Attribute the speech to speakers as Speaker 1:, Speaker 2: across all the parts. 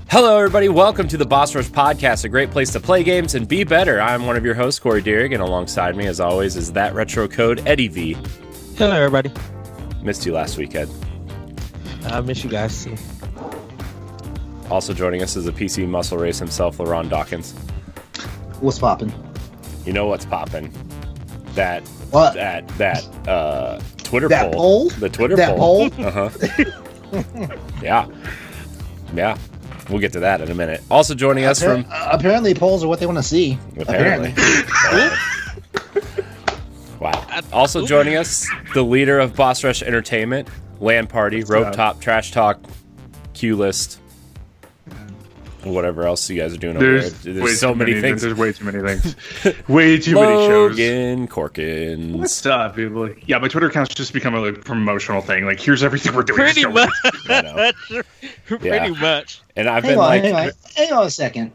Speaker 1: Hello, everybody. Welcome to the Boss Rush Podcast, a great place to play games and be better. I'm one of your hosts, Corey Deering, and alongside me, as always, is that retro code, Eddie V.
Speaker 2: Hello, everybody.
Speaker 1: Missed you last week, Ed.
Speaker 2: I miss you guys.
Speaker 1: Also joining us is a PC muscle race himself, LeRon Dawkins.
Speaker 3: What's poppin'?
Speaker 1: You know what's poppin'? That Twitter
Speaker 3: That
Speaker 1: poll.
Speaker 3: poll?
Speaker 1: The Twitter
Speaker 3: That
Speaker 1: poll.
Speaker 3: poll?
Speaker 1: Uh-huh. Yeah. We'll get to that in a minute. Also joining us from...
Speaker 3: apparently polls are what they want to see.
Speaker 1: Apparently. Wow. Also joining us, the leader of Boss Rush Entertainment, LAN Party, Rope Top, Trash Talk, Q List, whatever else you guys are doing over there. There's so many things.
Speaker 4: There's way too many things. Way too many shows.
Speaker 1: Logan Corkins.
Speaker 4: What's up, people? Yeah, my Twitter account's just become a promotional thing. Like, here's everything we're doing.
Speaker 2: Pretty much.
Speaker 1: Pretty
Speaker 2: much.
Speaker 1: And I've
Speaker 3: Hang on a second.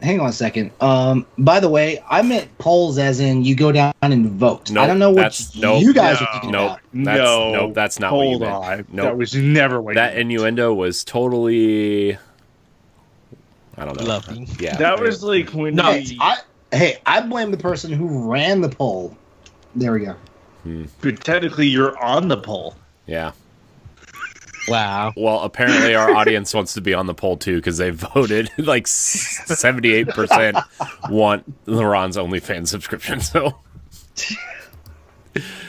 Speaker 3: By the way, I meant polls as in you go down and vote.
Speaker 1: Nope,
Speaker 3: I don't know what you guys are thinking about.
Speaker 1: Nope, that's not what you meant.
Speaker 4: Hold on.
Speaker 1: Nope.
Speaker 4: That was never what
Speaker 1: That innuendo was totally... I don't know.
Speaker 2: Loving.
Speaker 1: Yeah.
Speaker 4: That was like when
Speaker 3: I blame the person who ran the poll. There we go.
Speaker 4: But technically you're on the poll.
Speaker 1: Yeah.
Speaker 2: Wow.
Speaker 1: Well, apparently our audience wants to be on the poll too because they voted like 78% want LeRon's OnlyFans subscription. So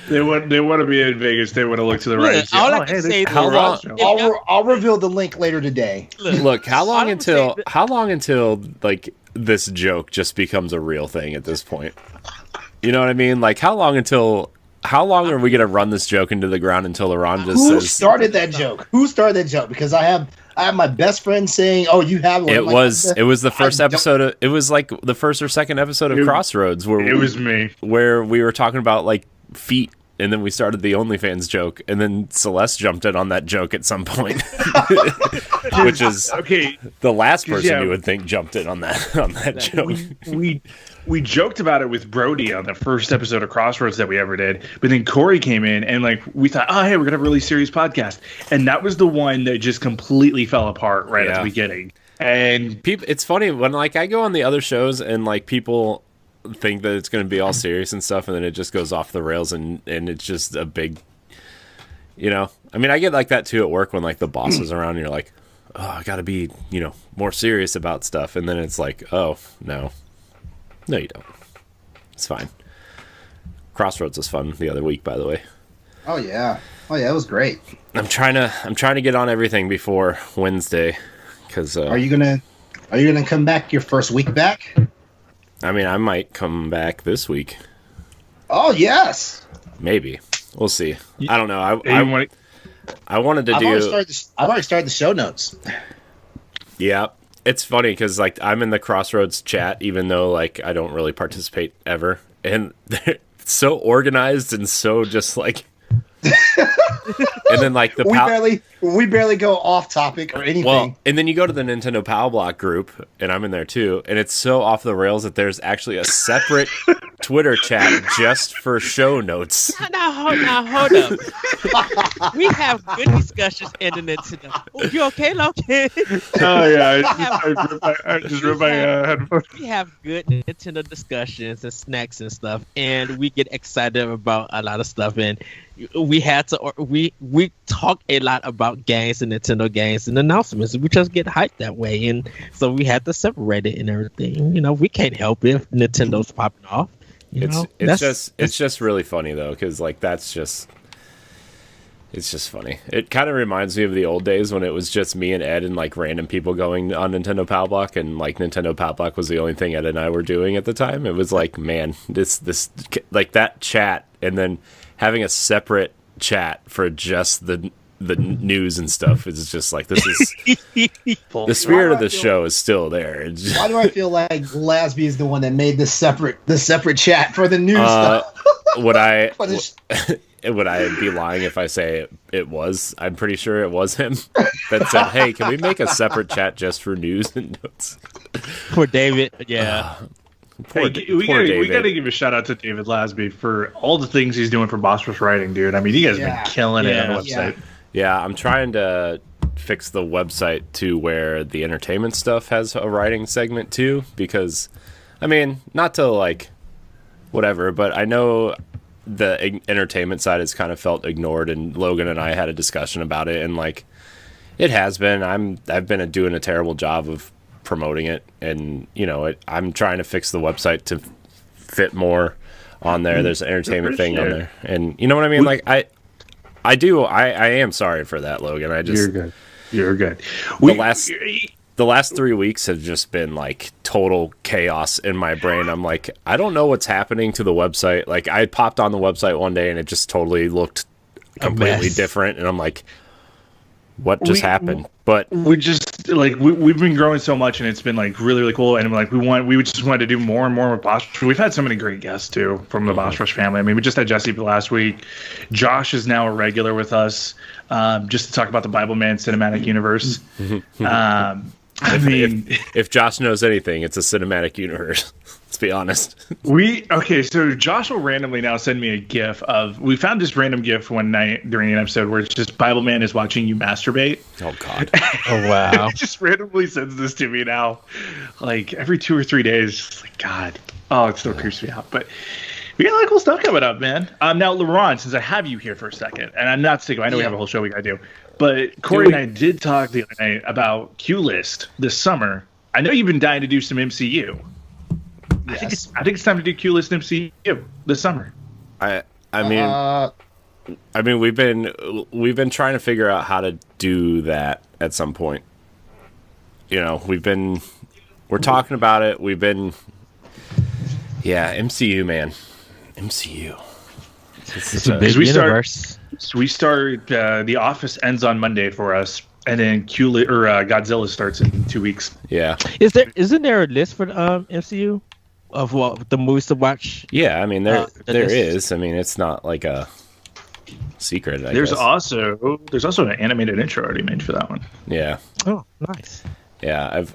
Speaker 4: they want to be in Vegas. They want to look to the right. And see,
Speaker 3: I'll reveal the link later today.
Speaker 1: Look, how long until like this joke just becomes a real thing at this point? You know what I mean? Like how long are we gonna run this joke into the ground until LeRon just says...
Speaker 3: Who started that joke? Because I have my best friend saying, "Oh, you have one."
Speaker 1: It was the first episode. It was like the first or second episode of Crossroads where
Speaker 4: it was me,
Speaker 1: where we were talking about like feet, and then we started the OnlyFans joke, and then Celeste jumped in on that joke at some point, which is
Speaker 4: okay.
Speaker 1: The last person you would think jumped in on that joke.
Speaker 4: We joked about it with Brody on the first episode of Crossroads that we ever did, but then Corey came in and like we thought, oh hey, we're gonna have a really serious podcast, and that was the one that just completely fell apart right at the beginning. And
Speaker 1: people, it's funny when like I go on the other shows and like people think that it's going to be all serious and stuff, and then it just goes off the rails, and it's just a big, you know. I mean, I get like that too at work when like the boss is around, and you're like, oh, I got to be, you know, more serious about stuff, and then it's like, oh no, you don't. It's fine. Crossroads was fun the other week, by the way.
Speaker 3: Oh yeah, it was great. I'm
Speaker 1: trying to get on everything before Wednesday, because
Speaker 3: are you gonna come back your first week back?
Speaker 1: I mean, I might come back this week.
Speaker 3: Oh, yes.
Speaker 1: Maybe. We'll see. I don't know. I wanted to do...
Speaker 3: I've already started the show notes.
Speaker 1: Yeah. It's funny because, like, I'm in the Crossroads chat, even though, like, I don't really participate ever. And they're so organized and so just, like... and then, like,
Speaker 3: we barely go off topic or anything.
Speaker 1: Well, and then you go to the Nintendo Pal Block group, and I'm in there too, and it's so off the rails that there's actually a separate Twitter chat just for show notes.
Speaker 2: Now, hold up. We have good discussions in the Nintendo. Oh, you okay, Logan?
Speaker 4: Oh, yeah. I just ripped my headphones.
Speaker 2: We have good Nintendo discussions and snacks and stuff, and we get excited about a lot of stuff, and we talk a lot about games and Nintendo games and announcements. We just get hyped that way, and so we had to separate it and everything. You know, we can't help it if Nintendo's popping off.
Speaker 1: It's just really funny though, because like it's just funny. It kind of reminds me of the old days when it was just me and Ed and like random people going on Nintendo Pal Block, and like Nintendo Pal Block was the only thing Ed and I were doing at the time. It was like, man, this like that chat, and then having a separate chat for just the news and stuff is just like, this is the spirit of the show is still there.
Speaker 3: Why do I feel like Lasby is the one that made the separate chat for the news stuff?
Speaker 1: Would I be lying if I say it was? I'm pretty sure it was him that said, hey, can we make a separate chat just for news and notes?
Speaker 2: For David, yeah.
Speaker 4: We gotta give a shout out to David Lasby for all the things he's doing for Boss Rush Writing, dude. I mean, you guys have been killing it on the website.
Speaker 1: Yeah, I'm trying to fix the website to where the entertainment stuff has a writing segment too, because I mean, not to like whatever, but I know the entertainment side has kind of felt ignored, and Logan and I had a discussion about it, and like it has been. I've been doing a terrible job of promoting it, and you know, I'm trying to fix the website to fit more on there. There's an entertainment thing on there, and you know what I mean. Like I am sorry for that, Logan.
Speaker 4: You're good.
Speaker 1: The last 3 weeks have just been like total chaos in my brain. I'm like, I don't know what's happening to the website. Like I popped on the website one day and it just totally looked completely different, and I'm like, what just happened? But
Speaker 4: we just like we've been growing so much, and it's been like really cool. And like we just wanted to do more and more with Boss Rush. We've had so many great guests too from the Boss Rush family. I mean, we just had Jesse last week. Josh is now a regular with us, just to talk about the Bible Man cinematic universe. I mean,
Speaker 1: if Josh knows anything, it's a cinematic universe. Let's be honest.
Speaker 4: So Josh will randomly now send me a GIF of. We found this random GIF one night during an episode where it's just Bible Man is watching you masturbate.
Speaker 1: Oh God!
Speaker 2: Oh wow!
Speaker 4: He just randomly sends this to me now, like every 2 or 3 days. It's like God, oh, it still creeps me out. But we got a lot of cool stuff coming up, man. Now, LeRon, since I have you here for a second, and I'm not sick of. I know we have a whole show we gotta do. But Corey and I did talk the other night about Q List this summer. I know you've been dying to do some MCU. Yes. I think it's time to do Q List MCU this summer.
Speaker 1: I mean we've been trying to figure out how to do that at some point. You know, we're talking about it. MCU, man. MCU.
Speaker 2: It's a big universe.
Speaker 4: We start. The Office ends on Monday for us, and then Godzilla starts in 2 weeks.
Speaker 1: Yeah.
Speaker 2: Isn't there a list for the MCU of what the movies to watch?
Speaker 1: Yeah, I mean there is. I mean, it's not like a secret.
Speaker 4: There's also an animated intro already made for that one.
Speaker 1: Yeah.
Speaker 2: Oh, nice.
Speaker 1: Yeah,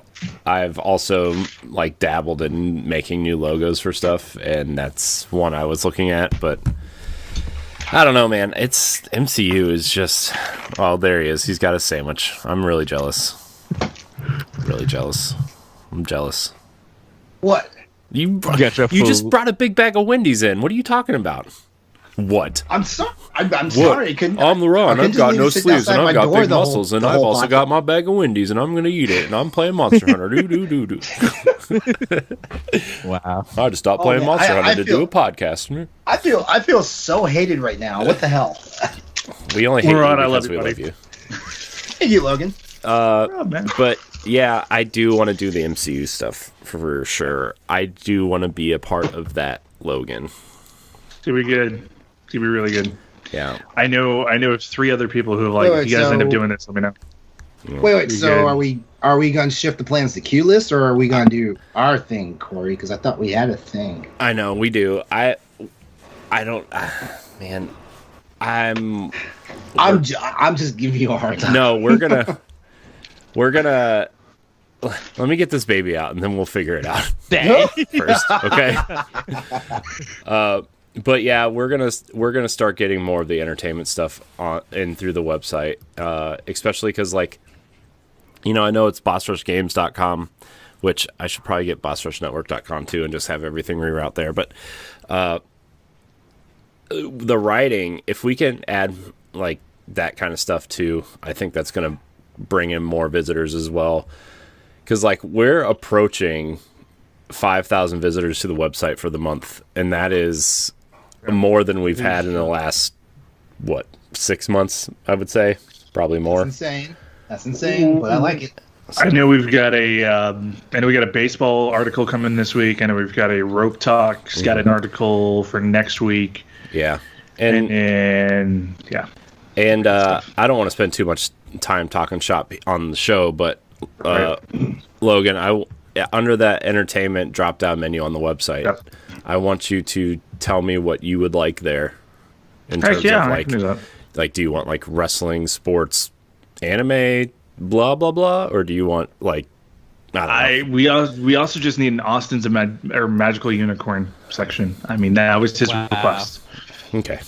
Speaker 1: I've also like dabbled in making new logos for stuff, and that's one I was looking at, but I don't know, man. It's MCU is just. Oh, there he is. He's got a sandwich. I'm really jealous. Really jealous. I'm jealous.
Speaker 3: What?
Speaker 1: You just brought a big bag of Wendy's in. What are you talking about? What?
Speaker 3: I'm sorry. I'm sorry.
Speaker 1: I'm LeRon. I've got no sleeves and I've got big muscles, and I've also got my bag of Wendy's, and I'm gonna eat it, and I'm playing Monster Hunter. Do.
Speaker 2: Wow.
Speaker 1: I had to stop playing Monster Hunter to do a podcast.
Speaker 3: I feel so hated right now. What the hell?
Speaker 1: We only hate you because we love you.
Speaker 3: Thank you, Logan.
Speaker 1: But yeah, I do want to do the MCU stuff for sure. I do want to be a part of that, Logan.
Speaker 4: It's gonna be good. It's gonna be really good.
Speaker 1: Yeah.
Speaker 4: I know 3 other people who if you guys end up doing this, let me know.
Speaker 3: Wait. So are we going to shift the plans to Q List, or are we going to do our thing, Corey? Because I thought we had a thing.
Speaker 1: I know we do. I don't. Man, I'm
Speaker 3: just giving you a hard time.
Speaker 1: No, we're gonna. Let me get this baby out, and then we'll figure it out first. Okay. But yeah, we're gonna start getting more of the entertainment stuff on and through the website, especially because I know it's bossrushgames.com, which I should probably get bossrushnetwork.com too, and just have everything reroute there. But the writing, if we can add like that kind of stuff too, I think that's gonna bring in more visitors as well. Because we're approaching 5,000 visitors to the website for the month, and that is more than we've had in the last 6 months, I would say. Probably more.
Speaker 3: That's insane, but I like it.
Speaker 4: I know we've got a baseball article coming this week. I know we've got a Rope Talk's got an article for next week.
Speaker 1: Yeah.
Speaker 4: And yeah.
Speaker 1: And I don't want to spend too much time talking shop on the show, but Logan, under that entertainment drop-down menu on the website, I want you to tell me what you would like there in terms of do you want wrestling, sports, anime, blah blah blah, or do you want I don't know.
Speaker 4: We also just need an Austin's magical unicorn section. I mean, that was his request.
Speaker 1: Okay.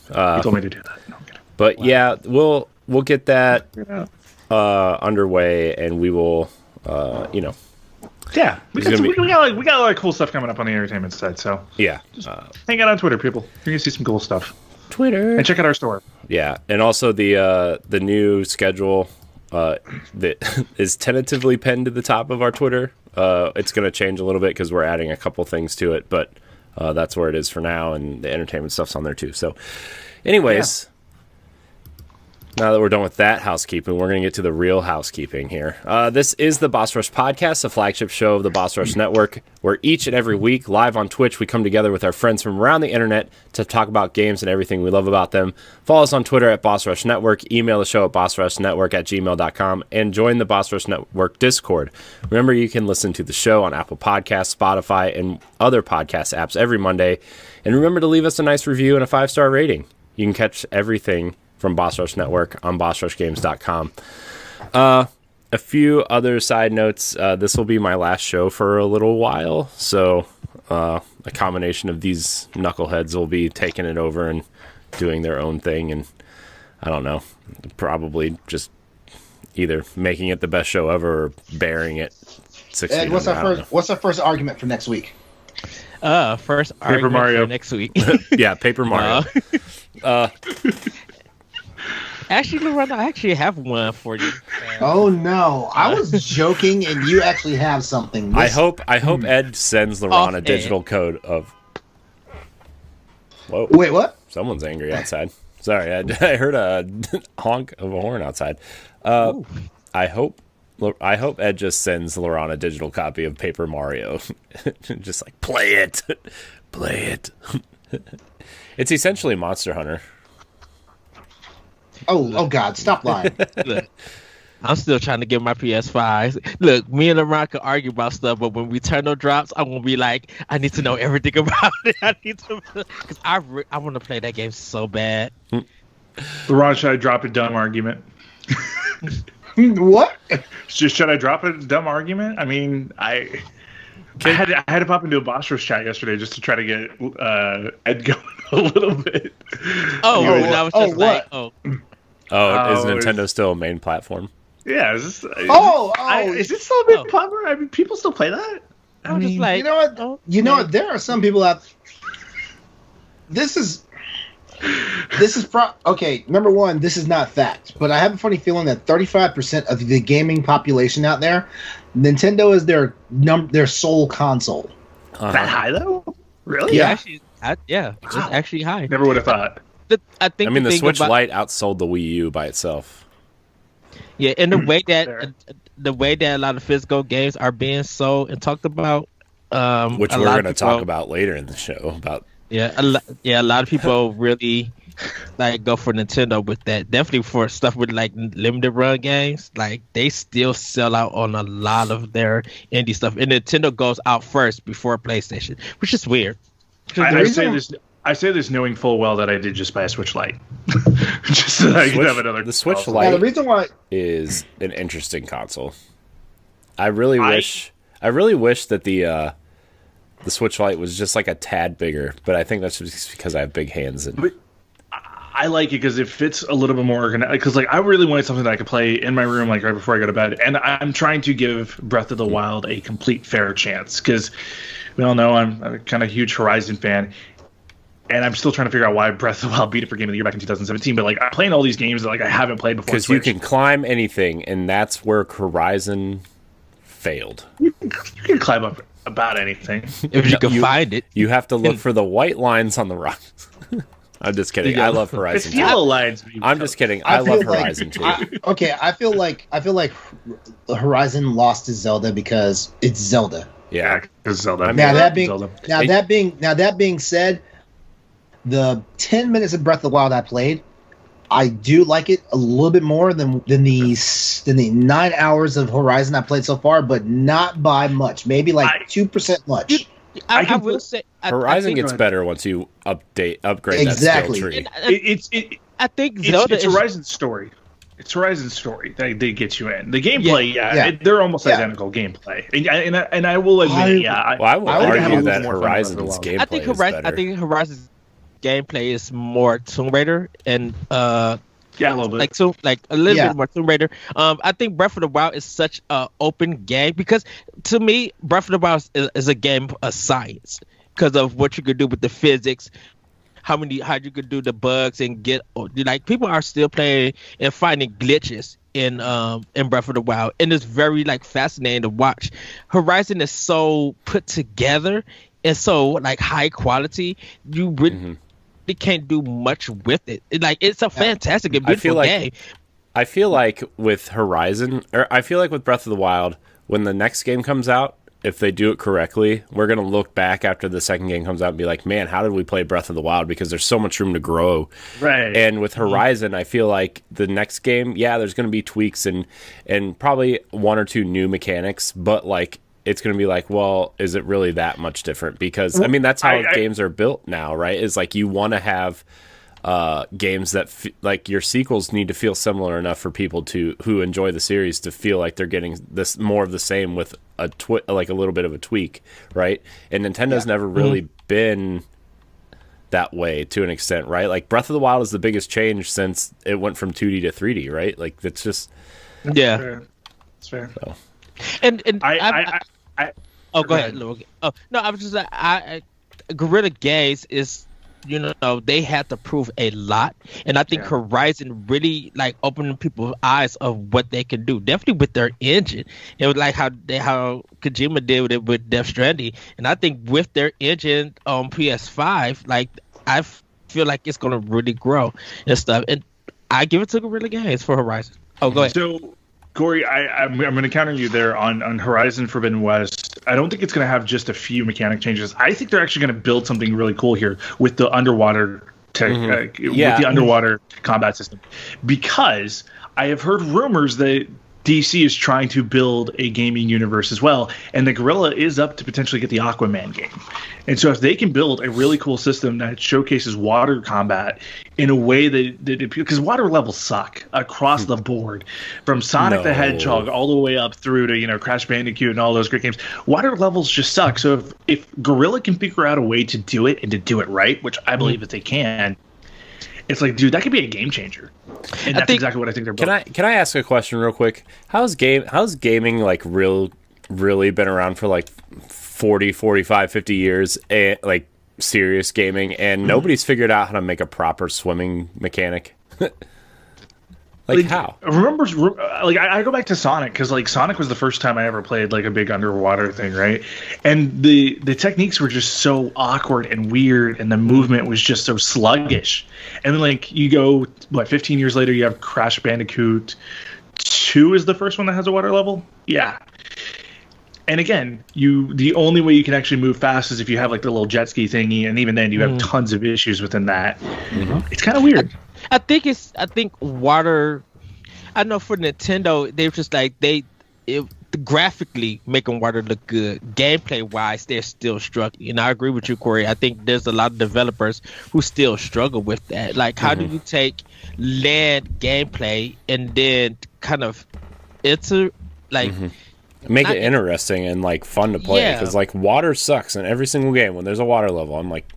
Speaker 4: He told me to do that. No,
Speaker 1: but yeah, we'll get that underway, and we will,
Speaker 4: Yeah, we got a lot of cool stuff coming up on the entertainment side. So
Speaker 1: yeah,
Speaker 4: hang out on Twitter, people. You're gonna see some cool stuff.
Speaker 1: Twitter,
Speaker 4: and check out our store.
Speaker 1: Yeah, and also the new schedule that is tentatively pinned to the top of our Twitter. It's going to change a little bit because we're adding a couple things to it, but that's where it is for now, and the entertainment stuff's on there too. So, anyways. Now that we're done with that housekeeping, we're going to get to the real housekeeping here. This is the Boss Rush Podcast, the flagship show of the Boss Rush Network, where each and every week, live on Twitch, we come together with our friends from around the internet to talk about games and everything we love about them. Follow us on Twitter at Boss Rush Network, email the show at bossrushnetwork@gmail.com, and join the Boss Rush Network Discord. Remember, you can listen to the show on Apple Podcasts, Spotify, and other podcast apps every Monday. And remember to leave us a nice review and a 5-star rating. You can catch everything from Boss Rush Network on bossrushgames.com. A few other side notes. This will be my last show for a little while, so a combination of these knuckleheads will be taking it over and doing their own thing, and I don't know, probably just either making it the best show ever or burying it 6 feet
Speaker 3: Ed, what's our first argument for next week?
Speaker 2: First argument
Speaker 4: Mario
Speaker 2: for next week.
Speaker 1: Yeah, Paper Mario.
Speaker 2: Actually, LeRon, I actually have one for you.
Speaker 3: Oh no, I was joking, and you actually have something.
Speaker 1: I hope Ed sends LeRon a digital code of. Whoa!
Speaker 3: Wait, what?
Speaker 1: Someone's angry outside. Sorry, I heard a honk of a horn outside. I hope Ed just sends LeRon a digital copy of Paper Mario. Just like play it. It's essentially Monster Hunter.
Speaker 3: Oh God! Stop lying.
Speaker 2: Look, I'm still trying to get my PS5. Look, me and LeRon can argue about stuff, but when Returnal drops, I'm gonna be like, I need to know everything about it. I need to, because I want to play that game so bad.
Speaker 4: LeRon, should I drop a dumb argument?
Speaker 3: What?
Speaker 4: Should I drop a dumb argument? I mean, I had to pop into a Boss Rush chat yesterday just to try to get Ed going a little bit.
Speaker 1: Is Nintendo still a main platform?
Speaker 4: Yeah. Is it still a main platform? I mean, people still play that?
Speaker 2: I'm just like,
Speaker 3: you know what? There are some people out. This is okay. Number one, this is not fact, but I have a funny feeling that 35% of the gaming population out there, Nintendo is their sole console.
Speaker 4: That high though? Really?
Speaker 3: Yeah.
Speaker 2: It's actually high.
Speaker 4: Never would have thought.
Speaker 1: The Switch Lite outsold the Wii U by itself.
Speaker 2: Yeah, and the way that a lot of physical games are being sold and talked about,
Speaker 1: which we're going to talk about later in the show. About
Speaker 2: a lot of people really like go for Nintendo with that. Definitely for stuff with like limited run games, like they still sell out on a lot of their indie stuff, and Nintendo goes out first before PlayStation, which is weird.
Speaker 4: I say this knowing full well that I did just buy a Switch Lite, just so that I could have another.
Speaker 1: The Switch Lite the reason why is an interesting console. I really wish that the Switch Lite was just like a tad bigger, but I think that's just because I have big hands. But
Speaker 4: I like it because it fits a little bit more organized. Because like I really wanted something that I could play in my room, like right before I go to bed. And I'm trying to give Breath of the Wild a complete fair chance because we all know I'm a kind of huge Horizon fan. And I'm still trying to figure out why Breath of the Wild beat it for Game of the Year back in 2017. But like I'm playing all these games that like I haven't played before.
Speaker 1: Because you can climb anything, and that's where Horizon failed.
Speaker 4: You can climb up about anything
Speaker 2: if you can find it.
Speaker 1: You have to look for the white lines on the rocks. I'm just kidding. I love Horizon.
Speaker 4: It's yellow lines.
Speaker 1: I'm just kidding. I love Horizon too.
Speaker 3: I feel like Horizon lost to Zelda because it's Zelda.
Speaker 1: Yeah,
Speaker 4: because Zelda.
Speaker 3: Now that being said, the 10 minutes of Breath of the Wild I played, I do like it a little bit more than the 9 hours of Horizon I played so far, but not by much. Maybe like 2% much.
Speaker 2: I will say
Speaker 1: Horizon gets better once you upgrade that skill tree.
Speaker 2: I think
Speaker 4: it's Horizon's story. It's Horizon's story that they get you in. The gameplay, they're almost identical gameplay, and I will admit,
Speaker 1: I will argue that Horizon's gameplay is better.
Speaker 2: I think Horizon's gameplay is more Tomb Raider and
Speaker 4: Yeah, a little bit.
Speaker 2: like a little bit more Tomb Raider. I think Breath of the Wild is such a open game because to me, Breath of the Wild is a game of science because of what you could do with the physics, how you could do the bugs and get like people are still playing and finding glitches in Breath of the Wild, and it's very like fascinating to watch. Horizon is so put together and so like high quality. You really can't do much with it. It's a fantastic and beautiful game.
Speaker 1: I feel like with Horizon, or I feel like with Breath of the Wild, when the next game comes out, if they do it correctly, we're going to look back after the second game comes out and be like, man, how did we play Breath of the Wild? Because there's so much room to grow.
Speaker 4: Right.
Speaker 1: And with Horizon, I feel like the next game, there's going to be tweaks and probably one or two new mechanics, but like, it's going to be like, well, is it really that much different? Because, I mean, that's how games are built now, right? Is like you want to have games that, like your sequels need to feel similar enough for people who enjoy the series to feel like they're getting this more of the same with like a little bit of a tweak, right? And Nintendo's never really been that way to an extent, right? Like Breath of the Wild is the biggest change since it went from 2D to 3D, right? Like that's just...
Speaker 2: Yeah.
Speaker 4: It's fair.
Speaker 1: So.
Speaker 2: And
Speaker 4: go
Speaker 2: ahead, Logan. Oh no, I was just Guerrilla Games is, they had to prove a lot, and I think Horizon really like opened people's eyes of what they can do. Definitely with their engine, it was like how Kojima did with it with Death Stranding, and I think with their engine on PS5, like I feel like it's gonna really grow and stuff. And I give it to Guerrilla Games for Horizon. Oh, go ahead.
Speaker 4: So, Corey, I'm going to counter you there on Horizon Forbidden West. I don't think it's going to have just a few mechanic changes. I think they're actually going to build something really cool here with the underwater with the underwater combat system, because I have heard rumors that DC is trying to build a gaming universe as well, and the Guerrilla is up to potentially get the Aquaman game. And so if they can build a really cool system that showcases water combat in a way that because water levels suck across the board, from Sonic the Hedgehog all the way up through to Crash Bandicoot and all those great games, water levels just suck. So if Guerrilla can figure out a way to do it and to do it right, which I believe that they can, it's like, dude, that could be a game changer. And that's exactly what I think they're building.
Speaker 1: Can I ask a question real quick? How's gaming like really been around for like 40, 45, 50 years, like serious gaming, and nobody's figured out how to make a proper swimming mechanic? Like how?
Speaker 4: Remember, like I go back to Sonic because like Sonic was the first time I ever played like a big underwater thing, right? And the techniques were just so awkward and weird, and the movement was just so sluggish. And then like you go 15 years later, you have Crash Bandicoot 2 is the first one that has a water level. Yeah. And again, the only way you can actually move fast is if you have like the little jet ski thingy, and even then you have tons of issues within that. It's kind of weird.
Speaker 2: I think water. I know for Nintendo, they were just like graphically making water look good. Gameplay wise, they're still struggling. And I agree with you, Corey. I think there's a lot of developers who still struggle with that. Like, how do you take land gameplay and then kind of
Speaker 1: make it interesting and like fun to play? Because like water sucks in every single game. When there's a water level, I'm like,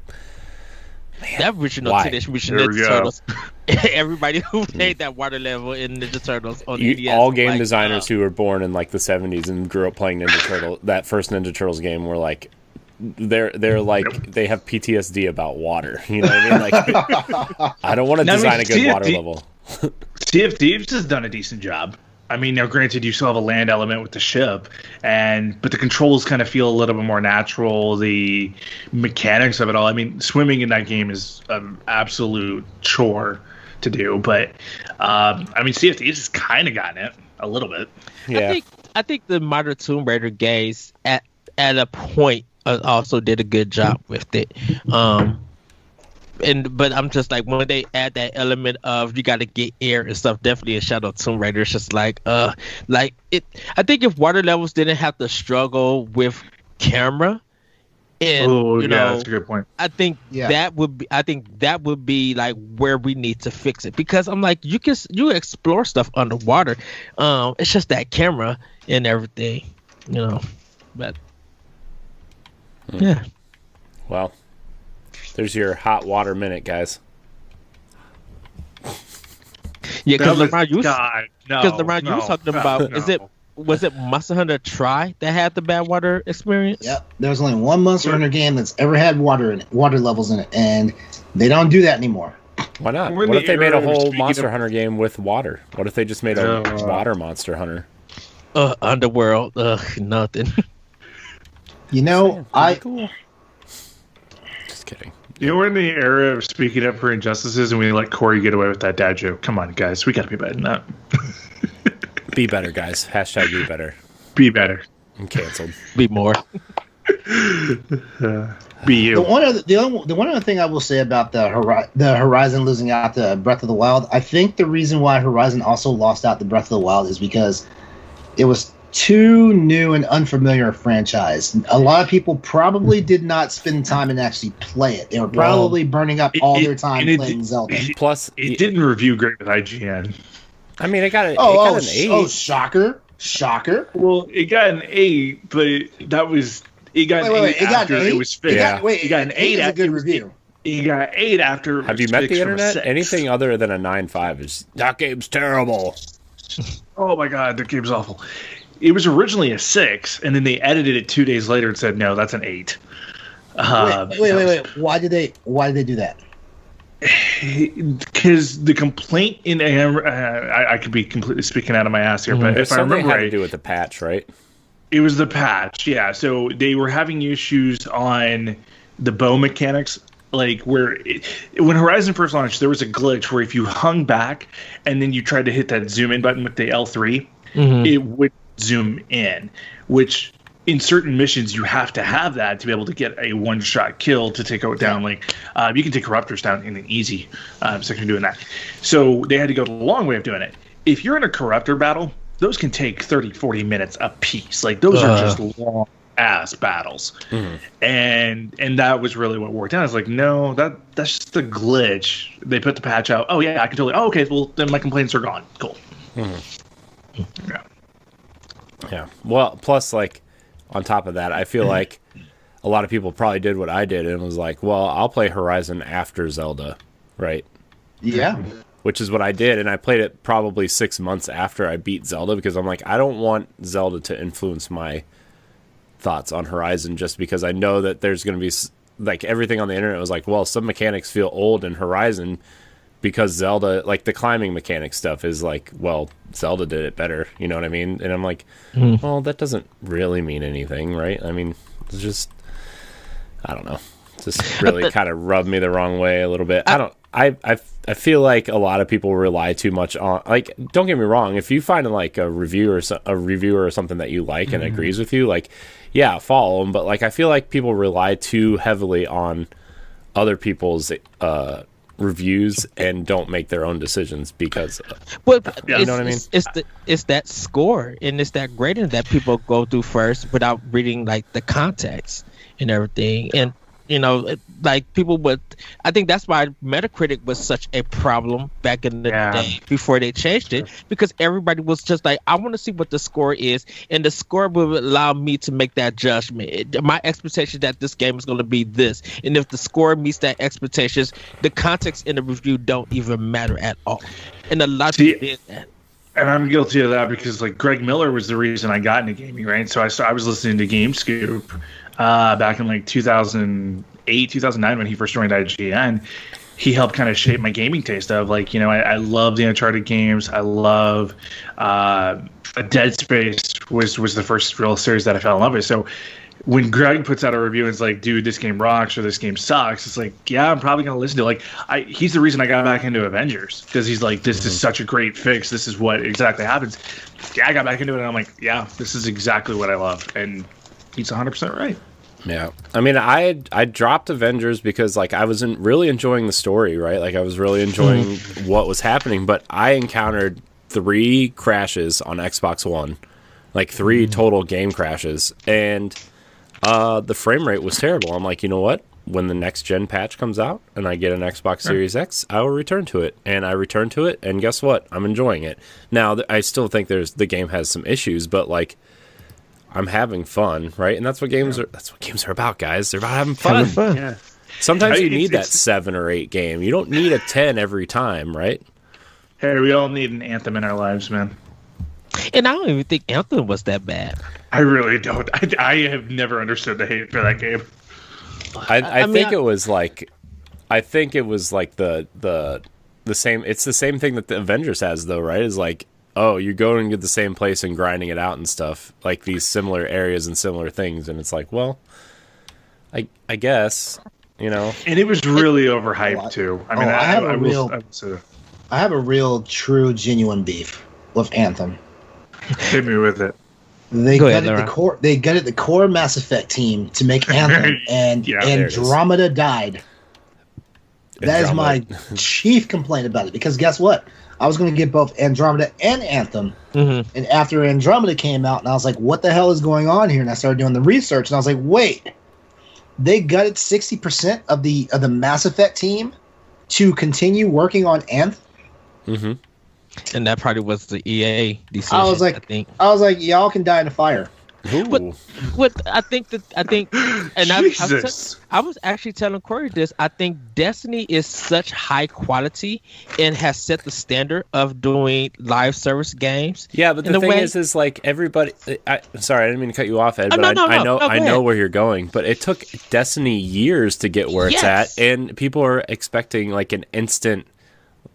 Speaker 1: man,
Speaker 2: that original Teenage Mutant Ninja Turtles. Everybody who played that water level in Ninja Turtles on NES,
Speaker 1: all game designers who were born in like the 70s and grew up playing Ninja Turtle, that first Ninja Turtles game, were like, they're like they have PTSD about water. You know what I mean? Like, I don't want to design a good water level.
Speaker 4: Sea of Thieves has done a decent job. I mean, now granted, you still have a land element with the ship, but the controls kind of feel a little bit more natural. The mechanics of it all. I mean, swimming in that game is an absolute chore to do. But I mean, Sea of Thieves has kind of gotten it a little bit.
Speaker 1: Yeah,
Speaker 2: I think the modern Tomb Raider games at a point also did a good job with it. But I'm just like, when they add that element of you got to get air and stuff, definitely in Shadow Tomb Raider, it's just like it. I think if water levels didn't have to struggle with camera, and
Speaker 4: that's a good point.
Speaker 2: I think that would be like where we need to fix it, because I'm like, you explore stuff underwater. It's just that camera and everything, but yeah.
Speaker 1: Well, there's your hot water minute, guys.
Speaker 2: Yeah, because
Speaker 4: That
Speaker 2: LeRon, you
Speaker 4: God, no,
Speaker 2: because LeRon, you was
Speaker 4: no,
Speaker 2: talking
Speaker 4: no,
Speaker 2: about
Speaker 4: no.
Speaker 2: was it Monster Hunter Try that had the bad water experience?
Speaker 3: Yep. There's only one Monster Hunter game that's ever had water levels in it, and they don't do that anymore.
Speaker 1: Why not?
Speaker 4: We're in
Speaker 1: What
Speaker 4: the
Speaker 1: if they made a
Speaker 4: era of
Speaker 1: whole
Speaker 4: speaking
Speaker 1: Monster
Speaker 4: of-
Speaker 1: Hunter game with water? What if they just made a water Monster Hunter?
Speaker 2: Underworld, nothing.
Speaker 3: You know,
Speaker 1: Cool. Just kidding.
Speaker 4: You know, we're in the era of speaking up for injustices, and we let Corey get away with that dad joke. Come on, guys, we got to be better than that.
Speaker 1: Be better, guys. Hashtag be better.
Speaker 4: Be better.
Speaker 1: I'm canceled.
Speaker 2: Be more.
Speaker 4: Be you.
Speaker 3: The one other thing I will say about the Horizon losing out to Breath of the Wild, I think the reason why Horizon also lost out to Breath of the Wild is because it was too new and unfamiliar a franchise. A lot of people probably did not spend time and actually play it. They were probably burning up all their time playing Zelda.
Speaker 1: Plus,
Speaker 4: It didn't review great with IGN.
Speaker 1: I mean, it got an 8.
Speaker 3: Oh, shocker.
Speaker 4: Well, it got an 8, but that was it got an 8 after it was fixed. It got an 8
Speaker 3: is a
Speaker 4: after
Speaker 3: good review.
Speaker 4: It got 8 after.
Speaker 1: Have you met the internet? Anything other than a 9.5 is that game's terrible.
Speaker 4: Oh my god, that game's awful. It was originally a 6, and then they edited it 2 days later and said, "No, that's an 8."
Speaker 3: Wait. Why did they do that?
Speaker 4: Because the complaint in I could be completely speaking out of my ass here, but
Speaker 1: There's
Speaker 4: if I
Speaker 1: something
Speaker 4: remember
Speaker 1: had
Speaker 4: right,
Speaker 1: to do with the patch, right?
Speaker 4: it was the patch. Yeah, so they were having issues on the bow mechanics, like when Horizon first launched, there was a glitch where if you hung back and then you tried to hit that zoom in button with the L3, it would zoom in, which in certain missions you have to have that to be able to get a one-shot kill to take out down. Like you can take Corruptors down in an easy second doing that. So they had to go the long way of doing it. If you're in a Corruptor battle, those can take 30, 40 minutes a piece. Like those are just long ass battles. And that was really what worked out. It's like, no, that's just a glitch. They put the patch out. Oh yeah, I can totally. Oh okay, well then my complaints are gone. Cool.
Speaker 1: Yeah. Well, plus like on top of that, I feel like a lot of people probably did what I did and was like, well, I'll play Horizon after Zelda, right?
Speaker 3: Yeah.
Speaker 1: Which is what I did, and I played it probably 6 months after I beat Zelda because I'm like, I don't want Zelda to influence my thoughts on Horizon just because I know that there's going to be, like, everything on the internet was like, well, some mechanics feel old in Horizon because Zelda, like, the climbing mechanic stuff is like, well, Zelda did it better, you know what I mean? And I'm like, well, that doesn't really mean anything, right? I mean, it's just, I don't know. Just really kind of rubbed me the wrong way a little bit. I feel like a lot of people rely too much on, like, don't get me wrong, if you find like a reviewer or something that you like and agrees with you, like, yeah, follow them, but like I feel like people rely too heavily on other people's reviews and don't make their own decisions because
Speaker 2: But
Speaker 1: you know what I mean?
Speaker 2: It's that score and it's that grading that people go through first without reading like the context and everything. And you know, like people would. I think that's why Metacritic was such a problem back in the day before they changed it, because everybody was just like, I want to see what the score is, and the score will allow me to make that judgment. My expectation that this game is going to be this, and if the score meets that expectations, the context in the review don't even matter at all. And a lot of people did that.
Speaker 4: And I'm guilty of that because like Greg Miller was the reason I got into gaming, right? So I was listening to Game Scoop back in like 2008, 2009 when he first joined IGN. He helped kind of shape my gaming taste of like, you know, I love the Uncharted games. I love Dead Space was the first real series that I fell in love with. So when Greg puts out a review and it's like, dude, this game rocks or this game sucks, it's like, yeah, I'm probably going to listen to it. Like, he's the reason I got back into Avengers because he's like, this is such a great fix. This is what exactly happens. Yeah, I got back into it and I'm like, yeah, this is exactly what I love. And he's 100% right.
Speaker 1: Yeah. I mean, I dropped Avengers because like I wasn't really enjoying the story, right? Like I was really enjoying what was happening, but I encountered 3 crashes on Xbox One, like 3 total game crashes, and the frame rate was terrible. I'm like, you know what? When the next gen patch comes out and I get an Xbox Series X, I will return to it. And I returned to it, and guess what? I'm enjoying it. Now, I still think the game has some issues, but like I'm having fun, right? And that's what games are about, guys. They're about having fun.
Speaker 4: Yeah.
Speaker 1: Sometimes you need that 7 or 8 game. You don't need a 10 every time, right?
Speaker 4: Hey, we all need an Anthem in our lives, man.
Speaker 2: And I don't even think Anthem was that bad.
Speaker 4: I really don't. I have never understood the hate for that game.
Speaker 1: I think it was like the same. It's the same thing that the Avengers has, though, right? Is like, oh, you're going to the same place and grinding it out and stuff, like these similar areas and similar things, and it's like, well, I guess, you know.
Speaker 4: And it was really overhyped too. I mean,
Speaker 3: I have a real, true, genuine beef with Anthem.
Speaker 4: Hit me with it.
Speaker 3: They gutted the core Mass Effect team to make Anthem, and Andromeda died. That is my chief complaint about it, because guess what? I was going to get both Andromeda and Anthem, and after Andromeda came out, and I was like, what the hell is going on here? And I started doing the research, and I was like, wait, they gutted 60% of the Mass Effect team to continue working on Anthem?
Speaker 1: Mm-hmm.
Speaker 2: And that probably was the EA decision.
Speaker 3: I was like, y'all can die in a fire.
Speaker 2: What I think, and I was actually telling Corey this. I think Destiny is such high quality and has set the standard of doing live service games.
Speaker 1: Yeah, but the thing is like everybody. Sorry, I didn't mean to cut you off, Ed. But I know where you're going. But it took Destiny years to get where it's at, and people are expecting like an instant.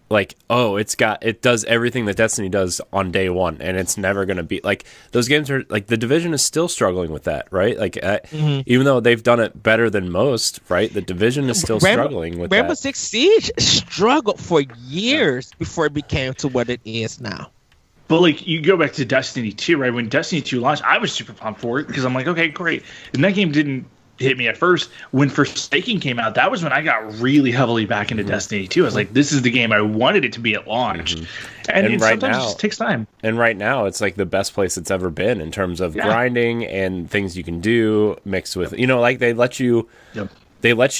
Speaker 1: Like, oh, it does everything that Destiny does on day one, and it's never going to be like those games are like the Division is still struggling with that, right? Like, even though they've done it better than most, right? The Division is still struggling with
Speaker 2: Rainbow
Speaker 1: that.
Speaker 2: Six Siege struggled for years before it became to what it is now.
Speaker 4: But like, you go back to Destiny 2, right? When Destiny 2 launched, I was super pumped for it because I'm like, okay, great. And that game didn't hit me at first. When Forsaken came out, that was when I got really heavily back into Destiny 2. I was like, this is the game I wanted it to be at launch. And right sometimes now, it just takes time.
Speaker 1: And right now, it's like the best place it's ever been in terms of grinding and things you can do mixed with, you know, like they let you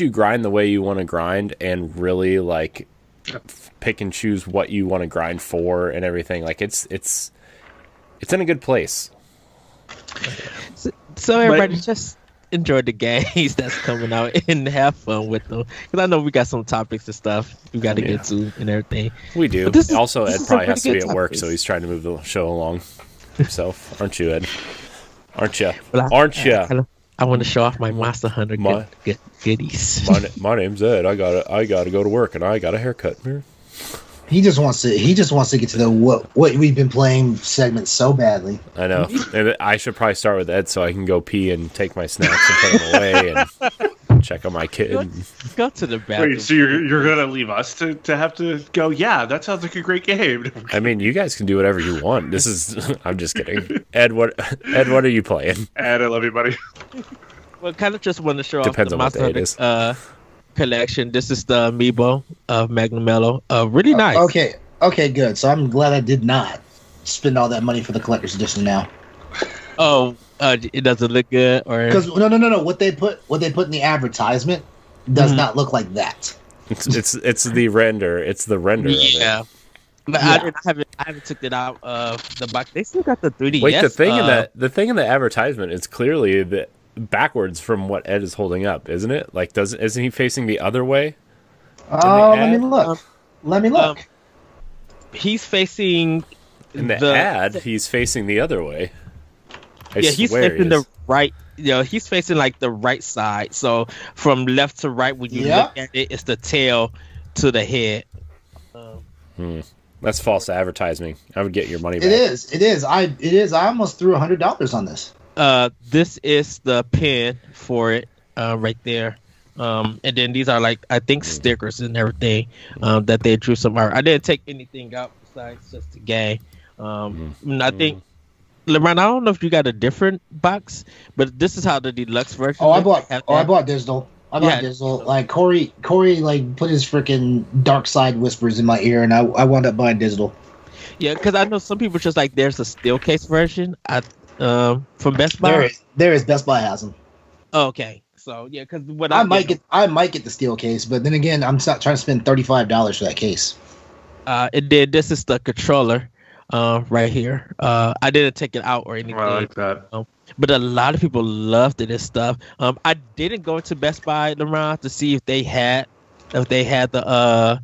Speaker 1: grind the way you want to grind and really like pick and choose what you want to grind for and everything. Like it's in a good place.
Speaker 2: So everybody just enjoy the games that's coming out and have fun with them, because I know we got some topics and stuff we got to get to and everything.
Speaker 1: We do. Also, Ed probably has to be at work, so he's trying to move the show along himself. Aren't you, Ed? Aren't you?
Speaker 2: I want to show off my Monster Hunter goodies.
Speaker 1: My name's Ed. I gotta go to work, and I got a haircut.
Speaker 3: He just wants to get to the what we've been playing segment so badly.
Speaker 1: I know. I should probably start with Ed so I can go pee and take my snacks and put them away and check on my kid.
Speaker 2: Go to the bathroom.
Speaker 4: Wait, so you're gonna leave us to have to go? Yeah, that sounds like a great game.
Speaker 1: I mean, you guys can do whatever you want. This is. I'm just kidding. Ed, what are you playing?
Speaker 4: Ed, I love you, buddy.
Speaker 2: Well, kind of just want to show off the Monster Hunter collection. This is the amiibo of Magnum Mellow. Really nice.
Speaker 3: Okay, good. So I'm glad I did not spend all that money for the collector's edition now.
Speaker 2: Oh, it doesn't look good, or
Speaker 3: because no. What they put in the advertisement does not look like that.
Speaker 1: It's the render. It's the render.
Speaker 2: Yeah.
Speaker 1: Of it.
Speaker 2: But I haven't took it out of the box. They still got the 3DS.
Speaker 1: Wait, the thing in the advertisement is clearly the backwards from what Ed is holding up, isn't it? Like, isn't he facing the other way?
Speaker 3: Oh, let me look.
Speaker 2: He's facing
Speaker 1: in the ad. He's facing the other way.
Speaker 2: He's facing the right. He's facing like the right side. So from left to right, when you look at it, it's the tail to the head.
Speaker 1: That's false advertising. I would get your money back.
Speaker 3: It is. I almost threw $100 on this.
Speaker 2: This is the pin for it, right there. And then these are like, I think, stickers and everything, that they drew some art. I didn't take anything out besides just the game. I think, LeRon, I don't know if you got a different box, but this is how the deluxe version.
Speaker 3: I bought digital. Digital. Like Corey like put his freaking dark side whispers in my ear, and I wound up buying digital.
Speaker 2: Yeah, because I know some people just like there's a steel case version. From Best Buy.
Speaker 3: There is Best Buy has them.
Speaker 2: Okay, so yeah, because
Speaker 3: I might get the steel case, but then again, I'm not trying to spend $35 for that case.
Speaker 2: This is the controller, right here. I didn't take it out or anything.
Speaker 4: I like that.
Speaker 2: But a lot of people loved it and stuff. I didn't go to Best Buy around to see if they had the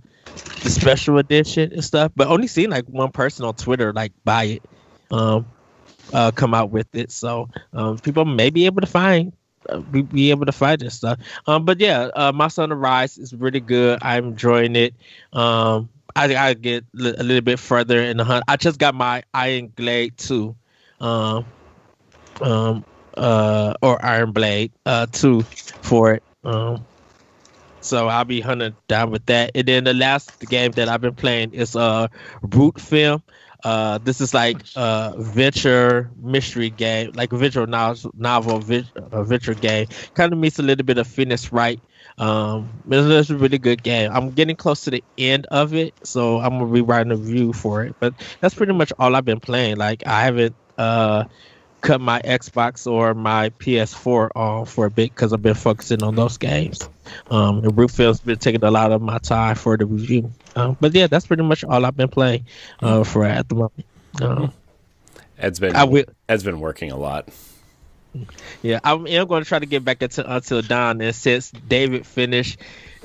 Speaker 2: the special edition and stuff, but only seen like one person on Twitter like buy it, come out with it. So people may be able to find. Be able to find this stuff. But yeah, Monster Hunter Rise is really good. I'm enjoying it. I get a little bit further in the hunt. I just got my Iron Blade 2, or Iron Blade 2 for it. So I'll be hunting down with that. And then the last game that I've been playing is Root Film. This is like a venture mystery game, like a visual novel venture game. Kind of meets a little bit of Phoenix Wright. It's a really good game. I'm getting close to the end of it, so I'm gonna be writing a review for it. But that's pretty much all I've been playing. Like I haven't cut my Xbox or my PS4 on for a bit because I've been focusing on those games. And Root Film's been taking a lot of my time for the review. But yeah, that's pretty much all I've been playing for at the moment.
Speaker 1: Ed's been working a lot.
Speaker 2: Yeah, I'm going to try to get back into Until Dawn, and since David and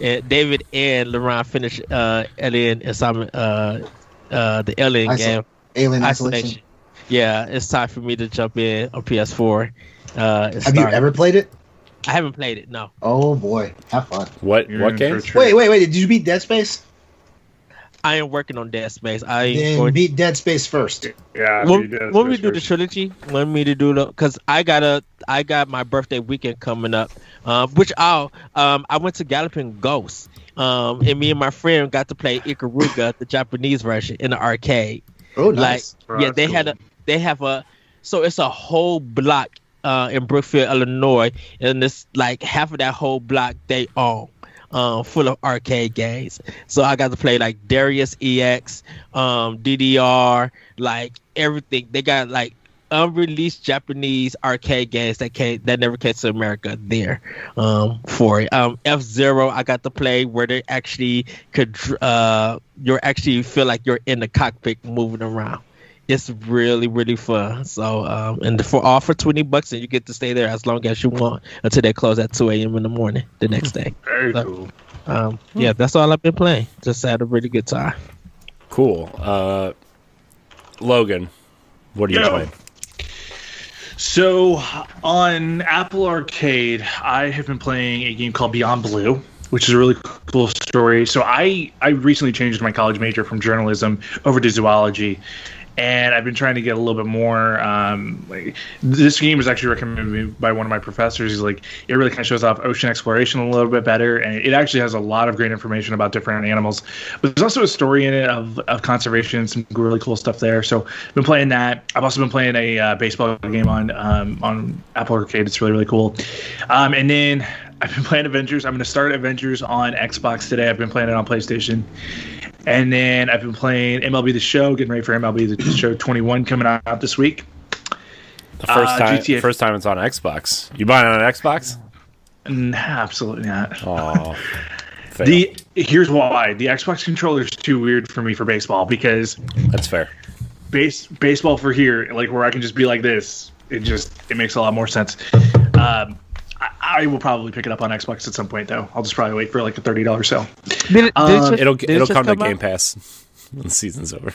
Speaker 2: LeRon finished Alien Assignment, the Alien game,
Speaker 3: Alien Isolation.
Speaker 2: Yeah, it's time for me to jump in on PS4.
Speaker 3: Have you ever played it?
Speaker 2: I haven't played it. No.
Speaker 3: Oh boy, have fun.
Speaker 1: What game?
Speaker 3: Wait! Did you beat Dead Space?
Speaker 2: I am working on Dead Space.
Speaker 3: Beat Dead Space first.
Speaker 4: Yeah.
Speaker 2: When we do the trilogy, want me to do the because I got my birthday weekend coming up, which I went to Galloping Ghost, and me and my friend got to play Ikaruga, the Japanese version, in the arcade.
Speaker 3: Oh, nice.
Speaker 2: Like, they have a so it's a whole block in Brookfield, Illinois, and it's like half of that whole block they own. Full of arcade games. So I got to play like Darius EX, DDR, like everything. They got like unreleased Japanese arcade games that never came to America there for it. F-Zero I got to play where they actually could you actually feel like you're in the cockpit moving around. It's really, really fun. So, and for $20, and you get to stay there as long as you want until they close at 2 a.m. in the morning the next day.
Speaker 4: Very cool.
Speaker 2: Yeah, that's all I've been playing. Just had a really good time.
Speaker 1: Cool. Logan, what are you playing?
Speaker 4: So on Apple Arcade, I have been playing a game called Beyond Blue, which is a really cool story. So I recently changed my college major from journalism over to zoology. And I've been trying to get a little bit more. This game was actually recommended to me by one of my professors. He's like, it really kind of shows off ocean exploration a little bit better, and it actually has a lot of great information about different animals. But there's also a story in it of conservation, some really cool stuff there. So I've been playing that. I've also been playing a baseball game on Apple Arcade. It's really, really cool. And then I've been playing Avengers. I'm going to start Avengers on Xbox today. I've been playing it on PlayStation. And then I've been playing MLB The Show, getting ready for MLB The Show 21 coming out this week.
Speaker 1: The first time it's on Xbox. You buying it on Xbox?
Speaker 4: Nah, absolutely not.
Speaker 1: Oh,
Speaker 4: here's why. The Xbox controller is too weird for me for baseball because
Speaker 1: that's fair.
Speaker 4: Baseball for here, like where I can just be like this, it makes a lot more sense. I will probably pick it up on Xbox at some point, though. I'll just probably wait for like a $30 sale.
Speaker 1: It'll come to Game Pass when the season's over.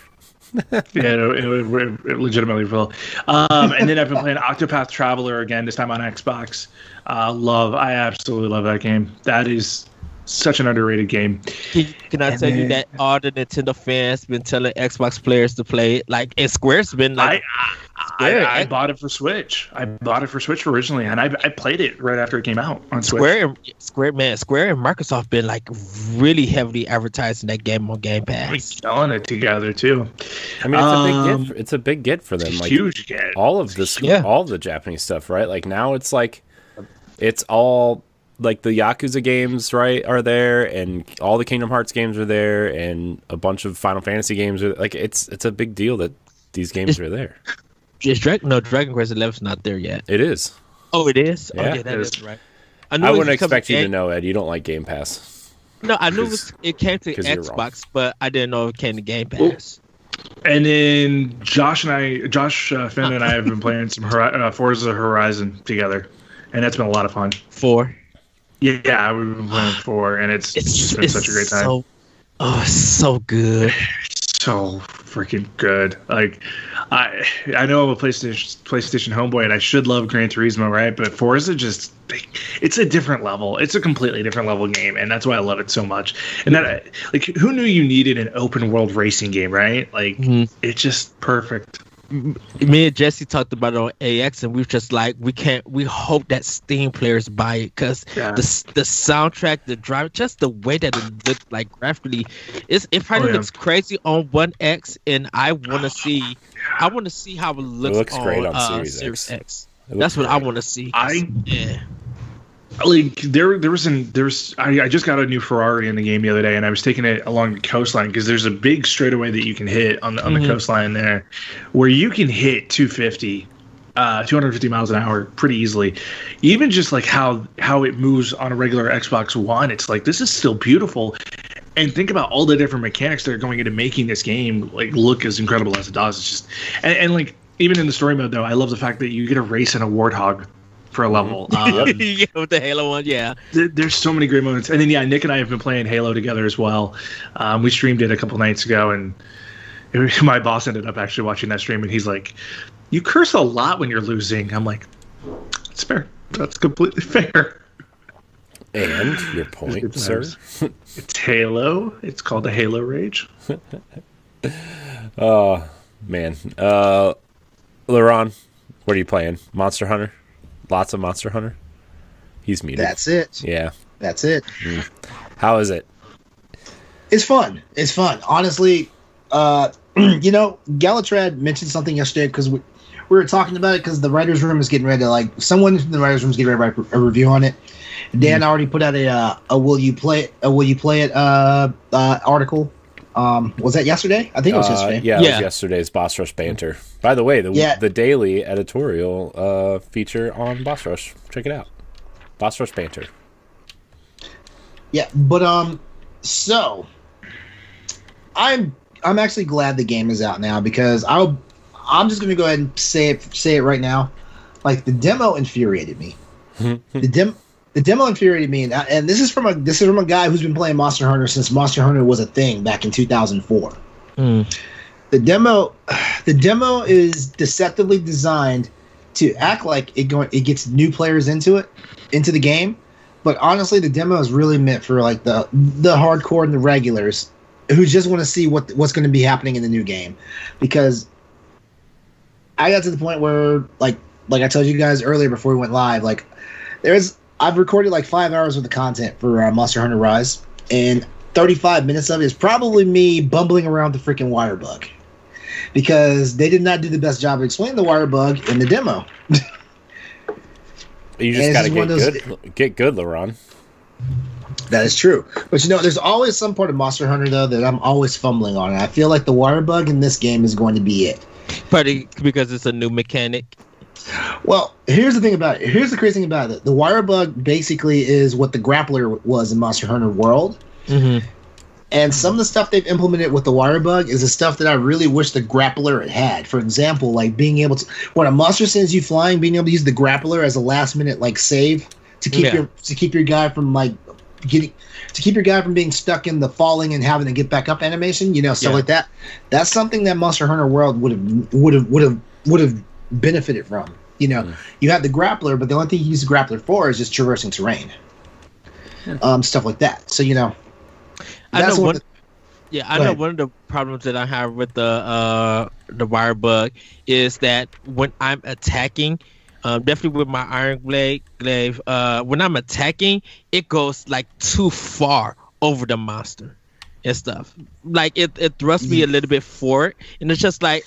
Speaker 4: Yeah, it legitimately will. And then I've been playing Octopath Traveler again, this time on Xbox. I absolutely love that game. That is such an underrated game.
Speaker 2: Can I tell you that all the Nintendo fans been telling Xbox players to play it? Like, and Square's been like...
Speaker 4: I bought it for Switch. I bought it for Switch originally, and I played it right after it came out on Switch.
Speaker 2: Square and Microsoft been like really heavily advertising that game on Game Pass.
Speaker 4: We're selling it together too.
Speaker 1: I mean, it's a big get for them. Like,
Speaker 4: huge get.
Speaker 1: All of this, all the Japanese stuff, right? Like now it's like, it's all like the Yakuza games, right, are there, and all the Kingdom Hearts games are there, and a bunch of Final Fantasy games are like. It's a big deal that these games are there.
Speaker 2: Dragon Quest 11's not there yet.
Speaker 1: It is.
Speaker 2: Oh, it is?
Speaker 1: Yeah,
Speaker 2: okay, that is right.
Speaker 1: I wouldn't expect you to know, Ed. You don't like Game Pass.
Speaker 2: No, I knew it came to Xbox, but I didn't know it came to Game Pass.
Speaker 4: And then Josh Finn and I have been playing some Forza Horizon together, and that's been a lot of fun.
Speaker 2: 4?
Speaker 4: Yeah, we've been playing 4, and it's just been such a great time.
Speaker 2: Oh, it's so good.
Speaker 4: So freaking good. Like, I know I'm a PlayStation homeboy, and I should love Gran Turismo, right? But Forza just, it's a different level. It's a completely different level game, and that's why I love it so much. And that, like, who knew you needed an open world racing game, right? Like, it's just perfect.
Speaker 2: Me and Jesse talked about it on AX, and we were just like, we hope that Steam players buy it, because the soundtrack, the drive, just the way that it looked like graphically, it probably looks crazy on One X, and I want to see how it looks on
Speaker 1: great on
Speaker 2: Series X. That's what I want to see.
Speaker 4: Like I just got a new Ferrari in the game the other day, and I was taking it along the coastline because there's a big straightaway that you can hit on the coastline there, where you can hit 250 miles an hour pretty easily. Even just like how it moves on a regular Xbox One, it's like, this is still beautiful. And think about all the different mechanics that are going into making this game like look as incredible as it does. It's just and like, even in the story mode though, I love the fact that you get a race in a warthog for a level.
Speaker 2: Yeah, with the Halo one, yeah.
Speaker 4: There's so many great moments. And then, Nick and I have been playing Halo together as well. We streamed it a couple nights ago, and my boss ended up actually watching that stream, and he's like, "You curse a lot when you're losing." I'm like, "It's fair. That's completely fair."
Speaker 1: And your point, sir?
Speaker 4: It's Halo. It's called the Halo Rage.
Speaker 1: Oh, man. LeRon, what are you playing? Monster Hunter? Lots of Monster Hunter? He's muted.
Speaker 3: That's it.
Speaker 1: Yeah.
Speaker 3: That's it.
Speaker 1: How is it?
Speaker 3: It's fun. It's fun. Honestly, Galatrad mentioned something yesterday, because we were talking about it, because the writer's room is getting ready to, someone from the writer's room is getting ready to write a review on it. Dan already put out a will you play it article. Was that yesterday? I think it was yesterday.
Speaker 1: Yeah, it was yesterday's Boss Rush banter. By the way, the daily editorial feature on Boss Rush. Check it out. Boss Rush banter.
Speaker 3: Yeah, but so I'm actually glad the game is out now, because I'm just gonna go ahead and say it right now. Like, the demo infuriated me. The demo infuriated me, and this is from a guy who's been playing Monster Hunter since Monster Hunter was a thing back in 2004. The demo is deceptively designed to act like it gets new players into the game, but honestly, the demo is really meant for like the hardcore and the regulars who just want to see what's going to be happening in the new game. Because I got to the point where, like I told you guys earlier before we went live, like, I've recorded like 5 hours of the content for Monster Hunter Rise, and 35 minutes of it is probably me bumbling around the freaking wire bug, because they did not do the best job of explaining the wire bug in the demo.
Speaker 1: You just got to get good, LeRon.
Speaker 3: That is true. But there's always some part of Monster Hunter, though, that I'm always fumbling on, and I feel like the wire bug in this game is going to be it.
Speaker 2: Probably because it's a new mechanic.
Speaker 3: Well, here's the thing about it. Here's the crazy thing about it. The wire bug basically is what the grappler was in Monster Hunter World. And some of the stuff they've implemented with the wire bug is the stuff that I really wish the grappler had. For example, like being able to, when a monster sends you flying, being able to use the grappler as a last minute like save to keep your guy from like being stuck in the falling and having to get back up animation, stuff like that. That's something that Monster Hunter World would have benefited from. You have the grappler, but the only thing you use the grappler for is just traversing terrain. Stuff like that. So
Speaker 2: I know one of the problems that I have with the wire bug is that when I'm attacking, definitely with my iron glaive, when I'm attacking, it goes like too far over the monster and stuff. Like it thrusts me a little bit forward, and it's just like,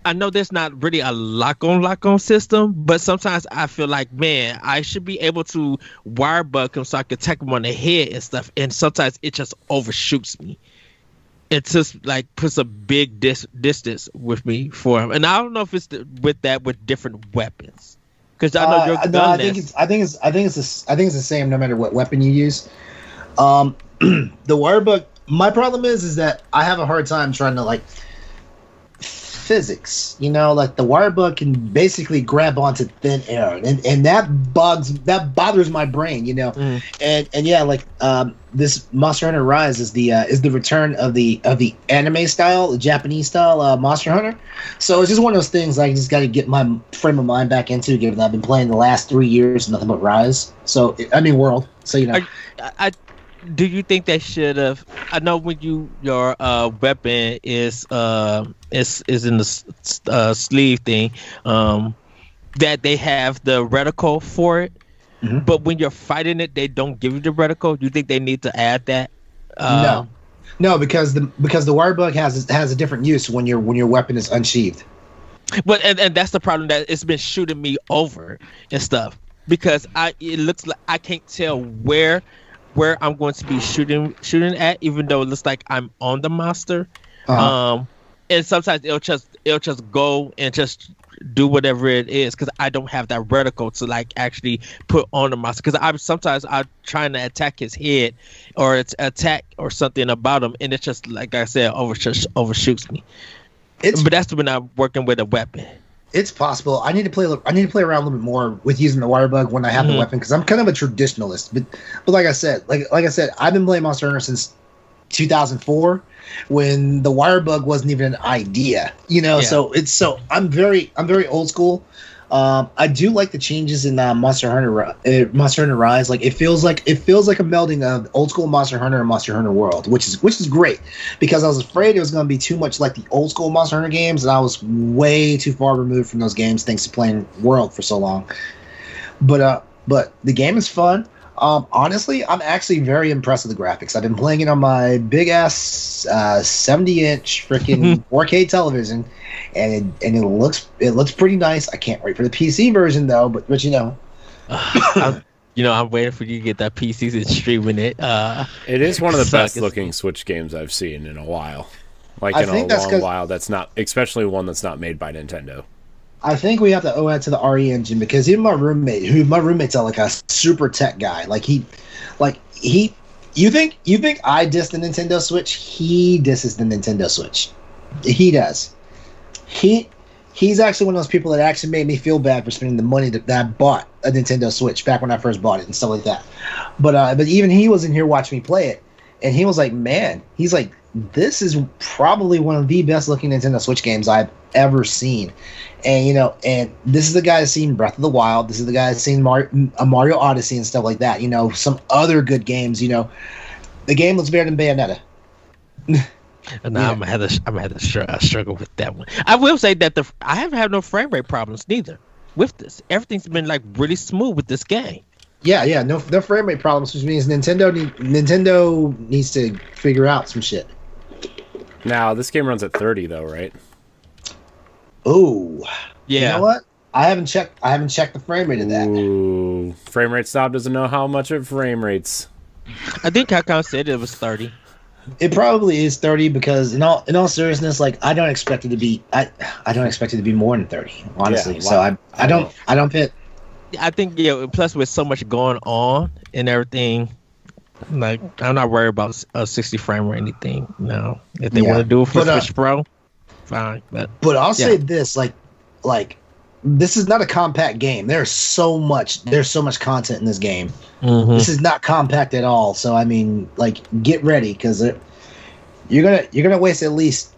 Speaker 2: I know there's not really a lock-on system, but sometimes I feel like, man, I should be able to wire bug him so I can attack him on the head and stuff, and sometimes it just overshoots me. It just like puts a big distance with me for him, and I don't know if it's with different weapons, because I know your gun.
Speaker 3: I think it's the same no matter what weapon you use. The wire bug. My problem is that I have a hard time trying to like physics. You know, like the wire bug can basically grab onto thin air, and that bothers my brain. You know, and yeah, like this Monster Hunter Rise is the return of the anime style, the Japanese style Monster Hunter. So it's just one of those things I just got to get my frame of mind back into, given that I've been playing the last 3 years nothing but Rise. So I mean World. So you know,
Speaker 2: do you think they should have? I know when your weapon is in the sleeve thing, that they have the reticle for it. Mm-hmm. But when you're fighting it, they don't give you the reticle. You think they need to add that?
Speaker 3: No, because the wire bug has a different use when your weapon is unsheathed.
Speaker 2: But and that's the problem, that it's been shooting me over and stuff, because it looks like I can't tell where I'm going to be shooting at, even though it looks like I'm on the monster. Uh-huh. And sometimes it'll just go and just do whatever it is, because I don't have that reticle to like actually put on the monster. Because I'm trying to attack his head or it's attack or something about him, and it's just, like I said, overshoots me. But that's when I'm working with a weapon. It's possible.
Speaker 3: I need to play around a little bit more with using the wire bug when I have the weapon, because I'm kind of a traditionalist. But like I said, I've been playing Monster Hunter since 2004, when the wire bug wasn't even an idea. You know, yeah. So I'm very old school. I do like the changes in Monster Hunter Rise. Like it feels like a melding of old school Monster Hunter and Monster Hunter World, which is great, because I was afraid it was going to be too much like the old school Monster Hunter games, and I was way too far removed from those games thanks to playing World for so long. But the game is fun. Honestly, I'm actually very impressed with the graphics. I've been playing it on my big ass 70-inch freaking 4K television, and it looks pretty nice. I can't wait for the PC version though, but you know,
Speaker 2: I'm waiting for you to get that PC and streaming it.
Speaker 1: It is one of the best looking Switch games I've seen in a while. Like in a long while. That's not, especially one that's not made by Nintendo.
Speaker 3: I think we have to owe that to the RE engine, because even my roommate's like a super tech guy. You think I diss the Nintendo Switch? He disses the Nintendo Switch. He does. He's actually one of those people that actually made me feel bad for spending the money that I bought a Nintendo Switch back when I first bought it and stuff like that. But even he was in here watching me play it, and he was like, man, he's like, this is probably one of the best looking Nintendo Switch games I've ever seen. And you know, and this is the guy that's seen Breath of the Wild. This is the guy that's seen Mario Odyssey and stuff like that. You know, some other good games. You know, the game looks better than Bayonetta.
Speaker 2: And now I'm gonna have to struggle with that one. I will say that I haven't had no frame rate problems neither with this. Everything's been like really smooth with this game.
Speaker 3: Yeah, no frame rate problems, which means Nintendo needs to figure out some shit.
Speaker 1: Now this game runs at 30 though, right?
Speaker 3: Oh,
Speaker 2: yeah.
Speaker 3: You know what? I haven't checked the frame rate of that.
Speaker 1: Ooh, frame rate stop doesn't know how much it frame rates.
Speaker 2: I think Capcom said it was 30.
Speaker 3: It probably is 30, because in all seriousness, like I don't expect it to be more than 30, honestly. Yeah, so I don't pit.
Speaker 2: I think plus with so much going on and everything, like I'm not worried about a 60 frame or anything. No, if they want to do it for Switch Pro, fine.
Speaker 3: But I'll say this, like this is not a compact game. There's so much content in this game. Mm-hmm. This is not compact at all. So I mean, like, get ready, because you're gonna waste at least,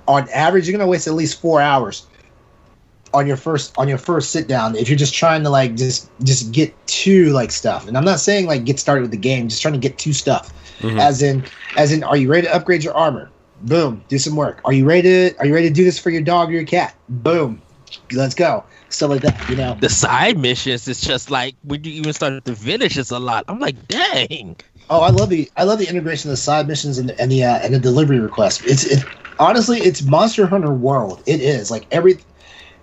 Speaker 3: on average, 4 hours on your first sit down if you're just trying to like just get to like stuff. And I'm not saying like get started with the game, just trying to get to stuff. Mm-hmm. As in, are you ready to upgrade your armor? Boom, do some work. Are you ready to do this for your dog or your cat? Boom. Let's go. Stuff like that, you know.
Speaker 2: The side missions, it's just like when you even start at the village, it's a lot. I'm like, dang.
Speaker 3: Oh, I love the integration of the side missions and the delivery requests. Honestly, it's Monster Hunter World. It is like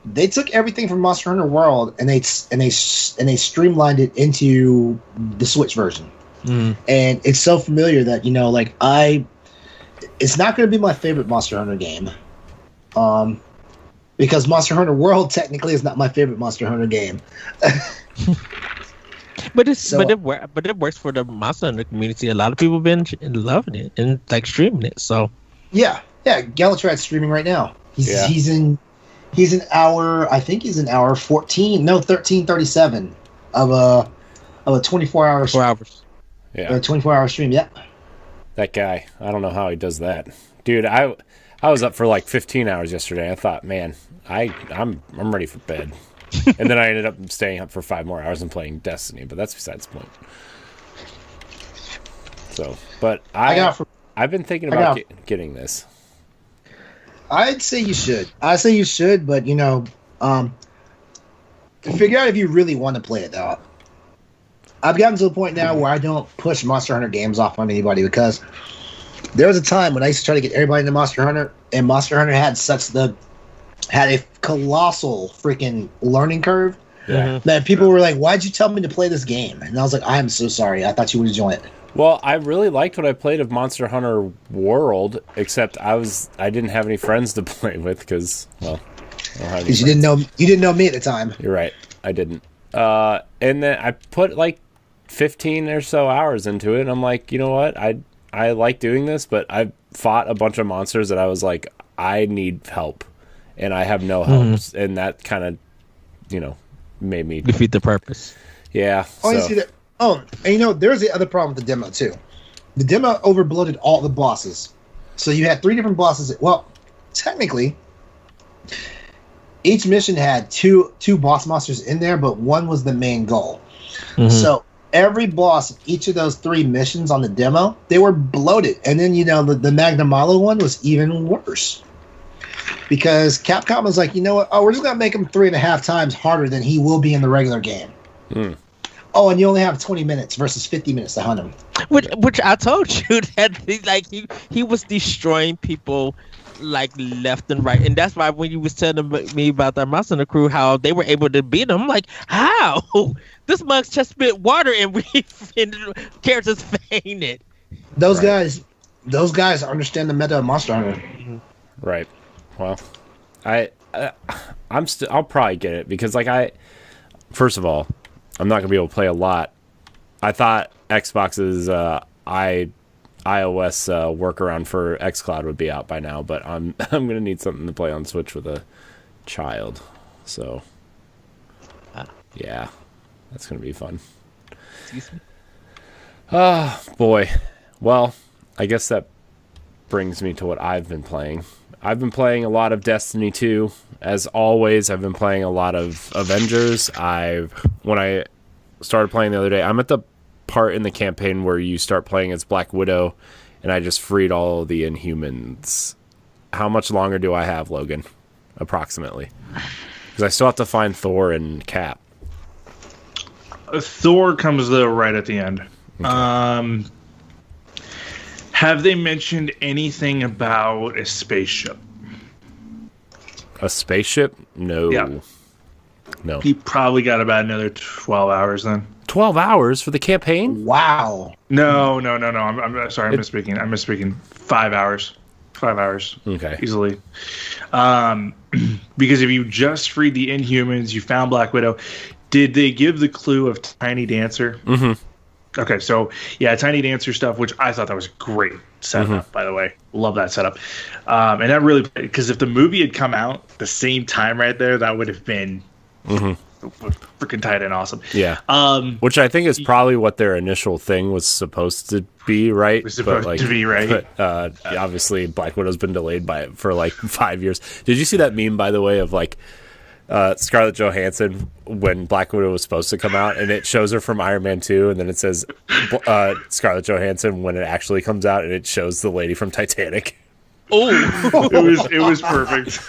Speaker 3: they took everything from Monster Hunter World and they streamlined it into the Switch version. Mm. And it's so familiar that, you know, like it's not going to be my favorite Monster Hunter game. Because Monster Hunter World technically is not my favorite Monster Hunter game.
Speaker 2: But it works for the Monster Hunter community. A lot of people have been loving it and like streaming it. So
Speaker 3: yeah, Galatrad's streaming right now. He's an hour. I think he's an hour 13:37 of a 24-hour.
Speaker 2: 4 hours.
Speaker 1: Yeah,
Speaker 3: a 24-hour stream. Yep.
Speaker 1: That guy. I don't know how he does that, dude. I was up for like 15 hours yesterday. I thought, man, I'm ready for bed, and then I ended up staying up for 5 more hours and playing Destiny. But that's besides the point. So, but I've been thinking about getting this.
Speaker 3: I'd say you should. But figure out if you really want to play it though. I've gotten to the point now where I don't push Monster Hunter games off on anybody, because there was a time when I used to try to get everybody into Monster Hunter, and Monster Hunter had a colossal freaking learning curve.
Speaker 1: Yeah.
Speaker 3: That people were like, "Why'd you tell me to play this game?" And I was like, "I am so sorry. I thought you would enjoy it."
Speaker 1: Well, I really liked what I played of Monster Hunter World, except I didn't have any friends to play with because, well, I don't have any
Speaker 3: friends. You didn't know me at the time.
Speaker 1: You're right, I didn't. And then I put like 15 or so hours into it, and I'm like, you know what? I like doing this, but I fought a bunch of monsters that I was like, I need help, and I have no help, and that kind of, made me
Speaker 2: defeat the purpose.
Speaker 1: Yeah.
Speaker 3: Oh, you see that? Oh, and there's the other problem with the demo too. The demo overbloated all the bosses. So you had 3 different bosses. Well, technically, each mission had two boss monsters in there, but one was the main goal. So every boss in each of those 3 missions on the demo, they were bloated. And then, the Magna Malo one was even worse. Because Capcom was like, you know what? Oh, we're just going to make him 3.5 times harder than he will be in the regular game. Oh, and you only have 20 minutes versus 50 minutes to hunt him.
Speaker 2: Which I told you that he was destroying people like left and right, and that's why when you was telling me about that Monster Hunter crew, how they were able to beat him, I'm like, how? This mug's just spit water and characters fainted.
Speaker 3: Those guys understand the meta of Monster Hunter.
Speaker 1: Right. Well, I'll probably get it because first of all, I'm not gonna be able to play a lot. I thought Xbox's iOS workaround for xCloud would be out by now, but I'm gonna need something to play on Switch with a child. So, yeah, that's gonna be fun.
Speaker 2: Excuse me.
Speaker 1: Oh boy. Well, I guess that brings me to what I've been playing. I've been playing a lot of Destiny 2. As always, I've been playing a lot of Avengers. When I started playing the other day, I'm at the part in the campaign where you start playing as Black Widow, and I just freed all the Inhumans. How much longer do I have, Logan? Approximately. Because I still have to find Thor and Cap.
Speaker 4: Thor comes right at the end.
Speaker 1: Okay.
Speaker 4: Have they mentioned anything about a spaceship?
Speaker 1: A spaceship? No.
Speaker 4: Yeah.
Speaker 1: No.
Speaker 4: He probably got about another 12 hours then.
Speaker 1: 12 hours for the campaign?
Speaker 3: Wow.
Speaker 4: No. I'm sorry. I'm misspeaking. 5 hours. 5 hours.
Speaker 1: Okay.
Speaker 4: Easily. Because if you just freed the Inhumans, you found Black Widow. Did they give the clue of Tiny Dancer?
Speaker 1: Mm-hmm.
Speaker 4: Okay, so yeah, Tiny Dancer stuff, which I thought that was a great setup, by the way. Love that setup. And that really, because if the movie had come out the same time right there, that would have been freaking tight and awesome.
Speaker 1: Yeah. Which I think is probably what their initial thing was supposed to be, right?
Speaker 4: Was supposed to be, right?
Speaker 1: But obviously, Black Widow's been delayed for like 5 years. Did you see that meme, by the way, of like Scarlett Johansson when Black Widow was supposed to come out, and it shows her from Iron Man 2, and then it says Scarlett Johansson when it actually comes out, and it shows the lady from Titanic.
Speaker 2: Oh,
Speaker 4: it was perfect.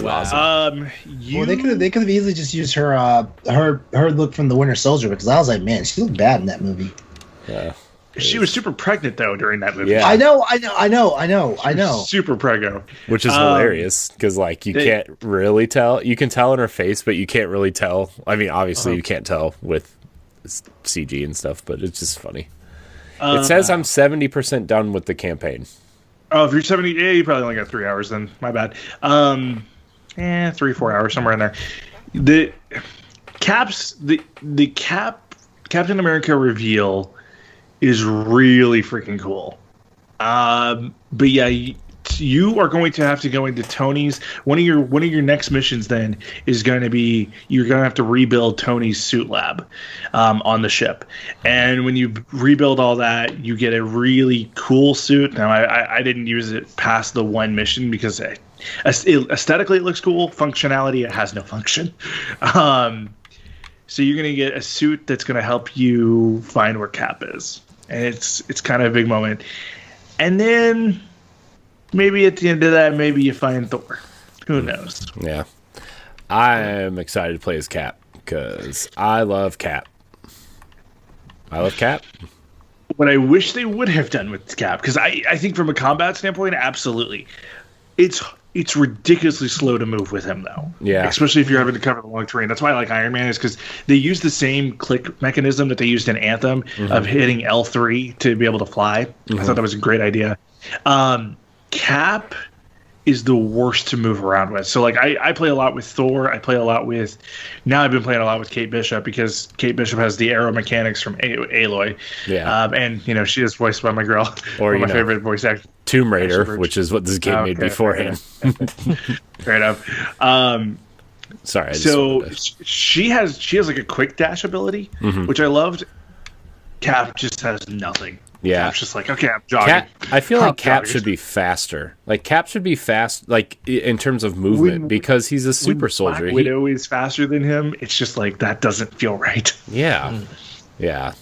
Speaker 1: Wow. Awesome.
Speaker 3: Well, they could have easily just used her look from The Winter Soldier, because I was like, man, she looked bad in that movie.
Speaker 1: Yeah.
Speaker 4: She was super pregnant though during that movie.
Speaker 1: Yeah.
Speaker 3: I know.
Speaker 4: Super preggo.
Speaker 1: Which is hilarious because like you can't really tell. You can tell in her face, but you can't really tell. I mean, obviously you can't tell with CG and stuff, but it's just funny. It says I'm 70% done with the campaign.
Speaker 4: Oh, if you're 70, yeah, you probably only got 3 hours then. My bad. 3-4 hours somewhere in there. The Captain America reveal is really freaking cool. But yeah, you are going to have to go into Tony's one of your next missions. Then is going to be you're going to have to rebuild Tony's suit lab on the ship, and when you rebuild all that, you get a really cool suit. Now I didn't use it past the one mission because aesthetically it looks cool. Functionality, it has no function. So you're going to get a suit that's going to help you find where Cap is, and it's kind of a big moment. And then maybe at the end of that, maybe you find Thor. Who knows?
Speaker 1: Yeah. I'm excited to play as Cap because I love Cap. I love Cap.
Speaker 4: What I wish they would have done with Cap, because I think from a combat standpoint, absolutely. It's ridiculously slow to move with him, though.
Speaker 1: Yeah.
Speaker 4: Especially if you're having to cover the long terrain. That's why I like Iron Man, is because they use the same click mechanism that they used in Anthem of hitting L3 to be able to fly. I thought that was a great idea. Cap is the worst to move around with. So, like, I play a lot with Thor. I play a lot with... Now I've been playing a lot with Kate Bishop because Kate Bishop has the arrow mechanics from Aloy.
Speaker 1: Yeah.
Speaker 4: And, she is voiced by my girl.
Speaker 1: Or,
Speaker 4: my favorite voice actor.
Speaker 1: Tomb Raider, which is what this game made beforehand.
Speaker 4: Fair enough.
Speaker 1: Sorry.
Speaker 4: So she has like a quick dash ability, which I loved. Cap just has nothing.
Speaker 1: Yeah.
Speaker 4: Cap's just like, okay, I'm jogging.
Speaker 1: I feel like Cap should be faster. Like, Cap should be fast, like, in terms of movement, because he's a super soldier.
Speaker 4: Black Widow is faster than him. It's just like, that doesn't feel right.
Speaker 1: Yeah. Yeah.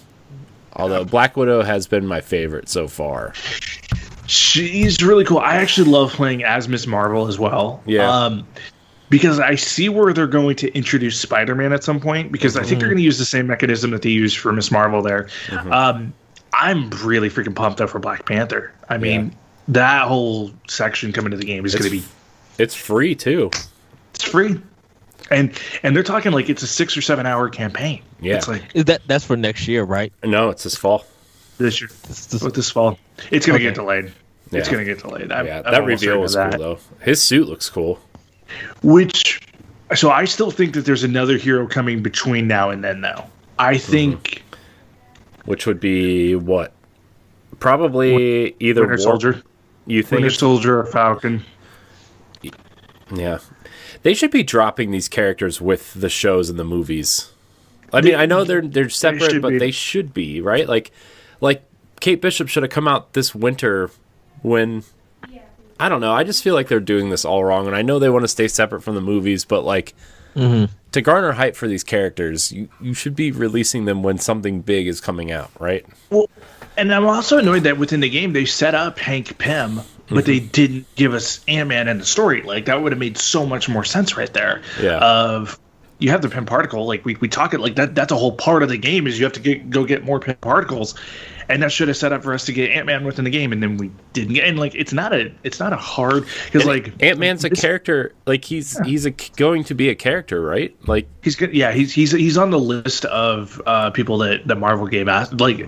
Speaker 1: Although Black Widow has been my favorite so far.
Speaker 4: She's really cool. I actually love playing as Miss Marvel as well.
Speaker 1: Yeah.
Speaker 4: Because I see where they're going to introduce Spider-Man at some point, because I think they're going to use the same mechanism that they used for Miss Marvel there. I'm really freaking pumped up for Black Panther. I mean, that whole section coming to the game is going to be...
Speaker 1: It's free, too.
Speaker 4: It's free. And they're talking like it's a 6 or 7 hour campaign.
Speaker 1: Yeah.
Speaker 4: It's like...
Speaker 2: That's for next year, right?
Speaker 1: No, it's this fall.
Speaker 4: This year. This fall. It's going to get delayed.
Speaker 1: Yeah.
Speaker 4: It's going to get delayed.
Speaker 1: That reveal was cool, though. His suit looks cool.
Speaker 4: So I still think that there's another hero coming between now and then, though. I think...
Speaker 1: Which would be what? Probably either
Speaker 4: Winter Soldier.
Speaker 1: You think
Speaker 4: Winter Soldier or Falcon?
Speaker 1: Yeah, they should be dropping these characters with the shows and the movies. I mean, I know they're separate, but they should be, right? Like Kate Bishop should have come out this winter when. I don't know. I just feel like they're doing this all wrong, and I know they want to stay separate from the movies, but like. To garner hype for these characters, you should be releasing them when something big is coming out, right? Well,
Speaker 4: and I'm also annoyed that within the game they set up Hank Pym, but they didn't give us Ant-Man in the story. Like, that would have made so much more sense right there.
Speaker 1: Yeah.
Speaker 4: You have the Pym particle, like we talk it like that. That's a whole part of the game is you have to go get more Pym particles, and that should have set up for us to get Ant-Man within the game, and then we didn't get. And like it's not a hard because like
Speaker 1: Ant-Man's a character, like he's going to be a character, right? Like
Speaker 4: he's good. Yeah, he's on the list of people that Marvel gave us. Like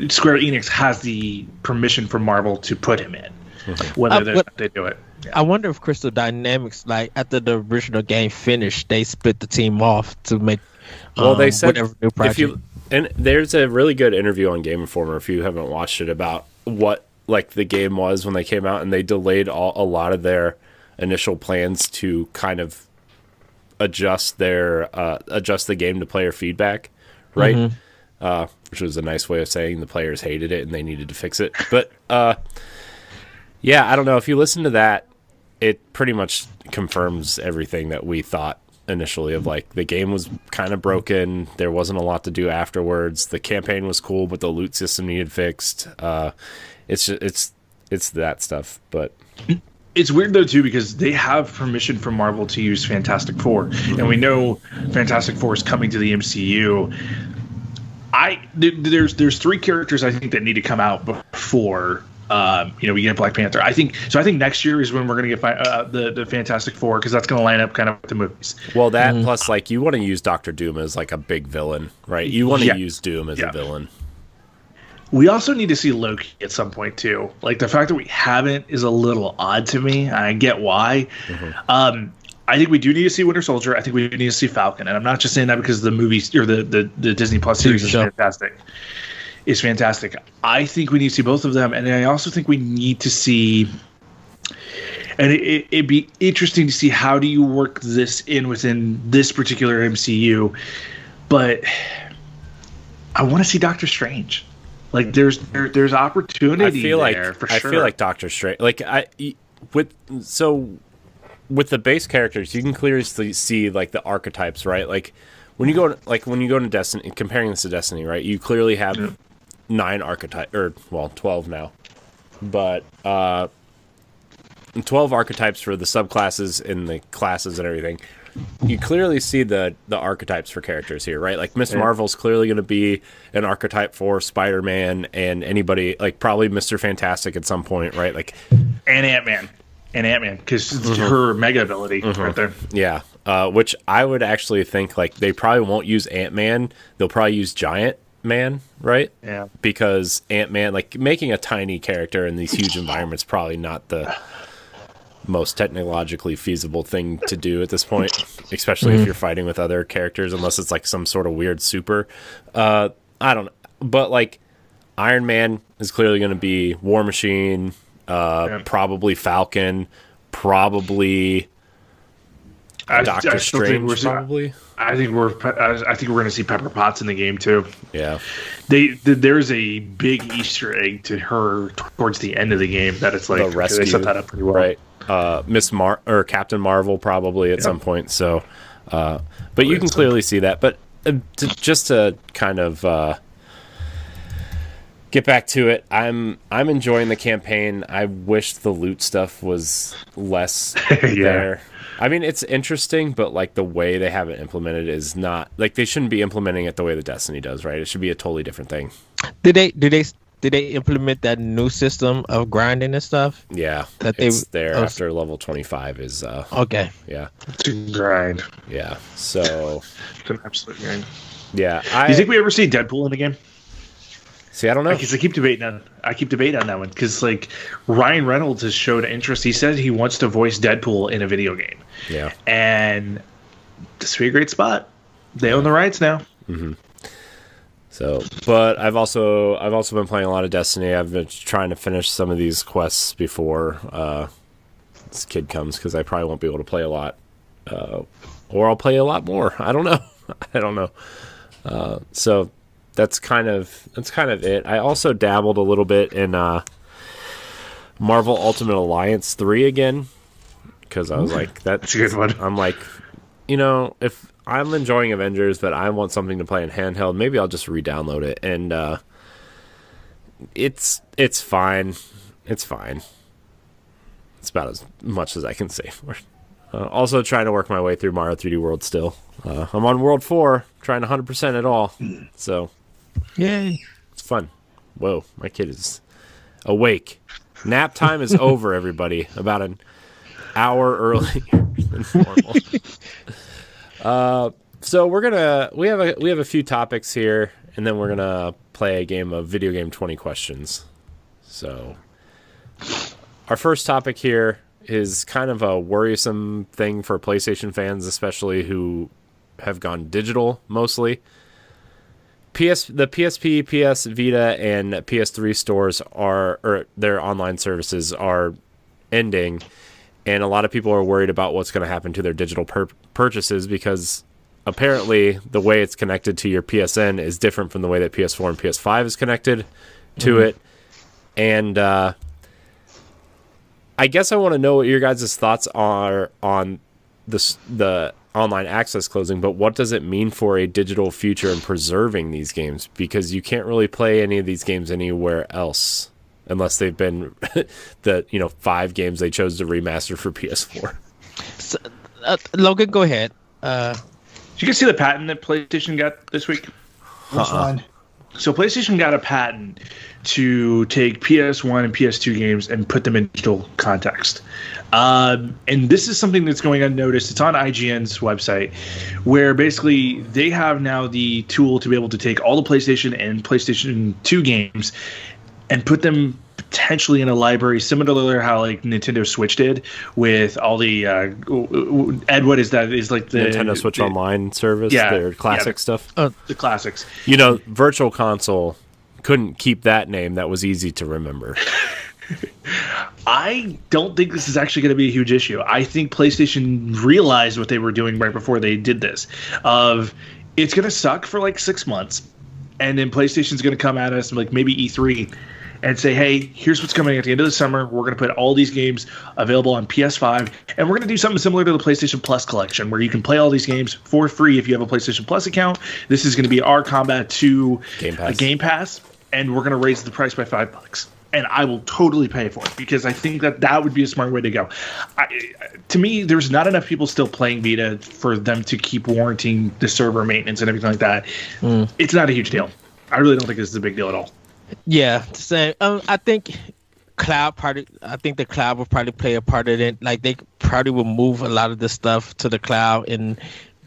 Speaker 4: Square Enix has the permission from Marvel to put him in, whether they do it. Yeah.
Speaker 2: I wonder if Crystal Dynamics, like after the original game finished, they split the team off to make
Speaker 1: they said
Speaker 2: whatever new project.
Speaker 1: And there's a really good interview on Game Informer if you haven't watched it about what like the game was when they came out, and they delayed a lot of their initial plans to kind of adjust the game to player feedback, right? Which was a nice way of saying the players hated it and they needed to fix it. But yeah, I don't know. If you listen to that, it pretty much confirms everything that we thought initially of like the game was kind of broken. There wasn't a lot to do afterwards. The campaign was cool, but the loot system needed fixed. It's that stuff. But
Speaker 4: it's weird though too because they have permission from Marvel to use Fantastic Four, and we know Fantastic Four is coming to the MCU. There's 3 characters I think that need to come out before. We get Black Panther. I think next year is when we're going to get the Fantastic Four because that's going to line up kind of with the movies.
Speaker 1: Well, that plus like you want to use Dr. Doom as like a big villain, right? You want to use Doom as a villain.
Speaker 4: We also need to see Loki at some point too. Like the fact that we haven't is a little odd to me. I get why. I think we do need to see Winter Soldier. I think we need to see Falcon, and I'm not just saying that because the movies or the Disney Plus series is fantastic. Is fantastic. I think we need to see both of them, and I also think we need to see And it'd be interesting to see how do you work this in within this particular MCU. But I want to see Doctor Strange. Like there's opportunity there for sure.
Speaker 1: I feel like Doctor Strange. Like with the base characters, you can clearly see like the archetypes, right? Like when you go to Destiny, comparing this to Destiny, right? You clearly have 9 archetypes, or 12 now, but 12 archetypes for the subclasses and the classes and everything. You clearly see the archetypes for characters here, right? Like Miss Marvel's clearly going to be an archetype for Spider-Man and anybody, like probably Mr. Fantastic at some point, right? Like
Speaker 4: and Ant-Man, because her mega ability right there.
Speaker 1: Yeah, which I would actually think like they probably won't use Ant-Man. They'll probably use Giant Man, right?
Speaker 4: Yeah,
Speaker 1: because Ant-Man, like making a tiny character in these huge environments, probably not the most technologically feasible thing to do at this point, especially if you're fighting with other characters, unless it's like some sort of weird super. I don't know, but like Iron Man is clearly going to be War Machine, probably Falcon, probably Doctor Strange, probably.
Speaker 4: I think we're going to see Pepper Potts in the game too.
Speaker 1: Yeah,
Speaker 4: there's a big Easter egg to her towards the end of the game that it's like
Speaker 1: the rescue,
Speaker 4: they set that up pretty well,
Speaker 1: right? Or Captain Marvel probably at some point. So, but you can clearly see that. But just to kind of get back to it, I'm enjoying the campaign. I wish the loot stuff was less there. I mean, it's interesting, but like the way they have it implemented is not like they shouldn't be implementing it the way the Destiny does, right? It should be a totally different thing.
Speaker 2: Did they implement that new system of grinding and stuff?
Speaker 1: Yeah,
Speaker 2: that
Speaker 1: it's there after level 25 is
Speaker 2: okay.
Speaker 1: Yeah,
Speaker 4: to grind.
Speaker 1: Yeah, so
Speaker 4: it's an absolute grind.
Speaker 1: Yeah,
Speaker 4: do you think we ever see Deadpool in the game?
Speaker 1: See, I don't know.
Speaker 4: Because I keep debating on that one. Because like Ryan Reynolds has showed interest. He said he wants to voice Deadpool in a video game.
Speaker 1: Yeah,
Speaker 4: and this would be a great spot. They own the rights now.
Speaker 1: Mm-hmm. So, but I've also been playing a lot of Destiny. I've been trying to finish some of these quests before this kid comes, because I probably won't be able to play a lot, or I'll play a lot more. I don't know. So that's kind of it. I also dabbled a little bit in Marvel Ultimate Alliance 3 again, because I was like, that's
Speaker 4: a good one.
Speaker 1: I'm like, if I'm enjoying Avengers, but I want something to play in handheld, maybe I'll just re-download it. And it's fine. It's fine. It's about as much as I can say for it. Also trying to work my way through Mario 3D World still. I'm on World 4, trying 100% it all. So,
Speaker 2: yay.
Speaker 1: It's fun. Whoa, my kid is awake. Nap time is over, everybody. About an hour earlier than normal. So we have a few topics here, and then we're gonna play a game of video game 20 questions. So our first topic here is kind of a worrisome thing for PlayStation fans, especially who have gone digital mostly. The PSP, PS Vita, and PS3 stores or their online services are ending, and a lot of people are worried about what's going to happen to their digital purchases, because apparently the way it's connected to your PSN is different from the way that PS4 and PS5 is connected to it. And I guess I want to know what your guys' thoughts are on the online access closing, but what does it mean for a digital future and preserving these games? Because you can't really play any of these games anywhere else unless they've been the 5 games they chose to remaster for PS4.
Speaker 2: So, Logan, go ahead.
Speaker 4: Did you guys see the patent that PlayStation got this week?
Speaker 3: Which one?
Speaker 4: So PlayStation got a patent to take PS1 and PS2 games and put them in digital context. And this is something that's going unnoticed. It's on IGN's website, where basically they have now the tool to be able to take all the PlayStation and PlayStation 2 games and put them potentially in a library, similar to how like Nintendo Switch did with all the Ed. What is that? Is like the
Speaker 1: Nintendo Switch Online service, their classic stuff.
Speaker 4: The classics.
Speaker 1: Virtual Console couldn't keep that name. That was easy to remember.
Speaker 4: I don't think this is actually going to be a huge issue. I think PlayStation realized what they were doing right before they did this. Of it's going to suck for like 6 months, and then PlayStation's going to come at us like maybe E3 and say, hey, here's what's coming at the end of the summer. We're going to put all these games available on PS5, and we're going to do something similar to the PlayStation Plus collection, where you can play all these games for free if you have a PlayStation Plus account. This is going to be our Combat 2 Game Pass, and we're going to raise the price by $5. And I will totally pay for it, because I think that would be a smart way to go. To me, there's not enough people still playing Vita for them to keep warranting the server maintenance and everything like that. It's not a huge deal. I really don't think this is a big deal at all.
Speaker 2: Yeah, same. I think the cloud will probably play a part in it. Like, they probably will move a lot of this stuff to the cloud, and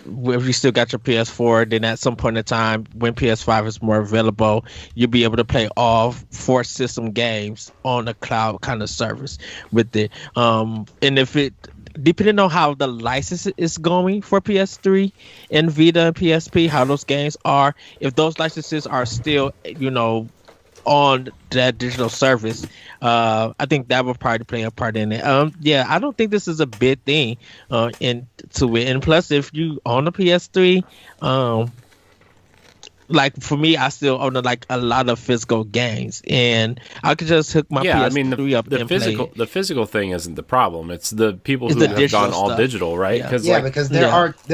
Speaker 2: if you still got your PS4, then at some point in time, when PS5 is more available, you'll be able to play all 4 system games on a cloud kind of service with it. And if it, depending on how the license is going for PS3 and Vita and PSP, how those games are, if those licenses are still, on that digital service, I think that will probably play a part in it. I don't think this is a big thing into it. And plus, if you own a PS3, like for me, I still own like a lot of physical games, and I could just hook my PS3 up and play.
Speaker 1: The physical thing isn't the problem. It's the people who have gone all digital, right?
Speaker 3: Because there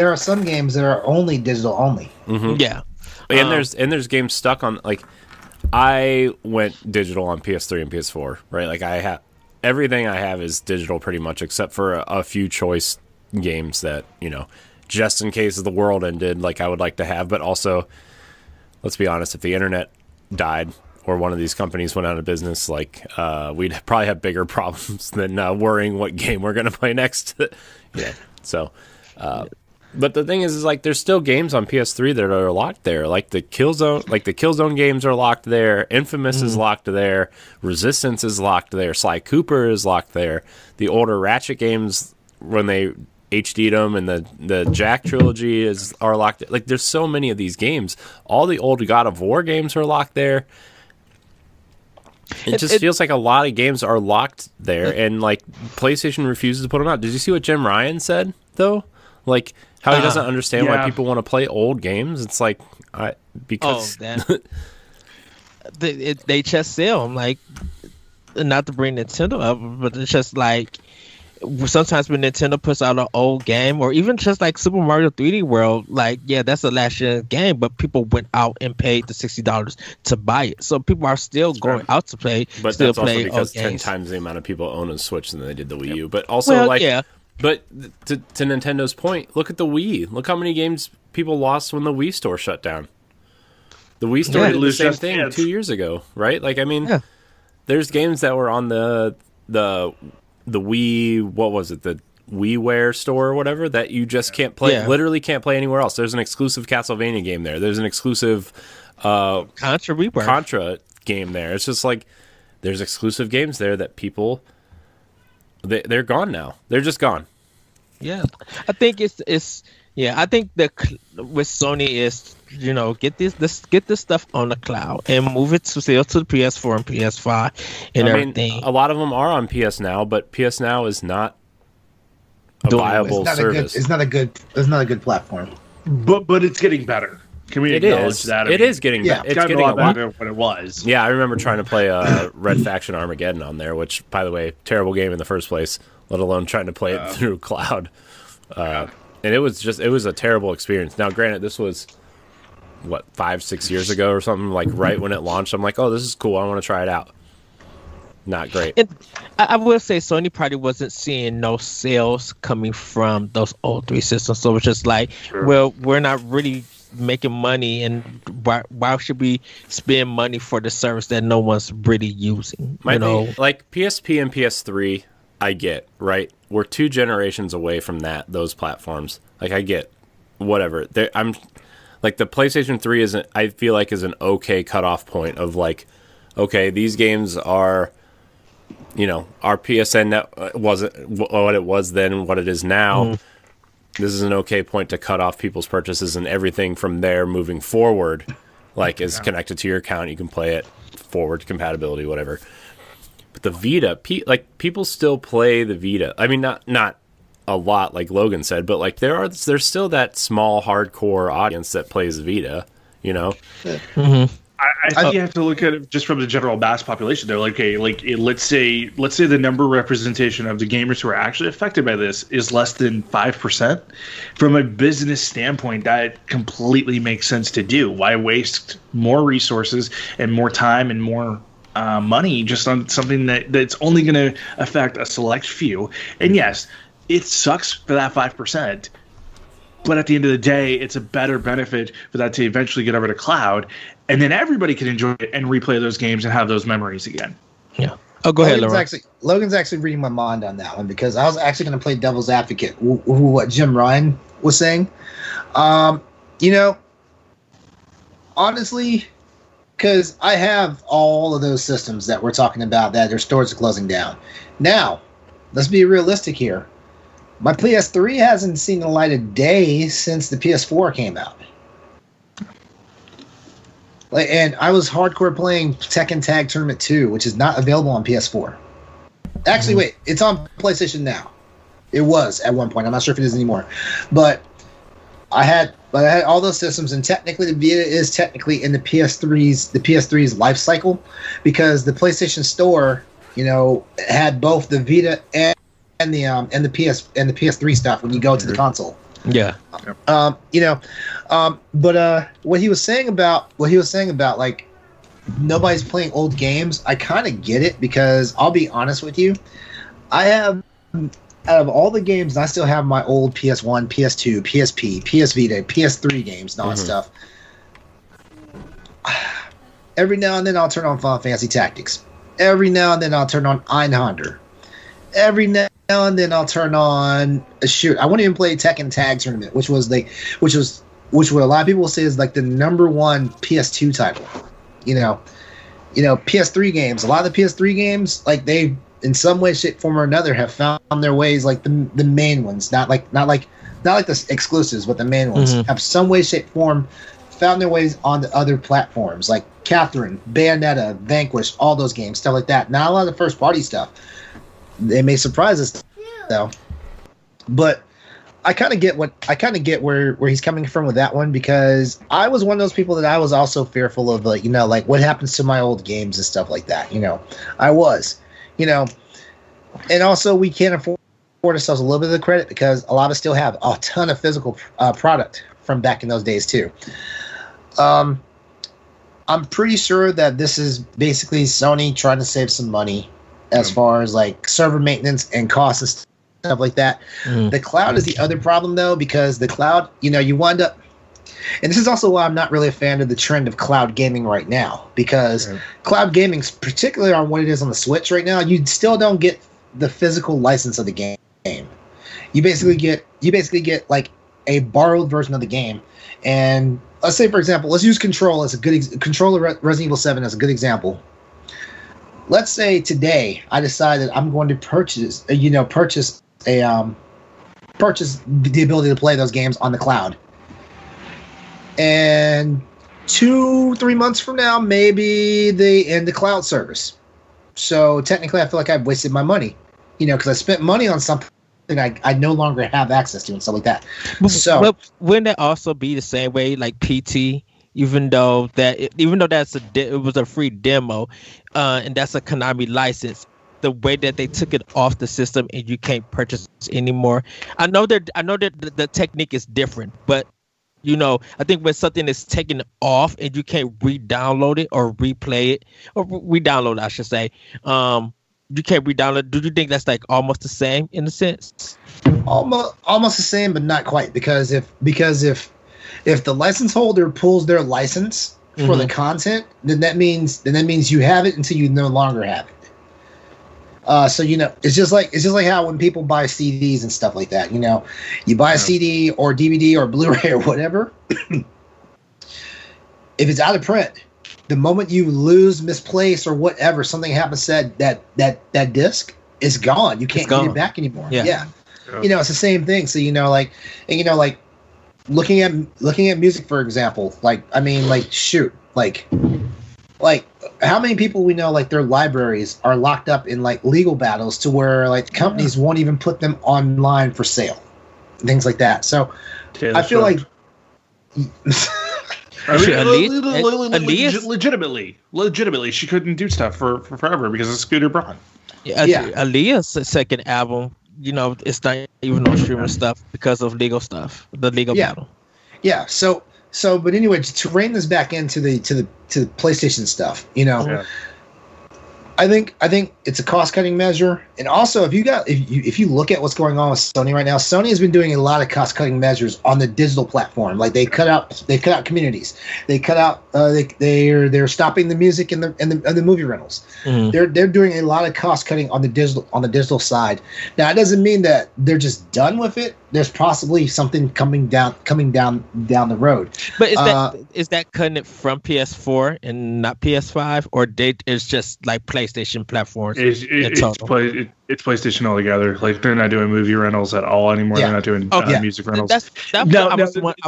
Speaker 3: are some games that are only digital only.
Speaker 1: Mm-hmm.
Speaker 2: Yeah,
Speaker 1: and there's games stuck on, like, I went digital on PS3 and PS4, right? Like, I have everything I have is digital pretty much, except for a few choice games that, just in case the world ended, like, I would like to have. But also, let's be honest, if the internet died or one of these companies went out of business, like, we'd probably have bigger problems than worrying what game we're going to play next. Yeah. So, but the thing is like, there's still games on PS3 that are locked there. Like the Killzone games are locked there. Infamous is locked there. Resistance is locked there. Sly Cooper is locked there. The older Ratchet games, when they HD'd them, and the Jack trilogy are locked. Like, there's so many of these games. All the old God of War games are locked there. It just feels like a lot of games are locked there, and like PlayStation refuses to put them out. Did you see what Jim Ryan said though? Like, how he doesn't understand why people want to play old games. It's like, because
Speaker 2: they just sell them. Like, not to bring Nintendo up, but it's just like, sometimes when Nintendo puts out an old game, or even just like Super Mario 3D World, like, yeah, that's a last year game, but people went out and paid the $60 to buy it. So people are still going out to play.
Speaker 1: But
Speaker 2: still
Speaker 1: that's also
Speaker 2: play
Speaker 1: because 10
Speaker 2: games.
Speaker 1: times the amount of people own a Switch than they did the Wii U. But also, but to Nintendo's point, look at the Wii. Look how many games people lost when the Wii store shut down. The Wii store did the same thing 2 years ago, right? Like, I mean, there's games that were on the Wii, what was it, the WiiWare store or whatever, that you just can't play, literally can't play anywhere else. There's an exclusive Castlevania game there. There's an exclusive Contra game there. It's just like, there's exclusive games there that people, they're gone now. They're just gone.
Speaker 2: Yeah, I think I think with Sony is, get this stuff on the cloud and move it to the PS4 and PS5 and everything.
Speaker 1: A lot of them are on PS Now, but PS Now is not a viable service.
Speaker 3: It's not a good platform.
Speaker 4: But it's getting better. Can we acknowledge that?
Speaker 1: It is getting better.
Speaker 4: It's getting a lot better than what it was.
Speaker 1: Yeah, I remember trying to play Red Faction Armageddon on there, which, by the way, terrible game in the first place, let alone trying to play it through cloud. And it was a terrible experience. Now, granted, this was, 5-6 years ago or something, like right when it launched. I'm like, oh, this is cool. I want to try it out. Not great.
Speaker 2: I will say Sony probably wasn't seeing no sales coming from those old 3 systems. So it's just like, well, we're not really making money, and why should we spend money for the service that no one's really using?
Speaker 1: Like PSP and PS3, I get, right? We're 2 generations away from those platforms. Like, I get whatever. I'm like, the PlayStation 3 is an okay cutoff point of like, okay, these games are, our PSN net wasn't what it was then, what it is now. This is an okay point to cut off people's purchases, and everything from there moving forward, like, is connected to your account. You can play it forward compatibility, whatever. But the Vita, people still play the Vita. I mean, not a lot, like Logan said, but like there's still that small hardcore audience that plays Vita. You know.
Speaker 2: Mm-hmm.
Speaker 4: I think you have to look at it just from the general mass population. They're like, okay, let's say the number representation of the gamers who are actually affected by this is less than 5%. From a business standpoint, that completely makes sense to do. Why waste more resources and more time and more money just on something that's only going to affect a select few? And yes, it sucks for that 5%. But at the end of the day, it's a better benefit for that to eventually get over to cloud, and then everybody can enjoy it and replay those games and have those memories again.
Speaker 2: Yeah. Oh, go ahead, LeRon.
Speaker 3: Logan's actually reading my mind on that one, because I was actually going to play devil's advocate. What Jim Ryan was saying, honestly, because I have all of those systems that we're talking about that their stores are closing down. Now, let's be realistic here. My PS3 hasn't seen the light of day since the PS4 came out. And I was hardcore playing Tekken Tag Tournament 2, which is not available on PS4. Actually, wait, it's on PlayStation now. It was at one point. I'm not sure if it is anymore. But I had all those systems, and technically the Vita is technically in the PS3's life cycle, because the PlayStation Store, had both the Vita and the PS3 stuff when you go to the console.
Speaker 2: Yeah.
Speaker 3: But what he was saying about like nobody's playing old games, I kind of get it, because I'll be honest with you, I have, out of all the games, I still have my old PS1, PS2, PSP, PS Vita, PS3 games and all that stuff. Every now and then I'll turn on Final Fantasy Tactics. Every now and then I'll turn on Einhander. Every now and then I'll turn on I won't even play Tekken Tag Tournament, which what a lot of people say is like the number one PS2 title. PS3 games. A lot of the PS3 games, like they, in some way, shape, form, or another, have found their ways. Like the main ones, not like the exclusives, but the main ones have some way, shape, form, found their ways onto other platforms, like Catherine, Bayonetta, Vanquish, all those games, stuff like that. Not a lot of the first party stuff. They may surprise us, though. But I kind of get where he's coming from with that one, because I was one of those people that I was also fearful of, like what happens to my old games and stuff like that. I was, and also we can't afford ourselves a little bit of the credit, because a lot of us still have a ton of physical product from back in those days too. I'm pretty sure that this is basically Sony trying to save some money as far as like server maintenance and costs and stuff like that. The cloud is the other problem, though, because the cloud, you wind up, and this is also why I'm not really a fan of the trend of cloud gaming right now, because cloud gaming, particularly on what it is on the Switch right now, you still don't get the physical license of the game. You basically get like a borrowed version of the game. And let's say, for example, let's use Control as a good Control of Resident Evil 7 as a good example. Let's say today I decided I'm going to purchase the ability to play those games on the cloud. And 2-3 months from now, maybe they end the cloud service. So technically, I feel like I've wasted my money, because I spent money on something I no longer have access to and stuff like that. So
Speaker 2: wouldn't that also be the same way like PT? Even though it was a free demo, and that's a Konami license, the way that they took it off the system and you can't purchase anymore. I know that the technique is different, but I think when something is taken off and you can't re-download it or replay it, or re-download, I should say, you can't re-download. Do you think that's like almost the same in a sense?
Speaker 3: Almost the same, but not quite, because if the license holder pulls their license for the content, then that means you have it until you no longer have it. So it's just like how when people buy CDs and stuff like that, you buy a CD or DVD or Blu-ray or whatever. If it's out of print, the moment you lose, misplace, or whatever, something happens to that disc, is gone. You can't get it back anymore. Yeah. It's the same thing. So looking at music, for example, like how many people we know, like their libraries are locked up in like legal battles to where like companies won't even put them online for sale, things like that. So
Speaker 4: Taylor
Speaker 3: I feel
Speaker 4: Swift.
Speaker 2: Aaliyah,
Speaker 4: legitimately, she couldn't do stuff for forever because of Scooter Braun.
Speaker 2: Aaliyah's second album, it's not even on streaming stuff because of legal stuff, the legal battle.
Speaker 3: Yeah. So, but anyway, to rein this back into the PlayStation stuff, I think it's a cost cutting measure, and also if you look at what's going on with Sony right now, Sony has been doing a lot of cost cutting measures on the digital platform. Like they cut out communities, they cut out they're stopping the music and the movie rentals. Mm-hmm. They're doing a lot of cost cutting on the digital side. Now it doesn't mean that they're just done with it. There's possibly something coming down the road.
Speaker 2: But is that cutting it from PS4 and not PS5, or it's just like PlayStation platforms?
Speaker 4: It's PlayStation altogether. Like they're not doing movie rentals at all anymore.
Speaker 3: Yeah.
Speaker 4: They're not doing music rentals.
Speaker 2: I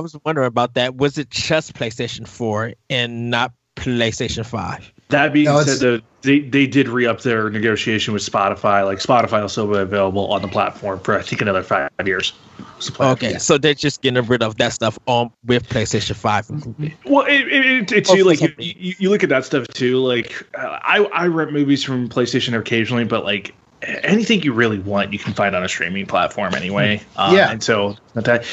Speaker 2: was wondering about that. Was it just PlayStation 4 and not PlayStation 5?
Speaker 4: That being said, they did re-up their negotiation with Spotify. Like Spotify will still be available on the platform for I think another 5 years.
Speaker 2: So they're just getting rid of that stuff with PlayStation 5 included.
Speaker 4: Well, it's like you look at that stuff too. Like I rent movies from PlayStation occasionally, but like anything you really want, you can find on a streaming platform anyway. And so that.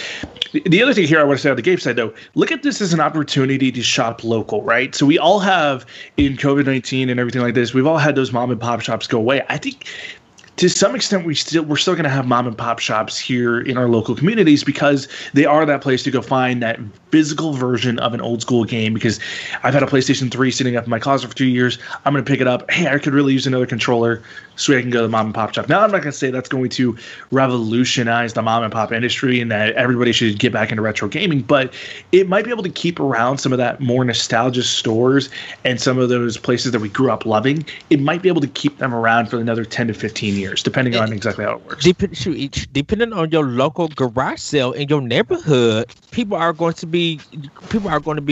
Speaker 4: The other thing here I want to say on the game side, though, look at this as an opportunity to shop local, right? So we all have, in COVID-19 and everything like this, we've all had those mom and pop shops go away. I think to some extent we're still going to have mom and pop shops here in our local communities because they are that place to go find that physical version of an old school game. Because I've had a PlayStation 3 sitting up in my closet for 2 years. I'm going to pick it up. Hey, I could really use another controller so I can go to the mom and pop shop. Now, I'm not going to say that's going to revolutionize the mom and pop industry and that everybody should get back into retro gaming, but it might be able to keep around some of that more nostalgia stores and some of those places that we grew up loving. It might be able to keep them around for another 10 to 15 years, depending on exactly how it works.
Speaker 2: Depending on your local garage sale in your neighborhood, people are going to be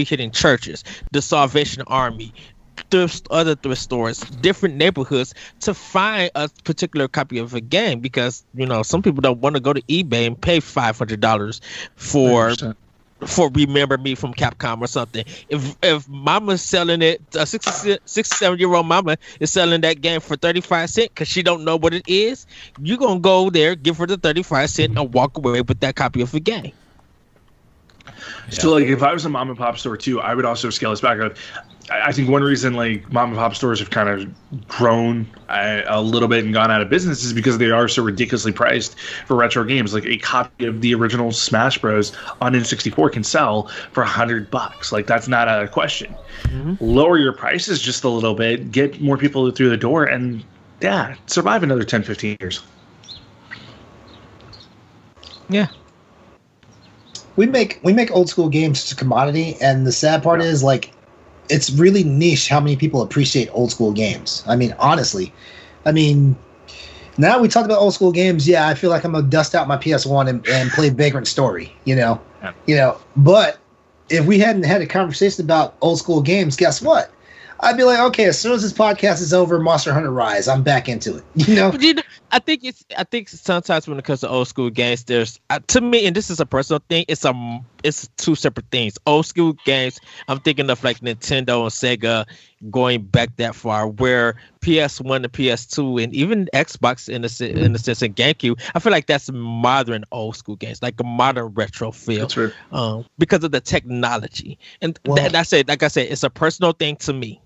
Speaker 2: hitting churches, the Salvation Army, other thrift stores, different neighborhoods to find a particular copy of a game because some people don't want to go to eBay and pay $500 for Remember Me from Capcom or something. If mama's selling it, a 67-year-old mama is selling that game for 35 cents because she don't know what it is, you're gonna go there, give her the 35 cents, and walk away with that copy of the game.
Speaker 4: So like if I was a mom and pop store too, I would also scale this back up. I think one reason like mom and pop stores have kind of grown a little bit and gone out of business is because they are so ridiculously priced for retro games. Like a copy of the original Smash Bros on N64 can sell for $100. Like that's not a question. Mm-hmm. Lower your prices just a little bit, get more people through the door, and survive another 10, 15 years.
Speaker 2: Yeah.
Speaker 3: We make old school games to commodity, and the sad part is like it's really niche how many people appreciate old school games. I mean, honestly. Now we talked about old school games, I feel like I'm gonna dust out my PS1 and play Vagrant Story, But if we hadn't had a conversation about old school games, guess what? I'd be like, okay, as soon as this podcast is over, Monster Hunter Rise, I'm back into it.
Speaker 2: But I think sometimes when it comes to old school games, there's to me, and this is a personal thing, it's two separate things. Old school games, I'm thinking of like Nintendo and Sega going back that far, where PS1 and PS2 and even Xbox in a sense and GameCube, I feel like that's modern old school games, like a modern retro feel.
Speaker 4: That's right.
Speaker 2: Because of the technology. And that's it. Like I said, it's a personal thing to me.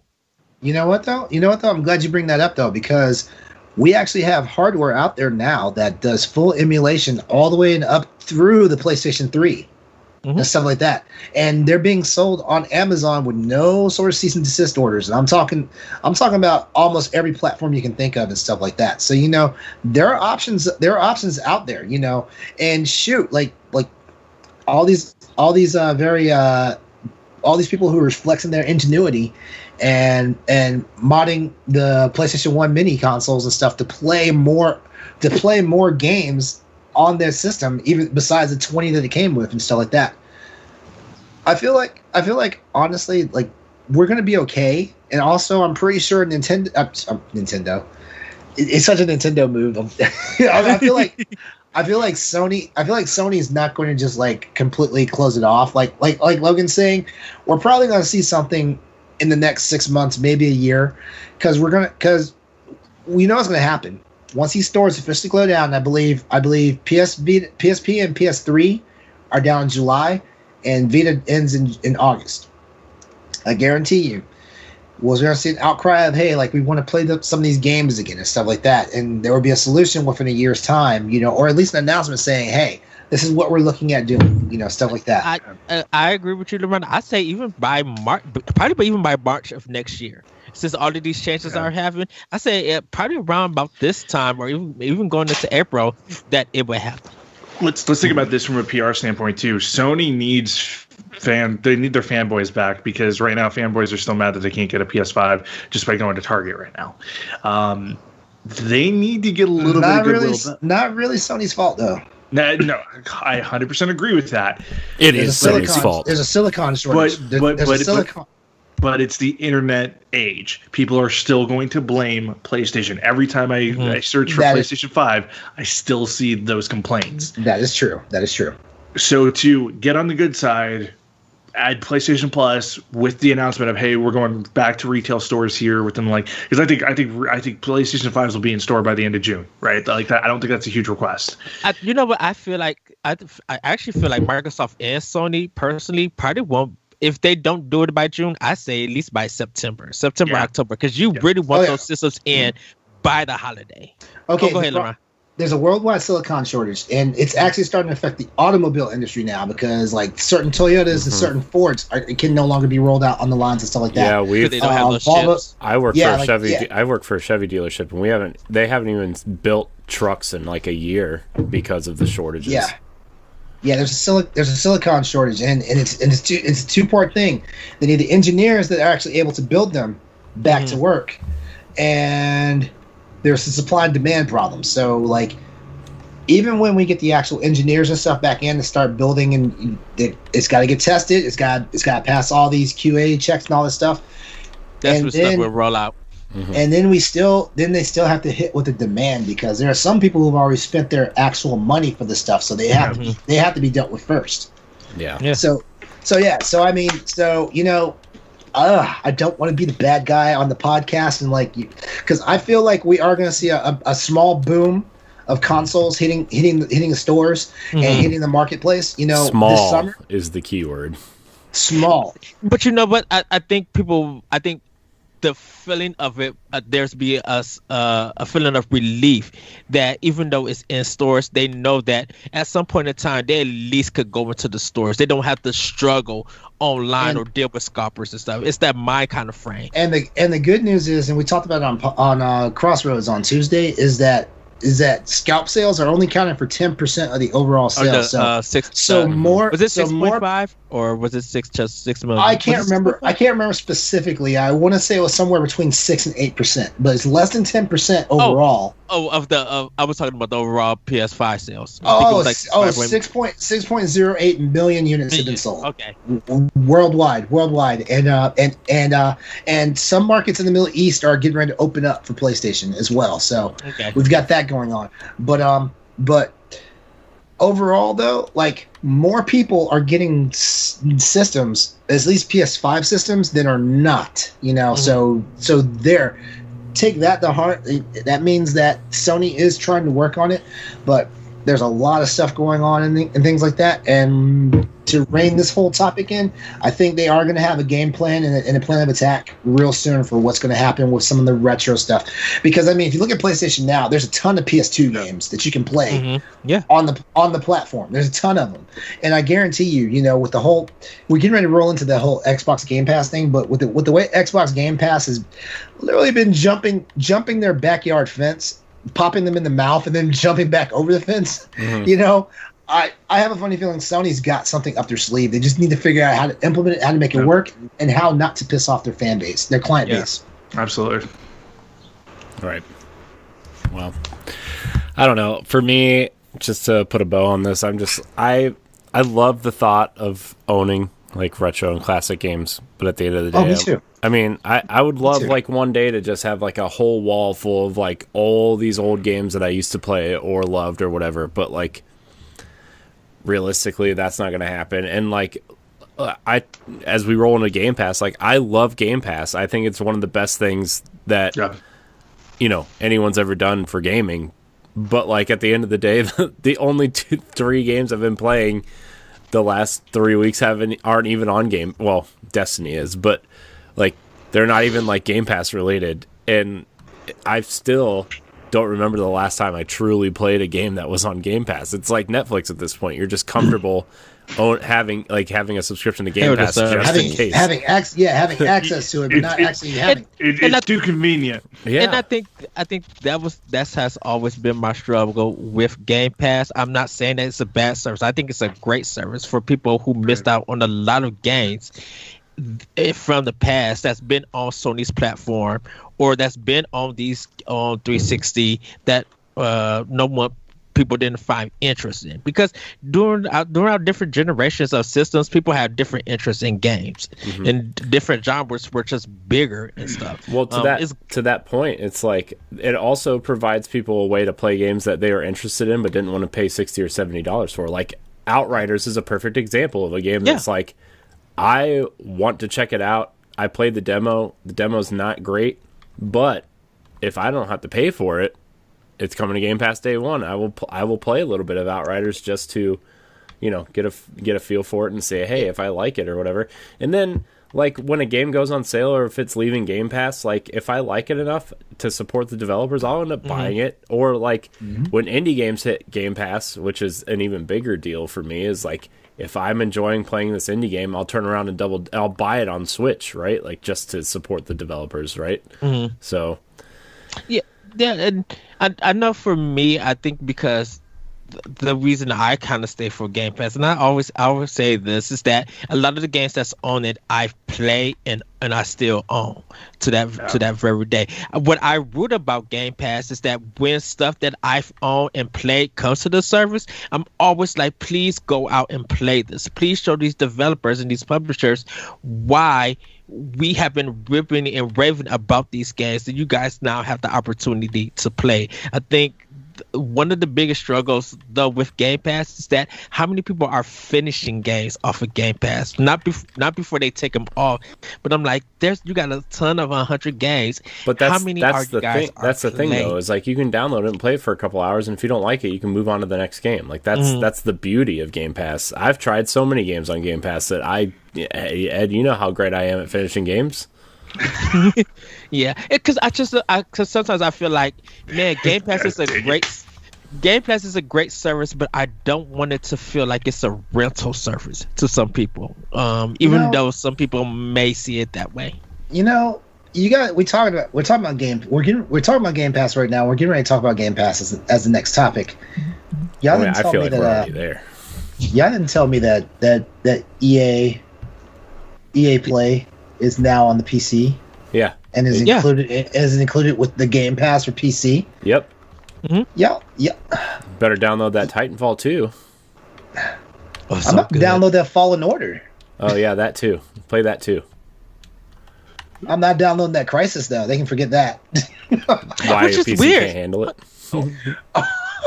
Speaker 3: You know what though? I'm glad you bring that up though, because we actually have hardware out there now that does full emulation all the way and up through the PlayStation 3 and stuff like that. And they're being sold on Amazon with no sort of cease and desist orders. And I'm talking about almost every platform you can think of and stuff like that. So, there are options out there, and shoot, like all these people who are flexing their ingenuity and modding the PlayStation 1 mini consoles and stuff to play more games on their system, even besides the 20 that it came with and stuff like that. I feel like honestly, like we're going to be okay. And also, I'm pretty sure Nintendo. It's such a Nintendo move. I feel like Sony is not going to just like completely close it off. Like Logan's saying, we're probably going to see something in the next 6 months, maybe a year, because we know what's going to happen once these stores officially close down. I believe PSP and PS3 are down in July, and Vita ends in August. I guarantee you, we're going to see an outcry of, hey, like we want to play some of these games again and stuff like that, and there will be a solution within a year's time, or at least an announcement saying, hey, this is what we're looking at doing, stuff like that.
Speaker 2: I agree with you, LeRon. I say even by March, probably even by March of next year, since all of these changes are happening. I say probably around about this time, or even going into April, that it will happen.
Speaker 4: Let's think about this from a PR standpoint too. Sony needs they need their fanboys back, because right now fanboys are still mad that they can't get a PS5 just by going to Target right now. They need to get a little bit of goodwill.
Speaker 3: Not really Sony's fault though.
Speaker 4: No, I 100% agree with that.
Speaker 1: It is Sony's fault.
Speaker 3: There's a silicon shortage.
Speaker 4: But it's the internet age. People are still going to blame PlayStation. Every time I search for PlayStation 5, I still see those complaints.
Speaker 3: That is true.
Speaker 4: So to get on the good side, add PlayStation Plus with the announcement of, hey, we're going back to retail stores here within because I think PlayStation 5s will be in store by the end of June, right? Like that. I don't think that's a huge request.
Speaker 2: You know what? I feel like I actually feel like Microsoft and Sony personally probably won't. If they don't do it by June, I say at least by September, October, because you really want those systems in by the holiday.
Speaker 3: Okay,
Speaker 2: go ahead, LeRon.
Speaker 3: There's a worldwide silicon shortage, and it's actually starting to affect the automobile industry now, because like certain Toyotas and certain Fords can no longer be rolled out on the lines and stuff like that.
Speaker 2: Yeah, they don't have those chips.
Speaker 1: I work for a Chevy. I work for a Chevy dealership, and they haven't even built trucks in like a year because of the shortages.
Speaker 3: Yeah, there's a silicon shortage, and it's a two-part thing. They need the engineers that are actually able to build them back to work, and there's a supply and demand problem. So like, even when we get the actual engineers and stuff back in to start building, and it's got to get tested, it's got to pass all these QA checks and all this stuff.
Speaker 2: That's what stuff will roll out.
Speaker 3: And then they still have to hit with the demand, because there are some people who've already spent their actual money for this stuff, so they have to be dealt with first.
Speaker 1: Yeah.
Speaker 3: So I mean, I don't want to be the bad guy on the podcast, and because I feel like we are going to see a small boom of consoles hitting the stores and hitting the marketplace.
Speaker 1: Small
Speaker 3: this summer
Speaker 1: is the key word.
Speaker 3: Small.
Speaker 2: But you know what? I think the feeling of it, there's be a feeling of relief that even though it's in stores, they know that at some point in time they at least could go into the stores. They don't have to struggle online or deal with scalpers and stuff. It's that my kind of frame. And
Speaker 3: the good news is, and we talked about it on Crossroads on Tuesday, is that scalp sales are only counting for 10% of the overall sales.
Speaker 2: Was it 6.5 or was it 6 million?
Speaker 3: I can't remember specifically. I want to say it was somewhere between 6 and 8%, but it's less than 10% overall.
Speaker 2: I was talking about the overall PS5 sales.
Speaker 3: 6.08 million units have been sold.
Speaker 2: Okay.
Speaker 3: Worldwide, and some markets in the Middle East are getting ready to open up for PlayStation as well. So we've got that going on. But overall, though, like, more people are getting systems, at least PS5 systems, than are not. So there. Take that to heart. That means that Sony is trying to work on it, but there's a lot of stuff going on and things like that. And to rein this whole topic in, I think they are going to have a game plan and a plan of attack real soon for what's going to happen with some of the retro stuff. Because I mean, if you look at PlayStation now, there's a ton of PS2 games that you can play on the platform. There's a ton of them, and I guarantee you, with the whole, we're getting ready to roll into the whole Xbox Game Pass thing. But with the way Xbox Game Pass has literally been jumping their backyard fence, popping them in the mouth, and then jumping back over the fence, I have a funny feeling Sony's got something up their sleeve. They just need to figure out how to implement it, how to make it work, and how not to piss off their fan base, their client base.
Speaker 4: Absolutely.
Speaker 1: Right. Well, I don't know. For me, just to put a bow on this, I love the thought of owning like retro and classic games, but at the end of the day,
Speaker 3: Oh, me too.
Speaker 1: I mean, I would love
Speaker 3: too.
Speaker 1: like one day to just have like a whole wall full of like all these old games that I used to play or loved or whatever, but like realistically that's not going to happen. And like as we roll into Game Pass, like I love Game Pass. I think it's one of the best things that you know anyone's ever done for gaming. But like at the end of the day, the only 3 games I've been playing the last 3 weeks aren't even on game. Well, Destiny is, but like they're not even like Game Pass related, and I still don't remember the last time I truly played a game that was on Game Pass. It's like Netflix at this point. You're just comfortable having a subscription to Game Pass just in case.
Speaker 3: Having access to it, but not actually having.
Speaker 4: It's too convenient.
Speaker 1: Yeah,
Speaker 2: And I think that has always been my struggle with Game Pass. I'm not saying that it's a bad service. I think it's a great service for people who missed out on a lot of games from the past that's been on Sony's platform or that's been on these on 360 that people didn't find interest in, because during our different generations of systems, people have different interests in games, and different genres were just bigger and stuff.
Speaker 1: Well, to that point, it's like it also provides people a way to play games that they are interested in but didn't want to pay $60 or $70 for. Like Outriders is a perfect example of a game that's like, I want to check it out. I played the demo. The demo's not great, but if I don't have to pay for it, it's coming to Game Pass day one. I will play a little bit of Outriders just to, you know, get a feel for it and say, hey, if I like it or whatever. And then like when a game goes on sale or if it's leaving Game Pass, like if I like it enough to support the developers, I'll end up buying it. Or like when indie games hit Game Pass, which is an even bigger deal for me, is like if I'm enjoying playing this indie game, I'll turn around and I'll buy it on Switch, right? Like just to support the developers, right? So
Speaker 2: yeah, and I know for me, I think because the reason I kind of stay for Game Pass, and I always say this, is that a lot of the games that's on it I've played and I still own to that very day. What I root about Game Pass is that when stuff that I've owned and played comes to the service, I'm always like, please go out and play this. Please show these developers and these publishers why we have been ripping and raving about these games that you guys now have the opportunity to play. I think one of the biggest struggles though with Game Pass is that how many people are finishing games off of Game Pass, not before they take them off, but I'm like, you got a ton of 100 games,
Speaker 1: but
Speaker 2: how many
Speaker 1: that's
Speaker 2: the
Speaker 1: thing. That's the thing though, is like you can download it and play it for a couple hours, and if you don't like it, you can move on to the next game. Like that's the beauty of Game Pass. I've tried so many games on Game Pass that Ed, you know how great I am at finishing games.
Speaker 2: Yeah, because because sometimes I feel like, man, Game Pass is a great service, but I don't want it to feel like it's a rental service to some people. Even though some people may see it that way.
Speaker 3: You know, we're talking about Game Pass right now. We're getting ready to talk about Game Pass as the next topic. Y'all didn't tell me that.
Speaker 1: We're already there.
Speaker 3: Y'all didn't tell me that EA Play is now on the PC.
Speaker 1: Yeah.
Speaker 3: And is included with the Game Pass for PC.
Speaker 1: Yep.
Speaker 3: Yeah.
Speaker 1: Better download that Titanfall 2.
Speaker 3: I'm about to download that Fallen Order.
Speaker 1: Oh yeah, that too. Play that too.
Speaker 3: I'm not downloading that Crisis though. They can forget that.
Speaker 1: Why your PC
Speaker 2: weird.
Speaker 1: can't handle it?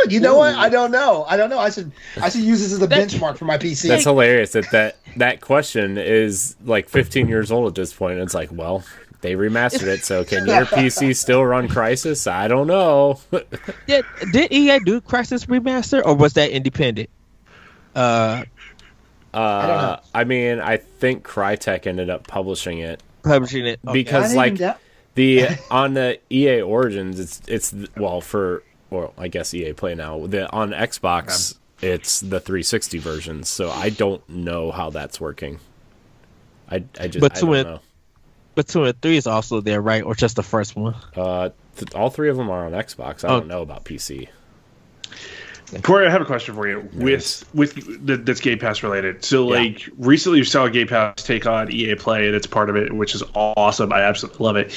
Speaker 3: You know what? I don't know. I should use this as a benchmark for my PC.
Speaker 1: That's hilarious. That question is like 15 years old at this point. And it's like, well, they remastered it, so can your PC still run Crysis? I don't know.
Speaker 2: Did EA do Crysis remaster, or was that independent?
Speaker 3: I don't know.
Speaker 1: I mean, I think Crytek ended up publishing it
Speaker 2: because
Speaker 1: like on the EA Origins, it's I guess EA Play now. On Xbox, it's the 360 version, so I don't know how that's working. I don't know.
Speaker 2: But 2 and 3 is also there, right? Or just the first one?
Speaker 1: All 3 of them are on Xbox. I don't know about PC.
Speaker 4: Corey, I have a question for you that's Game Pass related. So, recently you saw Game Pass take on EA Play, and it's part of it, which is awesome. I absolutely love it.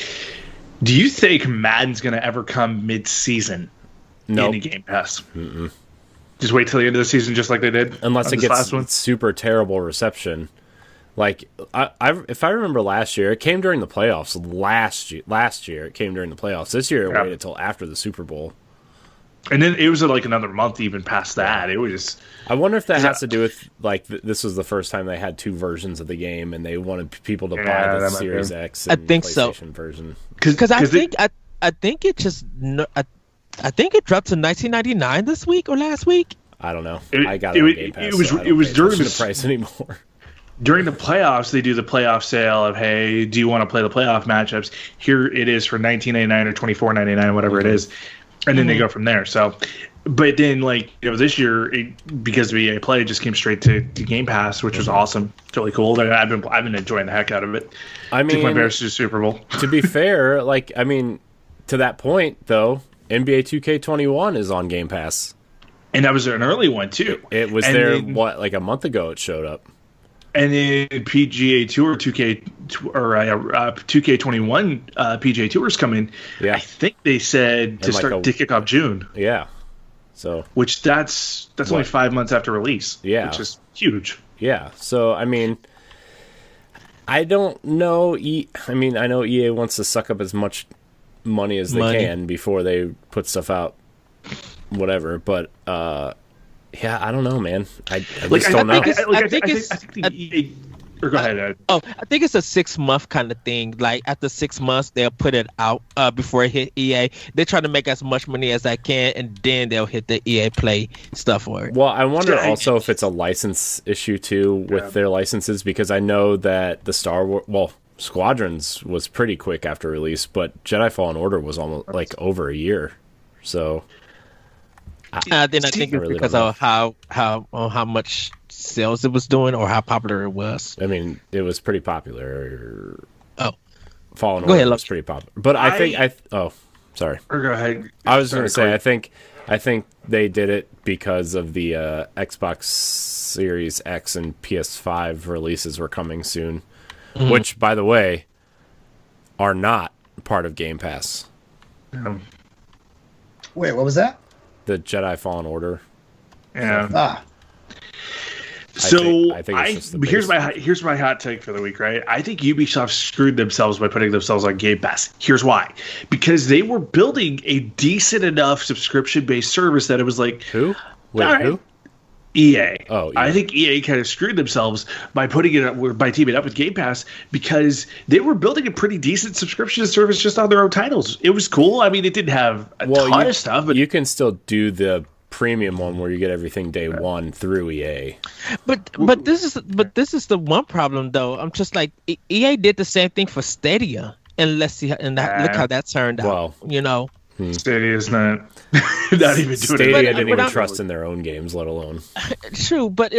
Speaker 4: Do you think Madden's going to ever come mid-season in the Game Pass?
Speaker 1: Mm-mm.
Speaker 4: Just wait till the end of the season, just like they did,
Speaker 1: unless it gets
Speaker 4: last one?
Speaker 1: super terrible reception. Like, if I remember last year, it came during the playoffs. Last year it came during the playoffs. This year it waited until after the Super Bowl.
Speaker 4: And then it was like another month even past that. It was.
Speaker 1: I wonder if that has to do with like this was the first time they had two versions of the game, and they wanted people to buy the Series X and
Speaker 2: I think
Speaker 1: PlayStation version.
Speaker 2: Because I think it just I think it dropped to $19.99 this week or last week.
Speaker 1: I don't know. I got it on Game Pass.
Speaker 4: It was during
Speaker 1: the price anymore.
Speaker 4: During the playoffs, they do the playoff sale of, hey, do you want to play the playoff matchups? Here it is for $19.99 or $24.99, whatever it is, and then they go from there. So, but then this year, because of EA Play, it just came straight to Game Pass, which was awesome. It's really cool. I've been enjoying the heck out of it.
Speaker 1: I mean,
Speaker 4: took my Bears to the Super Bowl.
Speaker 1: To be fair, to that point though, NBA 2K21 is on Game Pass,
Speaker 4: and that was an early one too.
Speaker 1: It was a month ago. It showed up.
Speaker 4: And then PGA Tour 2K or 2K21 PGA Tours coming.
Speaker 1: Yeah,
Speaker 4: I think they said to kick off June.
Speaker 1: Yeah, so
Speaker 4: that's only 5 months after release.
Speaker 1: Yeah,
Speaker 4: which is huge.
Speaker 1: Yeah, so I mean, I don't know. I know EA wants to suck up as much money as they can before they put stuff out, whatever. But yeah, I don't know, man. I just don't know.
Speaker 4: I think go ahead.
Speaker 2: I think it's a 6-month kind of thing. Like after 6 months, they'll put it out before it hit EA. They try to make as much money as I can, and then they'll hit the EA Play stuff for it.
Speaker 1: Well, I wonder also if it's a license issue too with their licenses, because I know that the Star Wars, Squadrons was pretty quick after release, but Jedi Fallen Order was almost over a year. So.
Speaker 2: Then I think it's because of how much sales it was doing or how popular it was.
Speaker 1: I mean, it was pretty popular. Fallen
Speaker 2: Order
Speaker 1: was pretty popular, but I think sorry.
Speaker 4: Or go ahead.
Speaker 1: I was going to say I think they did it because of the Xbox Series X and PS5 releases were coming soon, which, by the way, are not part of Game Pass.
Speaker 3: Wait, what was that?
Speaker 1: The Jedi Fallen Order.
Speaker 4: Yeah. So I think here's my hot take for the week, right? I think Ubisoft screwed themselves by putting themselves on Game Pass. Here's why: because they were building a decent enough subscription-based service that it was like,
Speaker 1: who? Who?
Speaker 4: EA.
Speaker 1: Oh, EA.
Speaker 4: I think EA kind of screwed themselves by putting it up, by teaming up with Game Pass, because they were building a pretty decent subscription service just on their own titles. It was cool. I mean, it didn't have a ton of stuff, but
Speaker 1: you can still do the premium one where you get everything day one through EA.
Speaker 2: But this is the one problem though. I'm just like, EA did the same thing for Stadia, and look how that turned out. Well,
Speaker 4: Stadia is not even doing it.
Speaker 1: Stadia didn't even trust in their own games, let alone.
Speaker 2: True, but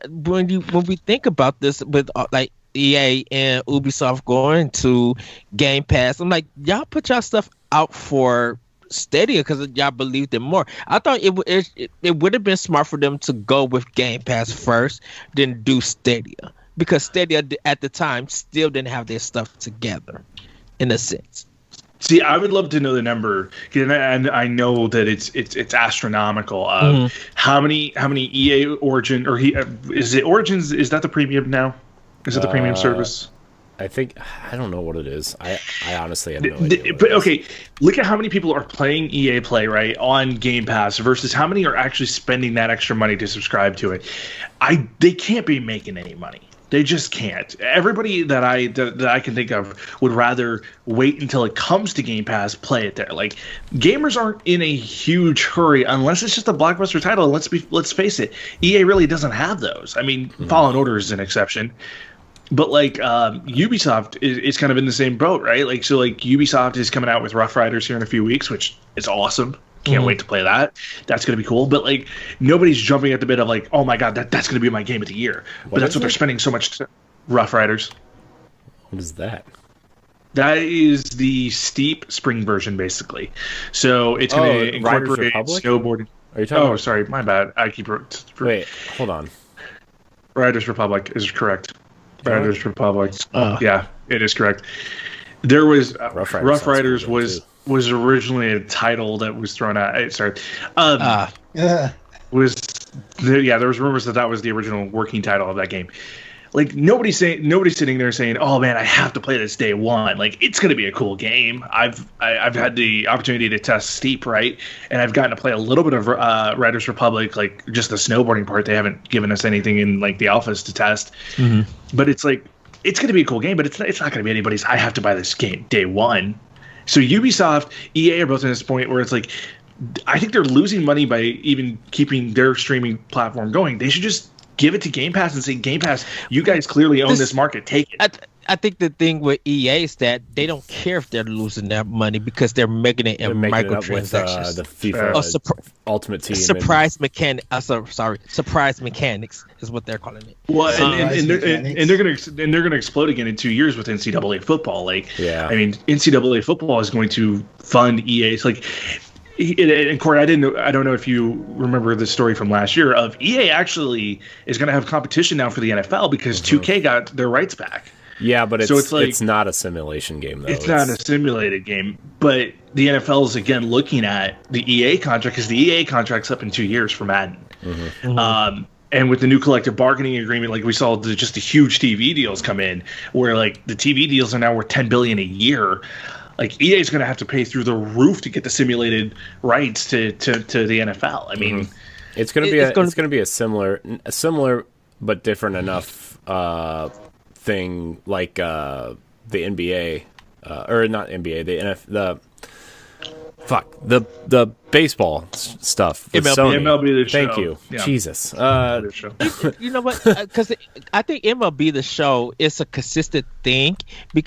Speaker 2: when we think about this with like EA and Ubisoft going to Game Pass, I'm like, y'all put y'all stuff out for Stadia because y'all believed it more. I thought it would have been smart for them to go with Game Pass first, then do Stadia, because Stadia at the time still didn't have their stuff together, in a sense.
Speaker 4: See, I would love to know the number, and I know that it's astronomical. How many EA Origin is it Origins? Is that the premium now? Is it the premium service?
Speaker 1: I don't know what it is. I honestly have no idea.
Speaker 4: But okay, look at how many people are playing EA Play right on Game Pass versus how many are actually spending that extra money to subscribe to it. They can't be making any money. They just can't. Everybody that I can think of would rather wait until it comes to Game Pass, play it there. Like, gamers aren't in a huge hurry unless it's just a blockbuster title. Let's face it, EA really doesn't have those. I mean, Fallen Order is an exception, but like Ubisoft is kind of in the same boat, right? Like, so like Ubisoft is coming out with Rough Riders here in a few weeks, which is awesome. Can't wait to play that. That's going to be cool. But like, nobody's jumping at the bit of like, oh my god, that's going to be my game of the year. But that's what they're spending so much. Rough Riders.
Speaker 1: What is that?
Speaker 4: That is the steep spring version, basically. So it's going to incorporate snowboarding.
Speaker 1: Are you talking?
Speaker 4: Oh, sorry, my bad. I keep.
Speaker 1: Wait, hold on.
Speaker 4: Riders Republic is correct. Riders Republic. Yeah, it is correct. There was Rough Riders was originally a title that was thrown out. Sorry. There was rumors that was the original working title of that game. like nobody's sitting there saying, "Oh man, I have to play this day one." Like it's going to be a cool game. I've had the opportunity to test Steep, right, and I've gotten to play a little bit of Riders Republic, like just the snowboarding part. They haven't given us anything in like the alphas to test, but it's like it's going to be a cool game. But it's not going to be anybody's. I have to buy this game day one. So Ubisoft, EA are both at this point where it's like, I think they're losing money by even keeping their streaming platform going. They should just give it to Game Pass and say, Game Pass, you guys clearly own this market. Take it.
Speaker 2: I think the thing with EA is that they don't care if they're losing that money because they're making it in microtransactions.
Speaker 1: The FIFA Ultimate Team.
Speaker 2: Surprise mechanics is what they're calling it.
Speaker 4: Well, and they're gonna explode again in 2 years with NCAA football. Like, yeah. I mean, NCAA football is going to fund EA. It's like. And Corey, I don't know if you remember the story from last year of EA actually is going to have competition now for the NFL because 2K got their rights back.
Speaker 1: Yeah, but it's not a simulation game, though.
Speaker 4: It's not a simulated game, but the NFL is again looking at the EA contract because the EA contract's up in 2 years for Madden. And with the new collective bargaining agreement, like we saw just the huge TV deals come in where like the TV deals are now worth $10 billion a year. Like EA is going to have to pay through the roof to get the simulated rights to the NFL. I mean,
Speaker 1: it's going to be a similar but different enough thing like the NBA or not NBA, the baseball stuff with
Speaker 4: MLB the show.
Speaker 1: Thank you. Yeah. Jesus.
Speaker 2: You know what? Because I think MLB the show is a consistent thing,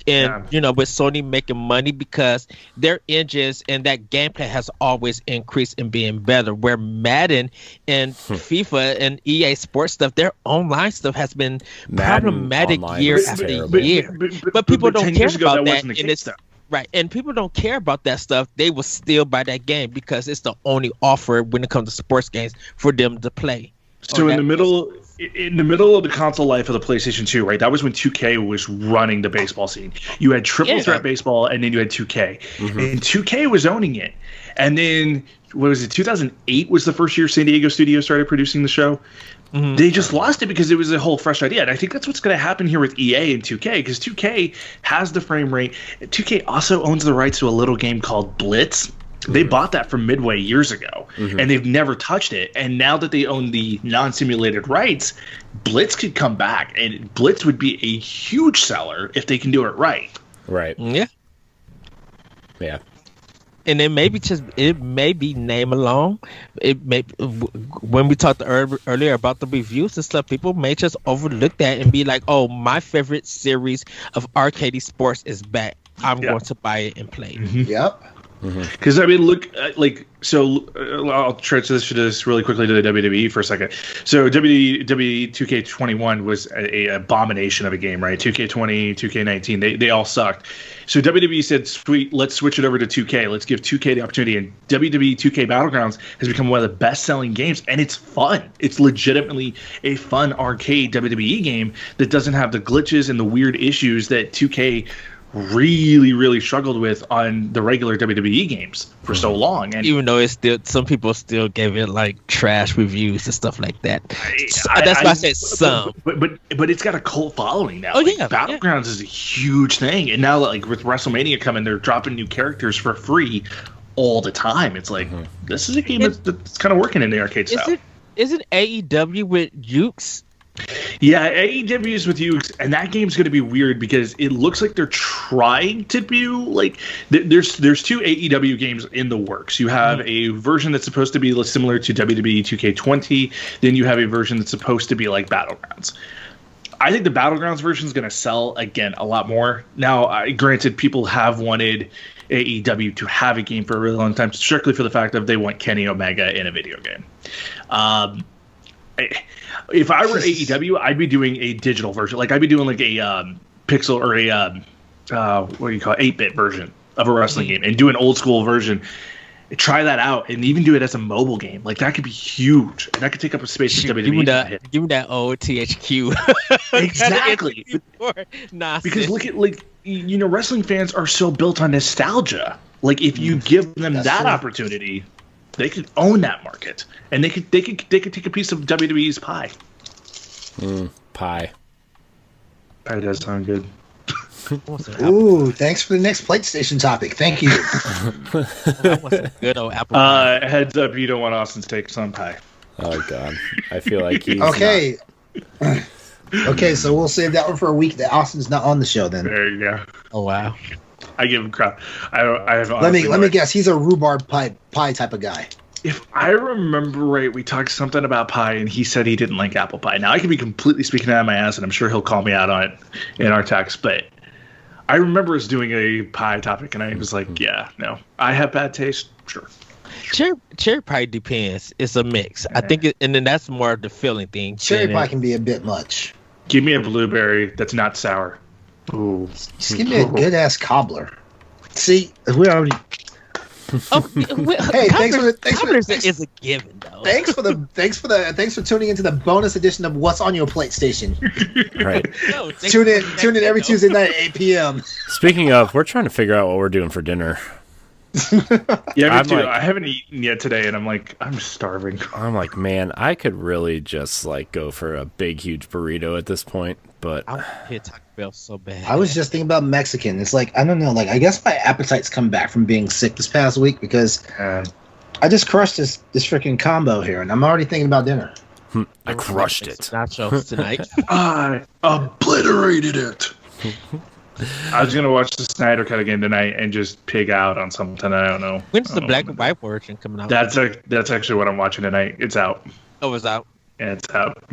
Speaker 2: and with Sony making money because their engines and that gameplay has always increased in being better. Where Madden and FIFA and EA Sports stuff, their online stuff has been problematic year after year. But people don't care about that, and it's right, and people don't care about that stuff. They will still buy that game because it's the only offer when it comes to sports games for them to play.
Speaker 4: So in the middle of the console life of the PlayStation 2, right? That was when 2K was running the baseball scene. You had Triple Threat Baseball, and then you had 2K, and 2K was owning it. And then what was it? 2008 was the first year San Diego Studio started producing the show. They just lost it because it was a whole fresh idea. And I think that's what's going to happen here with EA and 2K because 2K has the frame rate. 2K also owns the rights to a little game called Blitz. They bought that from Midway years ago, and they've never touched it. And now that they own the non-simulated rights, Blitz could come back, and Blitz would be a huge seller if they can do it right.
Speaker 1: Right.
Speaker 2: Yeah.
Speaker 1: Yeah.
Speaker 2: And it may be name alone. It may, when we talked earlier about the reviews and stuff, people may just overlook that and be like, "Oh, my favorite series of arcade sports is back. I'm going to buy it and play it."
Speaker 3: Yep.
Speaker 4: Because I mean, look, I'll transition this really quickly to the WWE for a second. So WWE 2K21 was a abomination of a game, right? 2K20, 2K19, they all sucked. So WWE said, "Sweet, let's switch it over to 2K. Let's give 2K the opportunity." And WWE 2K Battlegrounds has become one of the best-selling games, and it's fun. It's legitimately a fun arcade WWE game that doesn't have the glitches and the weird issues that 2K really, really struggled with on the regular WWE games for so long. And
Speaker 2: even though it's still, some people still gave it like trash reviews and stuff like that. That's why I said some.
Speaker 4: But it's got a cult following now. Battlegrounds is a huge thing, and now like with WrestleMania coming, they're dropping new characters for free all the time. It's like this is a game that's kind of working in the arcade style.
Speaker 2: Isn't AEW with Ukes?
Speaker 4: Yeah, AEW is with you, and that game's going to be weird because it looks like they're trying to do like there's two AEW games in the works. You have a version that's supposed to be similar to WWE 2K20, then you have a version that's supposed to be like Battlegrounds. I think the Battlegrounds version is going to sell again a lot more. Now, granted, people have wanted AEW to have a game for a really long time, strictly for the fact that they want Kenny Omega in a video game. If I were AEW, I'd be doing a digital version. Like I'd be doing like a pixel or a what do you call it, 8-bit version of a wrestling game, and do an old school version. Try that out, and even do it as a mobile game. Like that could be huge, and that could take up a space in WWE.
Speaker 2: Give me that old THQ.
Speaker 4: Exactly. Because look at wrestling fans are so built on nostalgia. Like if you give them that opportunity, they could own that market, and they could take a piece of WWE's pie.
Speaker 1: Pie.
Speaker 4: That does sound good.
Speaker 3: Ooh, thanks for the next PlayStation topic. Thank you.
Speaker 2: I want some good old apple pie.
Speaker 4: Heads up, you don't want Austin's takes on pie.
Speaker 1: Oh god, I feel like he's
Speaker 3: okay. Okay, so we'll save that one for a week. That Austin's not on the show then.
Speaker 4: There you go.
Speaker 2: Oh wow.
Speaker 4: I give him crap. I have.
Speaker 3: Let me guess. He's a rhubarb pie type of guy.
Speaker 4: If I remember right, we talked something about pie, and he said he didn't like apple pie. Now I could be completely speaking out of my ass, and I'm sure he'll call me out on it in our text. But I remember us doing a pie topic, and I was like, "Yeah, no, I have bad taste, sure."
Speaker 2: Cherry pie depends. It's a mix. I think, and then that's more of the filling thing.
Speaker 3: Cherry pie can be a bit much.
Speaker 4: Give me a blueberry that's not sour. Ooh.
Speaker 3: Just give me a good ass cobbler. See, we already. Hey, thanks
Speaker 2: is a given though.
Speaker 3: Thanks for tuning into the bonus edition of What's on Your Plate Station.
Speaker 1: right.
Speaker 2: No,
Speaker 3: tune in every Tuesday night at 8 p.m.
Speaker 1: Speaking of, we're trying to figure out what we're doing for dinner.
Speaker 4: Yeah, me too. I haven't eaten yet today, and I'm starving.
Speaker 1: I'm like, man, I could really just like go for a big, huge burrito at this point, but
Speaker 2: I want to hit Taco Bell so bad.
Speaker 3: I was just thinking about Mexican. It's like, I don't know, like I guess my appetite's come back from being sick this past week because I just crushed this freaking combo here, and I'm already thinking about dinner.
Speaker 1: I crushed it.
Speaker 2: Nachos tonight.
Speaker 4: I obliterated it. I was gonna watch the Snyder Cut again tonight and just pig out on something. I don't know.
Speaker 2: When's the black and white version coming out?
Speaker 4: That's actually what I'm watching tonight. It's out.
Speaker 2: Oh, it's out.
Speaker 4: Yeah, it's out.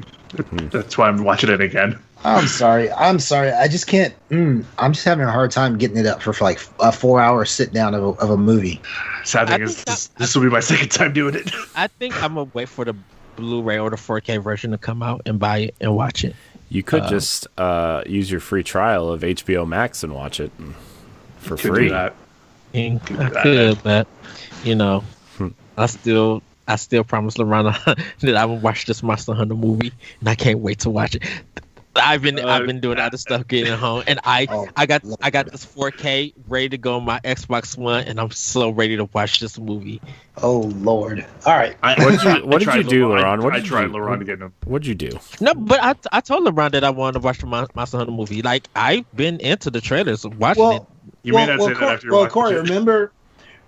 Speaker 4: That's why I'm watching it again.
Speaker 3: I'm sorry. I just can't. I'm just having a hard time getting it up for like a 4-hour sit down of a movie.
Speaker 4: Sad thing is, this will be my second time doing it.
Speaker 2: I think I'm gonna wait for the Blu-ray or the 4K version to come out and buy it and watch it.
Speaker 1: You could just use your free trial of HBO Max and watch it for free.
Speaker 2: I could, but you know, I still promise LeRon that I will watch this Monster Hunter movie, and I can't wait to watch it. I've been doing other stuff getting home, and I got this 4K ready to go on my Xbox One, and I'm so ready to watch this movie.
Speaker 3: Oh Lord! All right,
Speaker 1: what did you do, LeRon?
Speaker 4: I tried LeRon to get him.
Speaker 1: What'd you do?
Speaker 2: No, but I told LeRon that I wanted to watch the Monster Hunter movie. Like I've been into the trailers, watching it.
Speaker 4: You may not say that after you're watching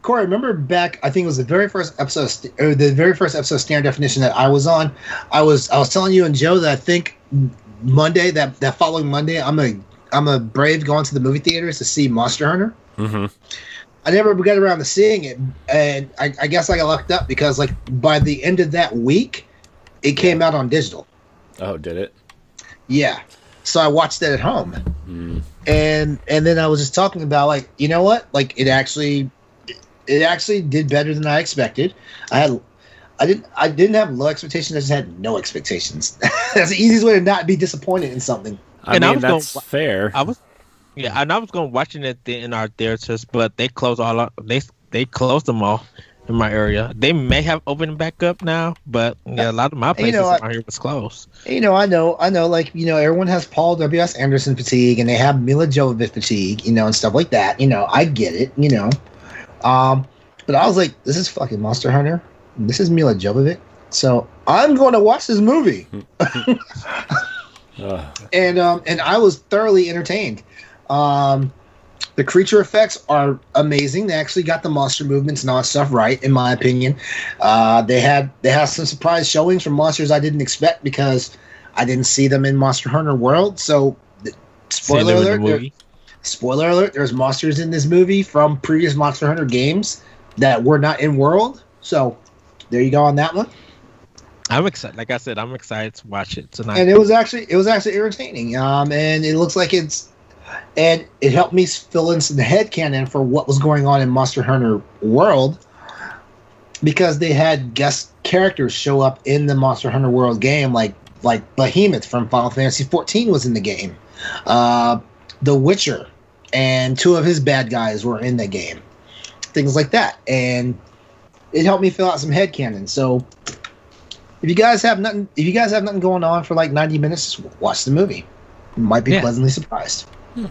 Speaker 3: Corey, remember back? I think it was the very first episode, of Standard Definition that I was on. I was telling you and Joe that I think Monday, that following Monday, I'm a brave going to the movie theaters to see Monster Hunter.
Speaker 1: Mm-hmm.
Speaker 3: I never got around to seeing it, and I guess I got lucked up because like by the end of that week, it came out on digital. Oh,
Speaker 1: did it?
Speaker 3: Yeah. So I watched it at home, and then I was just talking about like, you know what, like it actually did better than I expected. I didn't have low expectations. I just had no expectations. That's the easiest way to not be disappointed in something.
Speaker 1: I mean, that's fair.
Speaker 2: I was going watching it in our theaters, but they closed all up. They closed them all in my area. They may have opened back up now, but a lot of my places around here was closed.
Speaker 3: I know. Like everyone has Paul W.S. Anderson fatigue, and they have Mila Jovovich fatigue, and stuff like that. I get it. But I was like, this is fucking Monster Hunter. This is Mila Jovovich, so I'm going to watch this movie. And I was thoroughly entertained. The creature effects are amazing. They actually got the monster movements and all that stuff right, in my opinion. They had some surprise showings from monsters I didn't expect because I didn't see them in Monster Hunter World. So, spoiler alert, there's monsters in this movie from previous Monster Hunter games that were not in World. So, there you go on that one.
Speaker 2: I'm excited. Like I said, I'm excited to watch it tonight.
Speaker 3: And it was actually entertaining. And it looks like and it helped me fill in some headcanon for what was going on in Monster Hunter World because they had guest characters show up in the Monster Hunter World game, like Behemoth from Final Fantasy XIV was in the game. The Witcher and 2 of his bad guys were in the game. Things like that. And it helped me fill out some headcanon. So if you guys have nothing going on for like 90 minutes, just watch the movie. You might be pleasantly surprised. Yeah.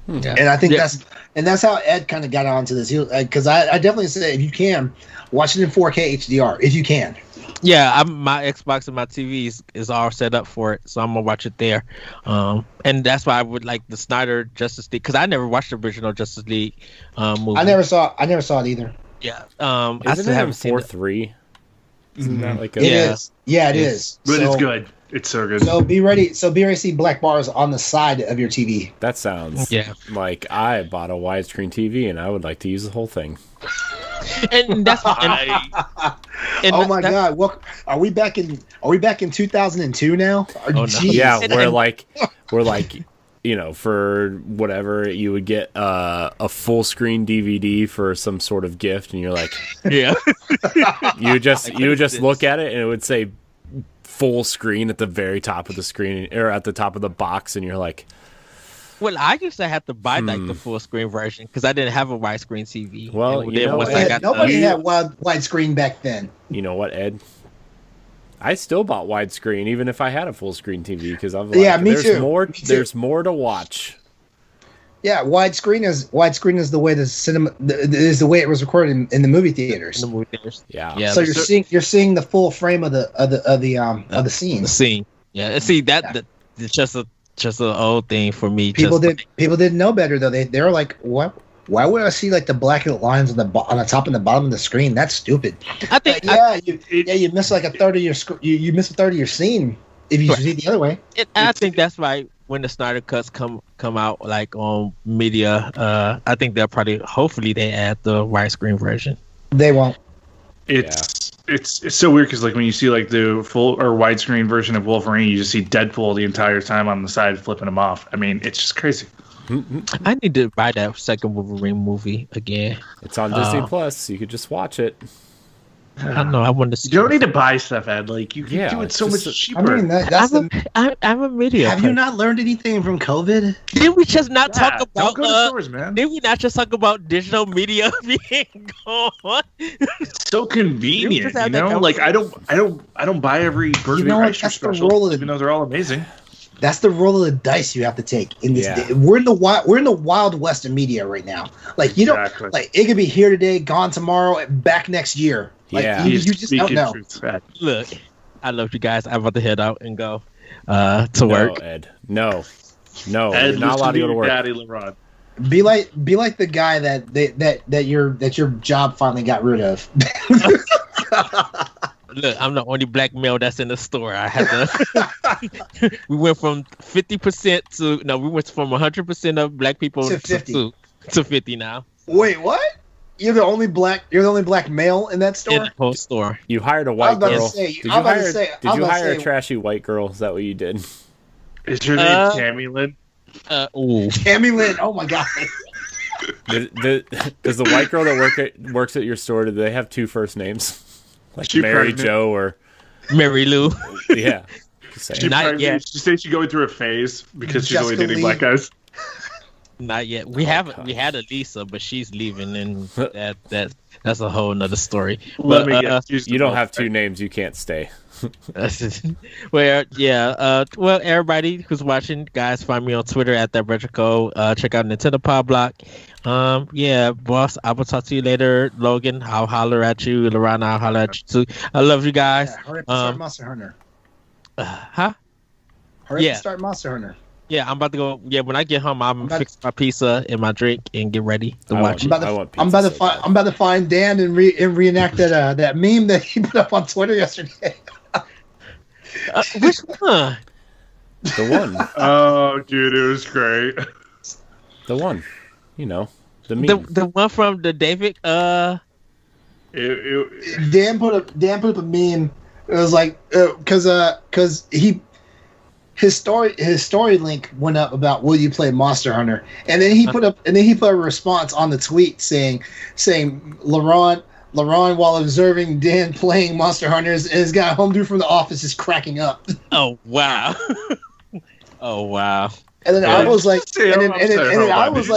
Speaker 3: And I think that's how Ed kind of got onto this. Because I definitely say if you can, watch it in 4K HDR if you can.
Speaker 2: Yeah, my Xbox and my TV is all set up for it, so I'm gonna watch it there. And that's why I would like the Snyder Justice League, because I never watched the original Justice League movie.
Speaker 3: I never saw it either.
Speaker 2: Yeah,
Speaker 1: I
Speaker 2: still
Speaker 1: still
Speaker 2: haven't seen it.
Speaker 1: 4-3. Isn't that like a
Speaker 3: It is. Yeah, it is.
Speaker 4: But it's good. It's so good.
Speaker 3: So be ready. So be ready to see black bars on the side of your TV.
Speaker 1: That sounds like I bought a widescreen TV and I would like to use the whole thing.
Speaker 2: And that's
Speaker 3: oh my God! Well, are we back in 2002 now?
Speaker 2: Oh, no.
Speaker 1: Yeah, we're like, for whatever you would get a full screen DVD for some sort of gift, and you're like,
Speaker 2: yeah,
Speaker 1: you would just look at it and it would say full screen at the very top of the screen or at the top of the box, and you're like,
Speaker 2: well, I used to have to buy like the full screen version because I didn't have a widescreen TV.
Speaker 1: Well,
Speaker 3: nobody had widescreen back then.
Speaker 1: You know what, Ed? I still bought widescreen even if I had a full screen TV because I'm like,
Speaker 3: me too.
Speaker 1: There's more to watch.
Speaker 3: Yeah, widescreen is the way the cinema is the way it was recorded in the movie theaters.
Speaker 1: Yeah.
Speaker 3: So you're seeing the full frame of the scene.
Speaker 2: The scene. Yeah. See it's just an old thing for me.
Speaker 3: People didn't know better though. They were like, what? Why would I see like the black lines on the top and the bottom of the screen? That's stupid.
Speaker 2: I think
Speaker 3: you miss like a third of your you miss a third of your scene if you see it the other way.
Speaker 2: I think that's why when the Snyder cuts come out like on media, I think they'll hopefully they add the widescreen version.
Speaker 3: They won't.
Speaker 4: It's so weird because like when you see like the full or widescreen version of Wolverine, you just see Deadpool the entire time on the side flipping him off. I mean, it's just crazy.
Speaker 2: I need to buy that second Wolverine movie again.
Speaker 1: It's on Disney Plus. You could just watch it.
Speaker 2: I don't know. I want to see.
Speaker 4: You don't need to buy stuff, Ed. Like you can do it so much cheaper.
Speaker 3: I mean,
Speaker 2: I'm a media.
Speaker 3: Have you not learned anything from COVID?
Speaker 2: Did we just not talk about?
Speaker 4: Don't go to stores, man.
Speaker 2: Did we not just talk about digital media being gone?
Speaker 4: It's so convenient, you know. Like I don't buy every Burger Ice special, even though they're all amazing.
Speaker 3: That's the roll of the dice you have to take in this. Yeah. We're in the wild west of media right now. Like you don't like it could be here today, gone tomorrow, back next year. Like, you just don't know.
Speaker 2: Look, I love you guys. I'm about to head out and go to work.
Speaker 1: No, Ed. No,
Speaker 4: Ed,
Speaker 1: you're not allowed to go to work.
Speaker 4: Daddy LeRon.
Speaker 3: Be like the guy that your job finally got rid of.
Speaker 2: Look, I'm the only black male that's in the store. I have to. We went from 50% we went from 100% of black people
Speaker 3: to 50
Speaker 2: to 50 now.
Speaker 3: Wait, what? You're the only black male in that store?
Speaker 2: In the whole store.
Speaker 1: You hired a white girl. Did you hire a trashy white girl? Is that what you did?
Speaker 4: Is your name Tammy Lynn?
Speaker 3: Tammy Lynn. Oh my God.
Speaker 1: Does the white girl that works at your store, do they have two first names? Like Mary Jo or
Speaker 2: Mary Lou?
Speaker 1: Yeah.
Speaker 2: Not yet.
Speaker 4: She says she's going through a phase because she's only dating black guys.
Speaker 2: Not yet. We had a Lisa, but she's leaving, and that's a whole nother story.
Speaker 1: But you don't have two names. You can't stay.
Speaker 2: Well, well, everybody who's watching, guys, find me on Twitter at @ThatRetroCode. Check out Nintendo Pod Block. Boss, I will talk to you later. Logan, I'll holler at you. LeRon, I'll holler at you too. I love you guys.
Speaker 3: Yeah, hurry up and start Monster Hunter. Hurry up and start Monster Hunter.
Speaker 2: Yeah, I'm about to go. Yeah, when I get home, I'm gonna fix my pizza and my drink and get ready to watch it.
Speaker 3: I'm about to find Dan and reenact that meme that he put up on Twitter yesterday.
Speaker 2: Which one?
Speaker 1: The one.
Speaker 4: Oh, dude, it was great.
Speaker 1: The one. You know, the meme.
Speaker 2: The one from the David.
Speaker 3: Dan put up a meme. It was like because his story link went up about will you play Monster Hunter, and then he put a response on the tweet saying LeRon while observing Dan playing Monster Hunters, and his guy home dude from the office is cracking up.
Speaker 2: Oh wow. Oh wow.
Speaker 3: And then I was like, and then I was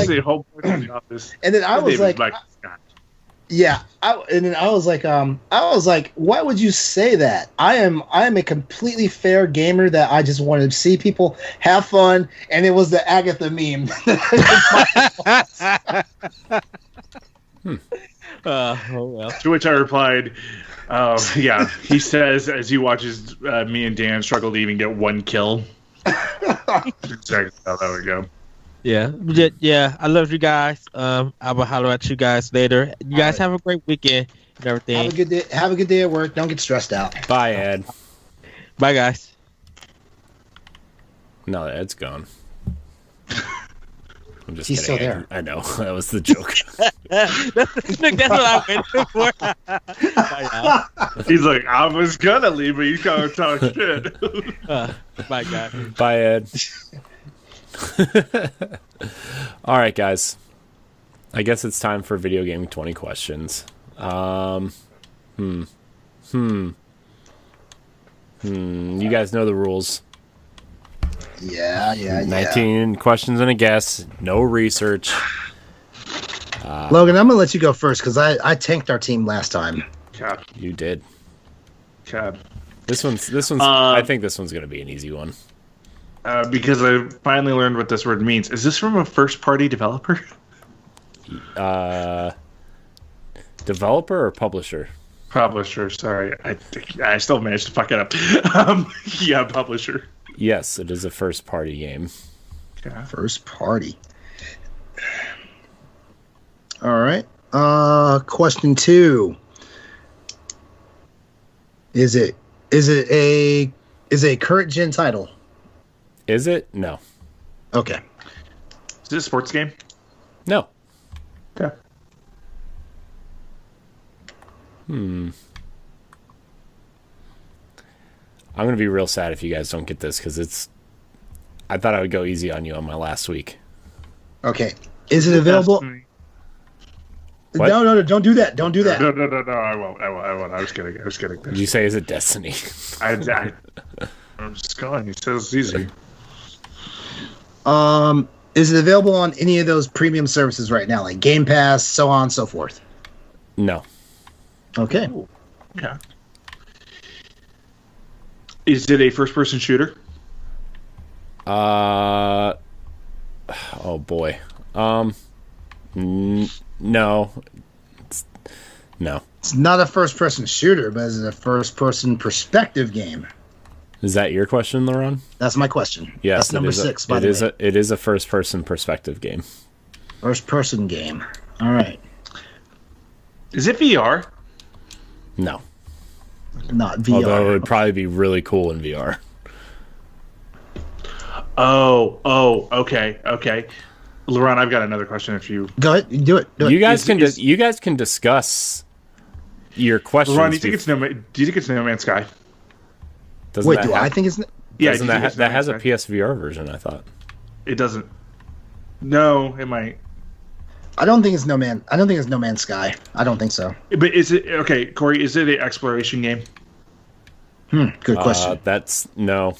Speaker 3: like, why would you say that? I am a completely fair gamer that I just wanted to see people have fun, and it was the Agatha meme.
Speaker 4: To which I replied, Yeah. He says as he watches me and Dan struggle to even get one kill. Exactly how that would go.
Speaker 2: Yeah. I love you guys. I will holler at you guys later. You guys have a great weekend and everything.
Speaker 3: Have a good day. Have a good day at work. Don't get stressed out.
Speaker 1: Bye, Ed.
Speaker 2: Bye, guys.
Speaker 1: No, Ed's gone. I'm just
Speaker 3: He's
Speaker 1: kidding.
Speaker 3: still there.
Speaker 1: I know. That was the joke.
Speaker 2: Look, that's what I went for. Bye,
Speaker 4: He's like, I was gonna leave, but you gotta talk shit.
Speaker 2: bye, guys.
Speaker 1: Bye, Ed. All right, guys. I guess it's time for video game 20 questions. You guys know the rules.
Speaker 3: Yeah.
Speaker 1: 19 questions and a guess. No research.
Speaker 3: Logan, I'm gonna let you go first because I tanked our team last time.
Speaker 4: Cap.
Speaker 1: You did.
Speaker 4: Cap.
Speaker 1: This one's. I think this one's gonna be an easy one.
Speaker 4: Because I finally learned what this word means. Is this from a first-party developer?
Speaker 1: Developer or publisher?
Speaker 4: Publisher. Sorry, I still managed to fuck it up. Yeah, publisher.
Speaker 1: Yes, it is a first-party game.
Speaker 4: Yeah.
Speaker 3: First party. All right. Question 2. Is it a current gen title?
Speaker 1: Is it? No.
Speaker 3: Okay.
Speaker 4: Is this a sports game?
Speaker 1: No.
Speaker 4: Okay.
Speaker 1: I'm going to be real sad if you guys don't get this because I thought I would go easy on you on my last week.
Speaker 3: Okay. Is it available?
Speaker 1: What?
Speaker 3: No, don't do that. Don't do that.
Speaker 4: No, I won't. I was kidding.
Speaker 1: Did you say is it Destiny?
Speaker 4: I'm just calling. He says it's easy.
Speaker 3: Is it available on any of those premium services right now, like Game Pass, so on and so forth?
Speaker 1: No.
Speaker 3: Okay.
Speaker 4: Ooh, yeah. Is it a first-person shooter?
Speaker 1: Oh boy. No. No.
Speaker 3: It's not a first-person shooter, but is it a first-person perspective game?
Speaker 1: Is that your question, LeRon?
Speaker 3: That's my question.
Speaker 1: Yes.
Speaker 3: That's number 6, by the way.
Speaker 1: It is a first-person perspective game.
Speaker 3: First-person game. All right.
Speaker 4: Is it VR?
Speaker 1: No.
Speaker 3: Not VR.
Speaker 1: Although it would probably be really cool in VR.
Speaker 4: Oh, okay. LeRon, I've got another question. If you
Speaker 3: Go ahead, do it.
Speaker 1: You guys can discuss your questions.
Speaker 4: LeRon, do you think it's No Man's Sky?
Speaker 1: Doesn't
Speaker 3: Wait,
Speaker 1: that
Speaker 3: do
Speaker 1: have,
Speaker 3: I think it's?
Speaker 4: Yeah,
Speaker 1: doesn't that has a PSVR version? I thought.
Speaker 4: It doesn't. No, it might.
Speaker 3: I don't think it's No Man's Sky. I don't think so.
Speaker 4: But is it okay, Corey? Is it an exploration game?
Speaker 3: Good question.
Speaker 1: That's no.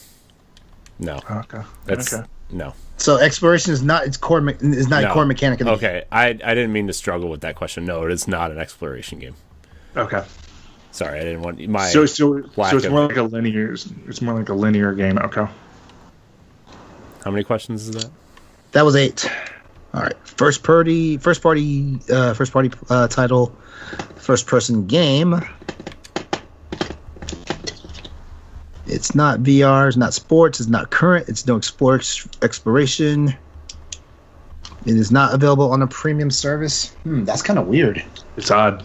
Speaker 4: Okay.
Speaker 1: That's no.
Speaker 3: So exploration is not its core. Is not
Speaker 1: No.
Speaker 3: a core mechanic of the game.
Speaker 1: Okay, I didn't mean to struggle with that question. No, it is not an exploration game.
Speaker 4: Okay.
Speaker 1: Sorry, I didn't want my.
Speaker 4: So it's
Speaker 1: lack
Speaker 4: more
Speaker 1: of-
Speaker 4: like a linear. It's more like a linear game. Okay.
Speaker 1: How many questions is that?
Speaker 3: That was 8. All right. First party title, first person game. It's not VR. It's not sports. It's not current. It's no exploration. It is not available on a premium service. That's kind of weird.
Speaker 4: It's odd.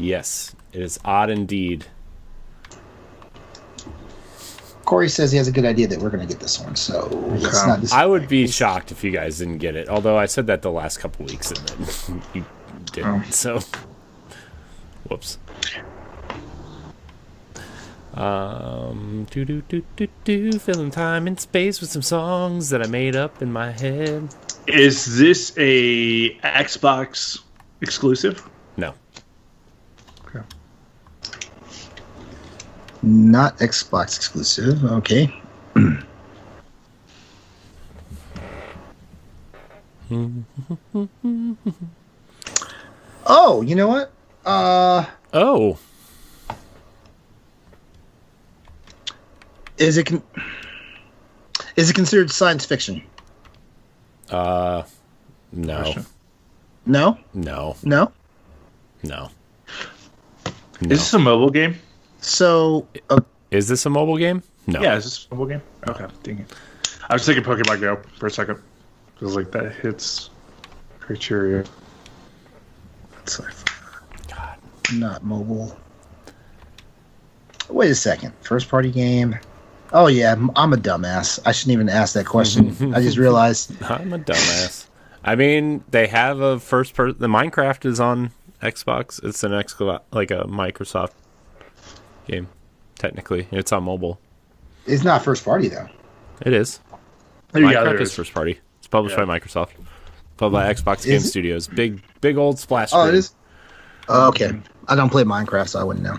Speaker 1: Yes, it is odd indeed.
Speaker 3: Corey says he has a good idea that we're going to get this one, so it's not.
Speaker 1: I would be shocked if you guys didn't get it. Although I said that the last couple weeks and then you didn't. So, whoops. Filling time and space with some songs that I made up in my head.
Speaker 4: Is this a Xbox exclusive?
Speaker 1: No.
Speaker 4: Okay.
Speaker 3: Not Xbox exclusive. Okay. Oh, you know what?
Speaker 1: Oh.
Speaker 3: Is it considered science fiction?
Speaker 1: No.
Speaker 4: Question.
Speaker 3: No,
Speaker 1: No.
Speaker 3: no.
Speaker 1: No.
Speaker 4: Is this a mobile game?
Speaker 3: So
Speaker 1: Is this a mobile game? No.
Speaker 4: Yeah, is this a mobile game? Okay, dang it. I was thinking Pokemon Go for a second. Because like that hits criteria.
Speaker 1: God.
Speaker 3: not mobile. Wait a second. First party game. Oh yeah, I'm a dumbass. I shouldn't even ask that question. I just realized.
Speaker 1: I'm a dumbass. I mean, they have a first person. The Minecraft is on Xbox. It's an like a Microsoft game. Technically, it's on mobile.
Speaker 3: It's not first party though.
Speaker 1: It is. Minecraft is first party. It's published by Microsoft. Published by Xbox Game Studios. Big old splash screen.
Speaker 3: Oh, it is. Oh, okay. I don't play Minecraft, so I wouldn't know.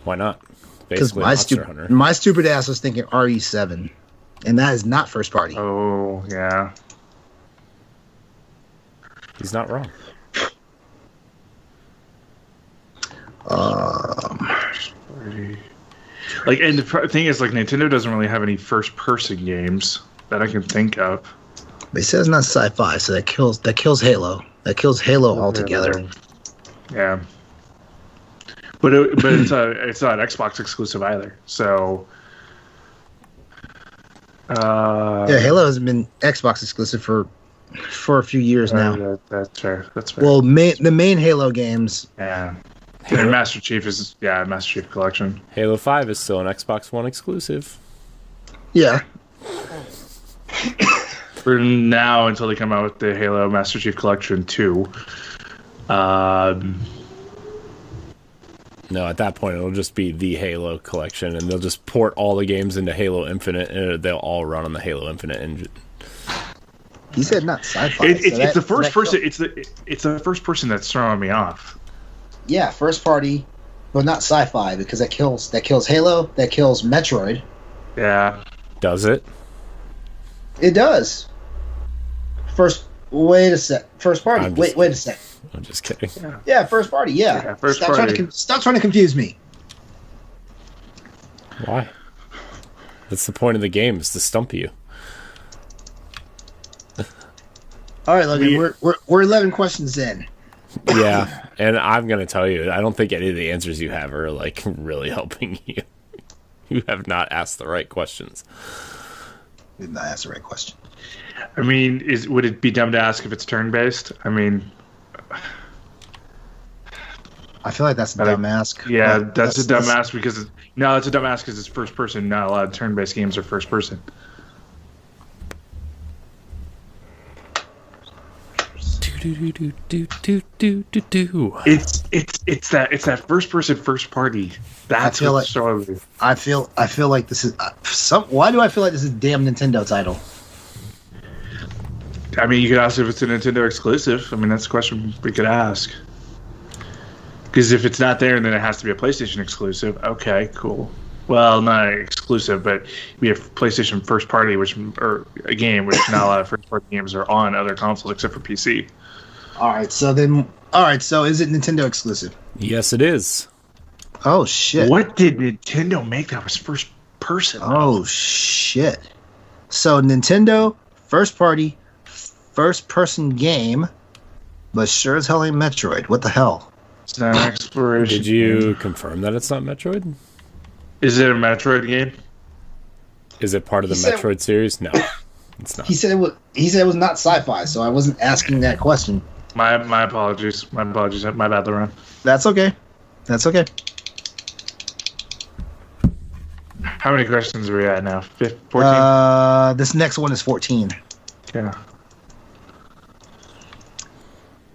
Speaker 1: Why not?
Speaker 3: Because
Speaker 1: Basically,
Speaker 3: my stupid ass was thinking RE7, and that is not first party.
Speaker 4: Oh, yeah.
Speaker 1: he's not wrong.
Speaker 4: Like, and the thing is, like, Nintendo doesn't really have any first-person games that I can think of.
Speaker 3: They said it's not sci-fi, so that kills Halo. That kills Halo altogether.
Speaker 4: Yeah. But it's not Xbox exclusive either. So.
Speaker 3: Yeah, Halo has been Xbox exclusive for a few years now.
Speaker 4: That's fair. That's fair.
Speaker 3: Well, the main Halo games.
Speaker 4: Yeah. And Master Chief is Master Chief Collection.
Speaker 1: Halo 5 is still an Xbox One exclusive.
Speaker 3: Yeah.
Speaker 4: For now, until they come out with the Halo Master Chief Collection 2.
Speaker 1: No, at that point it'll just be the Halo collection, and they'll just port all the games into Halo Infinite, and they'll all run on the Halo Infinite engine.
Speaker 3: He said not sci-fi.
Speaker 4: It's the first person. It's the first person that's throwing me off.
Speaker 3: Yeah, first party, but not sci-fi because that kills Halo. That kills Metroid.
Speaker 4: Yeah.
Speaker 1: Does it?
Speaker 3: It does. Wait a sec. First party. Wait a sec.
Speaker 1: I'm just kidding.
Speaker 3: Yeah, first party. Yeah.
Speaker 4: First
Speaker 3: Stop
Speaker 4: party.
Speaker 3: Stop trying to confuse me.
Speaker 1: Why? That's the point of the game, is to stump you.
Speaker 3: All right, Logan. We're 11 questions in.
Speaker 1: Yeah, and I'm gonna tell you, I don't think any of the answers you have are like really helping you. You have not asked the right questions.
Speaker 3: Did not ask the right question.
Speaker 4: I mean, would it be dumb to ask if it's turn-based? I mean,
Speaker 3: I feel like that's a dumb ask.
Speaker 4: Yeah, that's a dumb ask because it's a dumb ask because it's first person. Not a lot of turn-based games are first person. It's that first person first party. That's what's strong.
Speaker 3: I feel like this is why do I feel like this is a damn Nintendo title?
Speaker 4: I mean, you could ask if it's a Nintendo exclusive. I mean, that's a question we could ask. Because if it's not there, then it has to be a PlayStation exclusive. Okay, cool. Well, not exclusive, but be a PlayStation first party, or a game, which not a lot of first party games are on other consoles except for PC.
Speaker 3: All right, so is it Nintendo exclusive?
Speaker 1: Yes, it is.
Speaker 3: Oh shit!
Speaker 4: What did Nintendo make that was first person?
Speaker 3: Oh shit! So Nintendo first party, first person game, but sure as hell ain't Metroid. What the hell?
Speaker 4: It's not an exploration.
Speaker 1: Did you confirm that it's not Metroid?
Speaker 4: Is it a Metroid game?
Speaker 1: Is it part of the Metroid series? No, it's not.
Speaker 3: He said it was not sci-fi, so I wasn't asking that question.
Speaker 4: My apologies. My apologies. My bad, LeRon.
Speaker 3: That's okay. That's okay.
Speaker 4: How many questions are we at now? 14?
Speaker 3: This next one is 14.
Speaker 4: Yeah.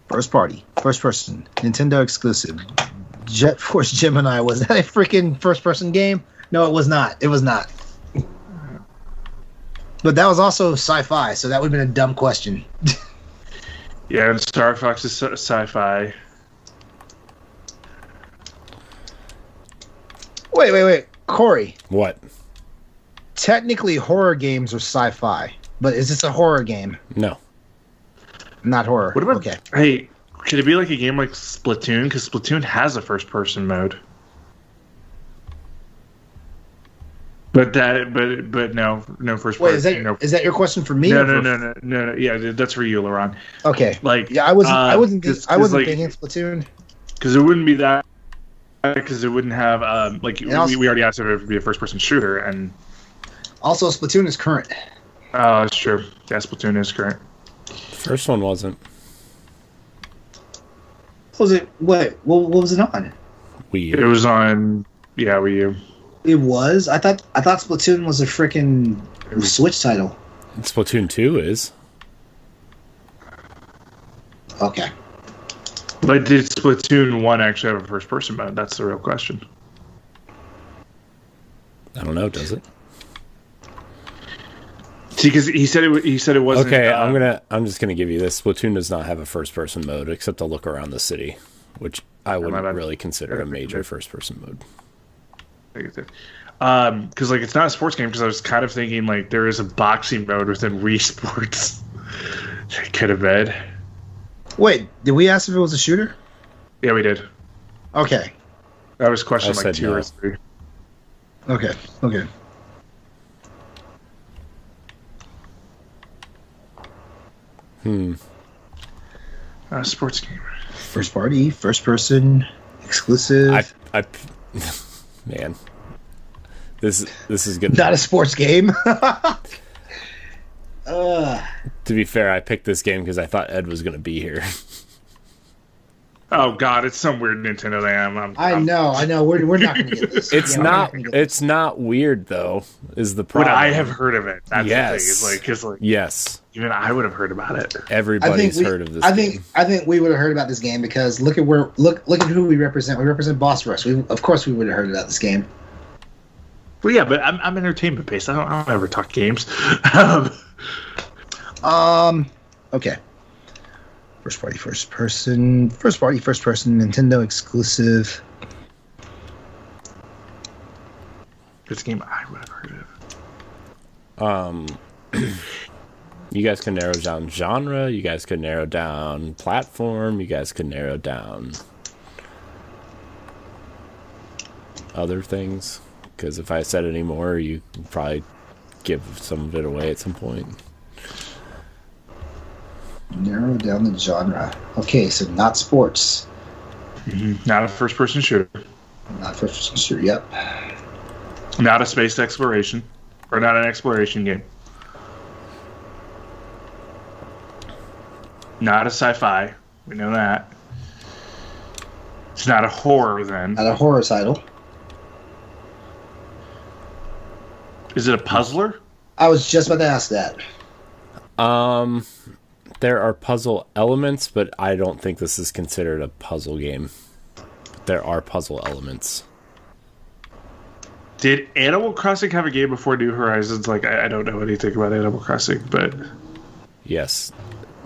Speaker 3: First party, first person, Nintendo exclusive. Jet Force Gemini, was that a freaking first person game? No, it was not. It was not. But that was also sci-fi, so that would have been a dumb question.
Speaker 4: Yeah, and Star Fox is sci-fi.
Speaker 3: Wait. Corey.
Speaker 1: What?
Speaker 3: Technically, horror games are sci-fi, but is this a horror game?
Speaker 1: No.
Speaker 3: Not horror.
Speaker 4: What about,
Speaker 3: okay.
Speaker 4: Hey, could it be like a game like Splatoon? Because Splatoon has a first-person mode. But no first
Speaker 3: Wait,
Speaker 4: person.
Speaker 3: is that your question for me?
Speaker 4: No. Yeah, that's for you, LeRon.
Speaker 3: Okay.
Speaker 4: Like,
Speaker 3: yeah, I wasn't
Speaker 4: like,
Speaker 3: thinking Splatoon.
Speaker 4: Because it wouldn't be that. Because it wouldn't have we already asked if it would be a first person shooter, and
Speaker 3: also Splatoon is current.
Speaker 4: Oh, that's true. Yeah, Splatoon is current.
Speaker 1: First one wasn't.
Speaker 3: Was it? What was it on?
Speaker 1: Wii U.
Speaker 4: It was on. Yeah, Wii U.
Speaker 3: It was. I thought Splatoon was a freaking Switch title.
Speaker 1: Splatoon 2 is.
Speaker 3: Okay.
Speaker 4: But did Splatoon 1 actually have a first person mode? That's the real question.
Speaker 1: I don't know. Does it?
Speaker 4: See, because he said it wasn't.
Speaker 1: Okay, I'm just gonna give you this. Splatoon does not have a first person mode except to look around the city, which I wouldn't really consider a major first person mode.
Speaker 4: Because like it's not a sports game. Because I was kind of thinking like there is a boxing mode within Wii Sports. It could have been.
Speaker 3: Wait, did we ask if it was a shooter?
Speaker 4: Yeah, we did.
Speaker 3: Okay.
Speaker 4: That was question
Speaker 1: I
Speaker 4: like 2
Speaker 1: no.
Speaker 4: or 3.
Speaker 3: Okay.
Speaker 4: Sports game.
Speaker 3: First party, first person, exclusive.
Speaker 1: I man, this is good.
Speaker 3: Not a sports game.
Speaker 1: To be fair, I picked this game because I thought Ed was going to be here.
Speaker 4: Oh God, it's some weird Nintendo thing.
Speaker 3: I know. We're not going to get this.
Speaker 1: It's not weird though. Is the problem?
Speaker 4: But I have heard of it. That's
Speaker 1: yes.
Speaker 4: the thing. It's like
Speaker 1: yes.
Speaker 4: Even I would have heard about it.
Speaker 1: Everybody's heard of this.
Speaker 3: I think we would have heard about this game because look at who we represent. We represent Boss Rush. Of course we would have heard about this game.
Speaker 4: Well, yeah, but I'm entertainment based. I don't ever talk games.
Speaker 3: Okay. First party, first person, Nintendo exclusive.
Speaker 4: This game I would have heard of.
Speaker 1: You guys can narrow down genre. You guys could narrow down platform. You guys could narrow down other things. Because if I said any more, you could probably give some of it away at some point.
Speaker 3: Narrow down the genre. Okay, so not sports.
Speaker 4: Mm-hmm. Not a first-person shooter.
Speaker 3: Not first-person shooter. Yep.
Speaker 4: Not a space exploration, or not an exploration game. Not a sci-fi. We know that. It's not a horror, then.
Speaker 3: Not a horror title.
Speaker 4: Is it a puzzler?
Speaker 3: I was just about to ask that.
Speaker 1: There are puzzle elements, but I don't think this is considered a puzzle game. There are puzzle elements.
Speaker 4: Did Animal Crossing have a game before New Horizons? Like, I don't know anything about Animal Crossing, but...
Speaker 1: Yes.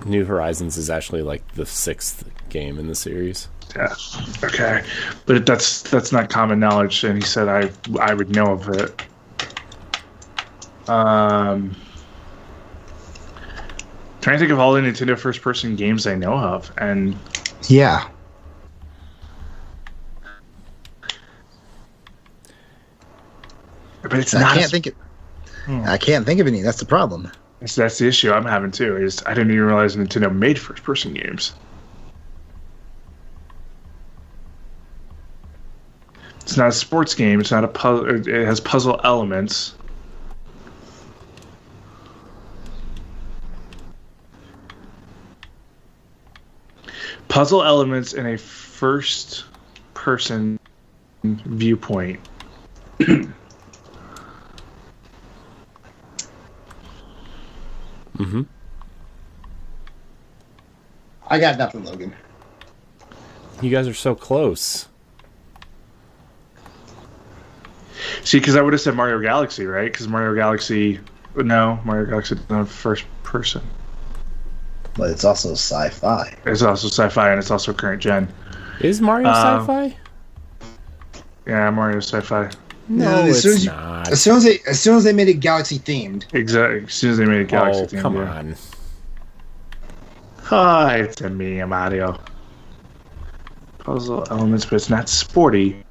Speaker 1: New Horizons is actually like the 6th game in the series.
Speaker 4: Yeah. Okay. But that's not common knowledge, and he said I would know of it. Trying to think of all the Nintendo first-person games I know of, and
Speaker 3: yeah,
Speaker 4: but it's not.
Speaker 3: I can't think of any. That's the problem.
Speaker 4: That's the issue I'm having too. Is I didn't even realize Nintendo made first-person games. It's not a sports game. It's not a puzzle. It has puzzle elements. Puzzle elements in a first-person viewpoint.
Speaker 1: Mm-hmm.
Speaker 3: I got nothing, Logan.
Speaker 1: You guys are so close.
Speaker 4: See, because I would have said Mario Galaxy, right? Because Mario Galaxy is not first person.
Speaker 3: But it's also sci-fi.
Speaker 4: It's also sci-fi, and it's also current gen.
Speaker 1: Is Mario sci-fi?
Speaker 4: Yeah, Mario sci-fi.
Speaker 1: No, it's not.
Speaker 3: As soon as they made it Galaxy themed.
Speaker 4: Exactly. As soon as they made it Galaxy themed.
Speaker 1: Come on.
Speaker 4: Hi, it's a me, Mario. Puzzle elements, but it's not sporty.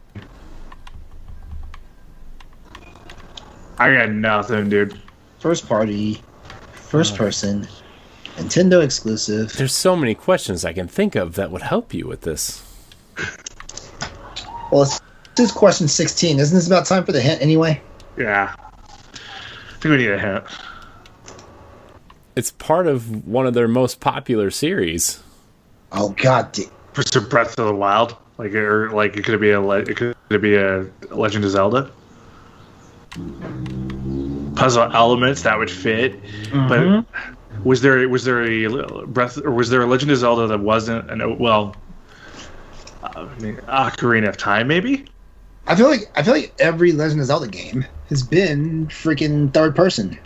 Speaker 4: I got nothing, dude.
Speaker 3: First party, first person, Nintendo exclusive.
Speaker 1: There's so many questions I can think of that would help you with this.
Speaker 3: Well, this is question 16. Isn't this about time for the hint anyway?
Speaker 4: Yeah. I think we need a hint.
Speaker 1: It's part of one of their most popular series.
Speaker 3: Oh God,
Speaker 4: For some Breath of the Wild, it could be a Legend of Zelda. Puzzle elements that would fit, but was there a Legend of Zelda that wasn't Ocarina of Time maybe?
Speaker 3: I feel like every Legend of Zelda game has been freaking third person.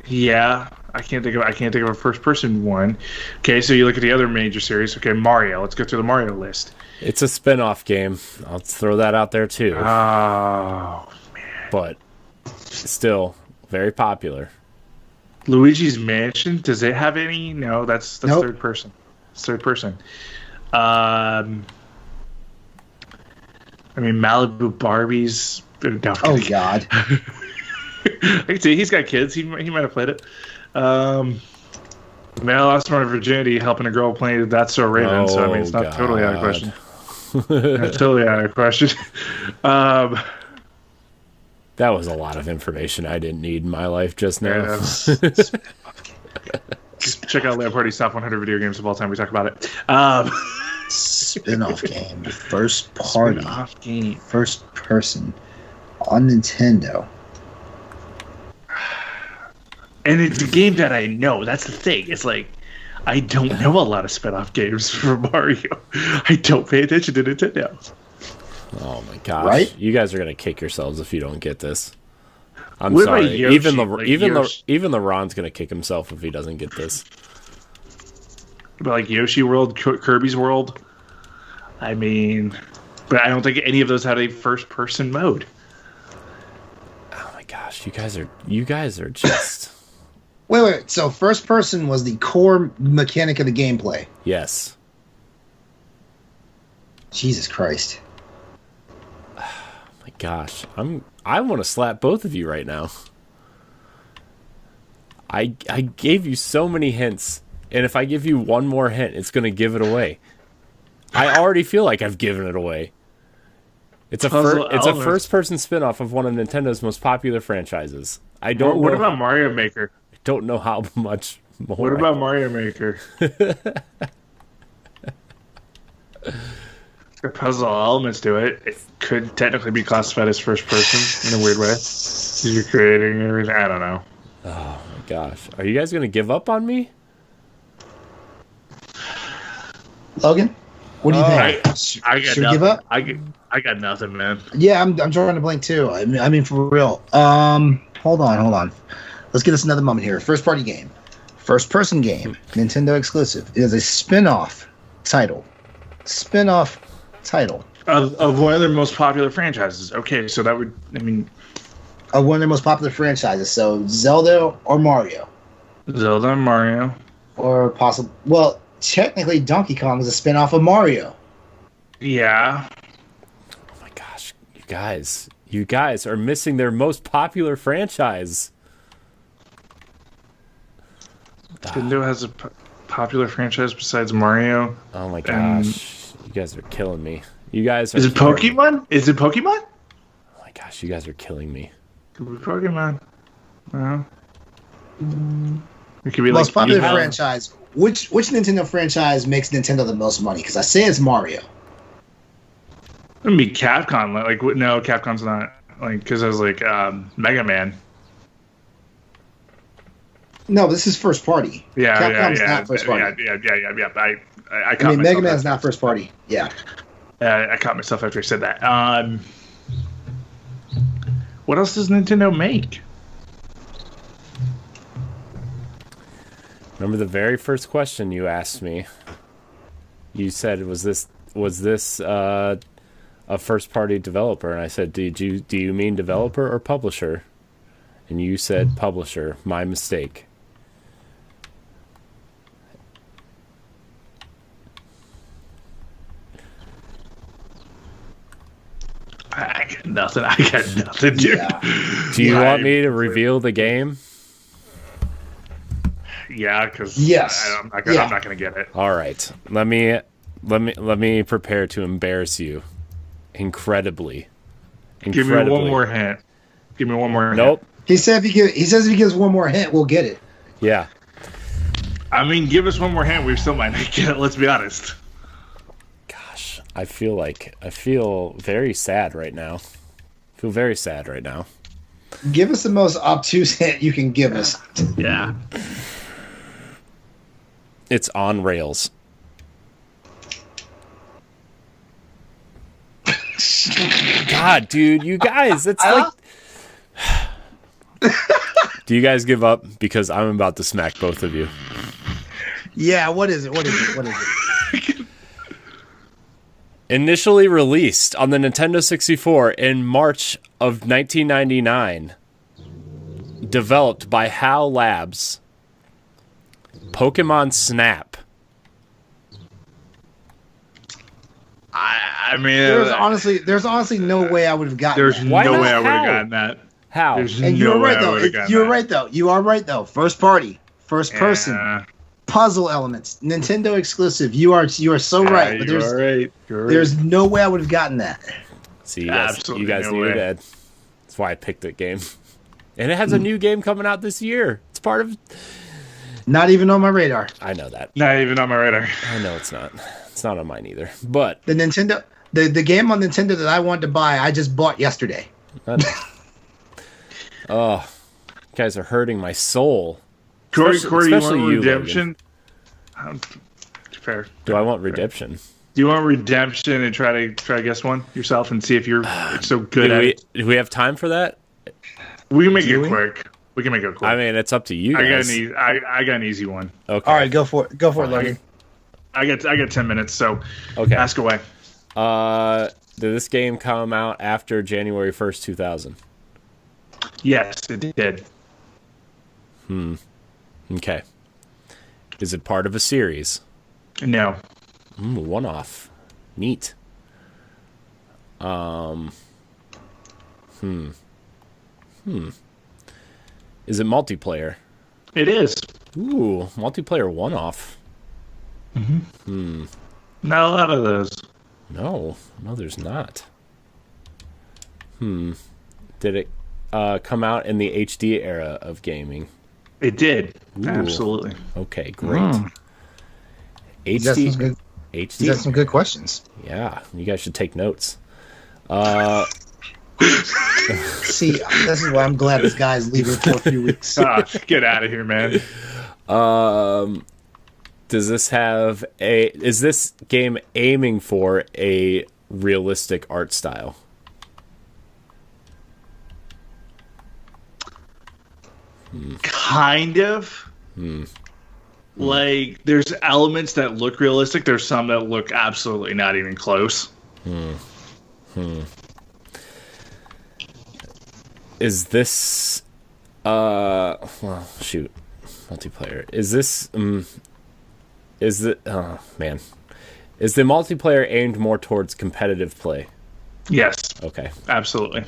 Speaker 4: Yeah, I can't think of a first person one. Okay, so you look at the other major series. Okay, Mario. Let's go through the Mario list.
Speaker 1: It's a spin-off game. I'll throw that out there too.
Speaker 4: Oh man!
Speaker 1: But still very popular.
Speaker 4: Luigi's Mansion. Does it have any? No, that's
Speaker 3: Nope.
Speaker 4: third person. It's third person. I mean, Malibu Barbies. No,
Speaker 3: Oh God.
Speaker 4: I can see he's got kids. He might have played it. Man, I lost my virginity helping a girl play That's So Raven. So I mean, it's not totally out of question. Not totally out of question.
Speaker 1: That was a lot of information I didn't need in my life just now.
Speaker 4: Yeah, check out Lamparty's top 100 video games of all time. We talk about it.
Speaker 3: Spin-off game, first party,
Speaker 4: Spin-off game.
Speaker 3: first person on Nintendo.
Speaker 4: And it's a game that I know. That's the thing. It's like, I don't know a lot of spin-off games for Mario. I don't pay attention to Nintendo.
Speaker 1: Oh my gosh!
Speaker 3: Right?
Speaker 1: You guys are gonna kick yourselves if you don't get this. I'm
Speaker 4: What about
Speaker 1: sorry.
Speaker 4: Yoshi?
Speaker 1: Even
Speaker 4: Yoshi.
Speaker 1: LeRon's gonna kick himself if he doesn't get this.
Speaker 4: But like Yoshi World, Kirby's World. I mean, but I don't think any of those had a first-person mode.
Speaker 1: Oh my gosh! You guys are just
Speaker 3: Wait. So first person was the core mechanic of the gameplay.
Speaker 1: yes.
Speaker 3: Jesus Christ.
Speaker 1: My gosh, I want to slap both of you right now. I gave you so many hints, and if I give you one more hint, it's going to give it away. I already feel like I've given it away. It's a first-person spin-off of one of Nintendo's most popular franchises. I don't.
Speaker 4: What
Speaker 1: know,
Speaker 4: about Mario Maker?
Speaker 1: I don't know how much more.
Speaker 4: What about Mario Maker? The puzzle elements to it. It could technically be classified as first person in a weird way. You're creating everything. I don't know.
Speaker 1: Oh my gosh, are you guys going to give up on me?
Speaker 3: Logan, what do you think?
Speaker 4: I got
Speaker 3: Should we
Speaker 4: nothing.
Speaker 3: give up?
Speaker 4: I got nothing, man.
Speaker 3: Yeah, I'm drawing a blank too. I mean for real. Hold on. Let's get us another moment here. First party game, first person game, Nintendo exclusive. It is a spin-off title.
Speaker 4: Of one of their most popular franchises. Okay, so that would, I mean,
Speaker 3: Of one of their most popular franchises. So Zelda or Mario.
Speaker 4: Zelda and Mario.
Speaker 3: Or possible. Well, technically Donkey Kong is a spin-off of Mario.
Speaker 4: Yeah.
Speaker 1: Oh my gosh, you guys are missing their most popular franchise.
Speaker 4: Nintendo has a popular franchise besides Mario.
Speaker 1: Oh my gosh, you guys are killing me. You guys are.
Speaker 4: Is it Pokemon? Is it Pokemon?
Speaker 1: Oh my gosh, you guys are killing me.
Speaker 4: Could be Pokemon. Well, it could be
Speaker 3: Most
Speaker 4: like
Speaker 3: popular franchise. Which Nintendo franchise makes Nintendo the most money? Because I say it's Mario.
Speaker 4: It would be Capcom. No, Capcom's not. Because I was like Mega Man.
Speaker 3: No, this is first party.
Speaker 4: Yeah,
Speaker 3: Capcom's not first party.
Speaker 4: Yeah. I
Speaker 3: I mean, Mega Man's not first party. Yeah.
Speaker 4: I caught myself after I said that. What else does Nintendo make?
Speaker 1: Remember the very first question you asked me? You said, "Was this a first-party developer?" And I said, "Do you mean developer or publisher?" And you said publisher. My mistake.
Speaker 4: nothing. I got nothing, dude.
Speaker 3: Yeah.
Speaker 1: Do you want me to reveal the game?
Speaker 4: Yeah, because
Speaker 3: Yes.
Speaker 4: I'm not gonna get it.
Speaker 1: All right. Let me prepare to embarrass you. Incredibly.
Speaker 4: Give me one more hint. Give me one more hint.
Speaker 1: Nope.
Speaker 3: He says if he gives one more hint, we'll get it.
Speaker 1: Yeah.
Speaker 4: I mean, give us one more hint. We still might not get it. Let's be honest.
Speaker 1: Gosh, I feel very sad right now.
Speaker 3: Give us the most obtuse hint you can give us.
Speaker 4: Yeah.
Speaker 1: It's on rails. God, dude, you guys, it's like. Do you guys give up? Because I'm about to smack both of you.
Speaker 3: Yeah, what is it?
Speaker 1: Initially released on the Nintendo 64 in March of 1999. Developed by HAL Labs. Pokemon Snap.
Speaker 4: I mean,
Speaker 3: There's honestly no way I would have gotten
Speaker 4: there's
Speaker 3: that.
Speaker 1: Why
Speaker 4: no
Speaker 1: not?
Speaker 4: way I would
Speaker 1: How?
Speaker 4: have gotten that.
Speaker 1: How?
Speaker 4: There's
Speaker 3: And
Speaker 4: no
Speaker 3: you're
Speaker 4: way
Speaker 3: right
Speaker 4: I
Speaker 3: though.
Speaker 4: would have gotten
Speaker 3: You're
Speaker 4: that.
Speaker 3: right though. You are right though. First party, first person, puzzle elements, Nintendo exclusive. You are so right. But there's no way I would have gotten that.
Speaker 1: See, you guys
Speaker 4: Absolutely no
Speaker 1: knew
Speaker 4: way.
Speaker 1: it, Ed. That's why I picked that game. And it has a new game coming out this year. It's part of...
Speaker 3: Not even on my radar.
Speaker 1: I know that.
Speaker 4: Not even on my radar.
Speaker 1: I know it's not. It's not on mine either. But...
Speaker 3: The Nintendo, the game on Nintendo that I wanted to buy, I just bought yesterday.
Speaker 1: Oh, you guys are hurting my soul.
Speaker 4: Corey,
Speaker 1: Especially
Speaker 4: you want
Speaker 1: you,
Speaker 4: redemption? Fair.
Speaker 1: Do I want redemption?
Speaker 4: Do you want redemption and try to guess one yourself and see if you're so good at it?
Speaker 1: Do we have time for that?
Speaker 4: We can make it quick. We can make it quick.
Speaker 1: I mean, it's up to you guys.
Speaker 4: I got an easy one.
Speaker 1: Okay.
Speaker 3: All right, go for it. Go for it, Logan.
Speaker 4: I got 10 minutes, so
Speaker 1: Okay.
Speaker 4: ask away.
Speaker 1: Did this game come out after January 1st, 2000?
Speaker 4: Yes, it did.
Speaker 1: Okay. Is it part of a series?
Speaker 4: No.
Speaker 1: One-off. Neat. Is it multiplayer?
Speaker 4: It is.
Speaker 1: Ooh, multiplayer one-off.
Speaker 4: Not a lot of those.
Speaker 1: No, there's not. Did it come out in the HD era of gaming?
Speaker 4: It did.
Speaker 1: Ooh.
Speaker 4: Absolutely.
Speaker 1: Okay, great.
Speaker 3: These got
Speaker 1: HD.
Speaker 3: some good questions.
Speaker 1: Yeah, you guys should take notes.
Speaker 3: See, this is why I'm glad this guy's leaving for a few weeks.
Speaker 4: Get out of here, man.
Speaker 1: Does this have is this game aiming for a realistic art style?
Speaker 4: Kind of. Like, there's elements that look realistic. There's some that look absolutely not even close.
Speaker 1: Is this well, shoot, multiplayer. Is this is it oh man. Is the multiplayer aimed more towards competitive play?
Speaker 4: Yes,
Speaker 1: Okay.
Speaker 4: absolutely.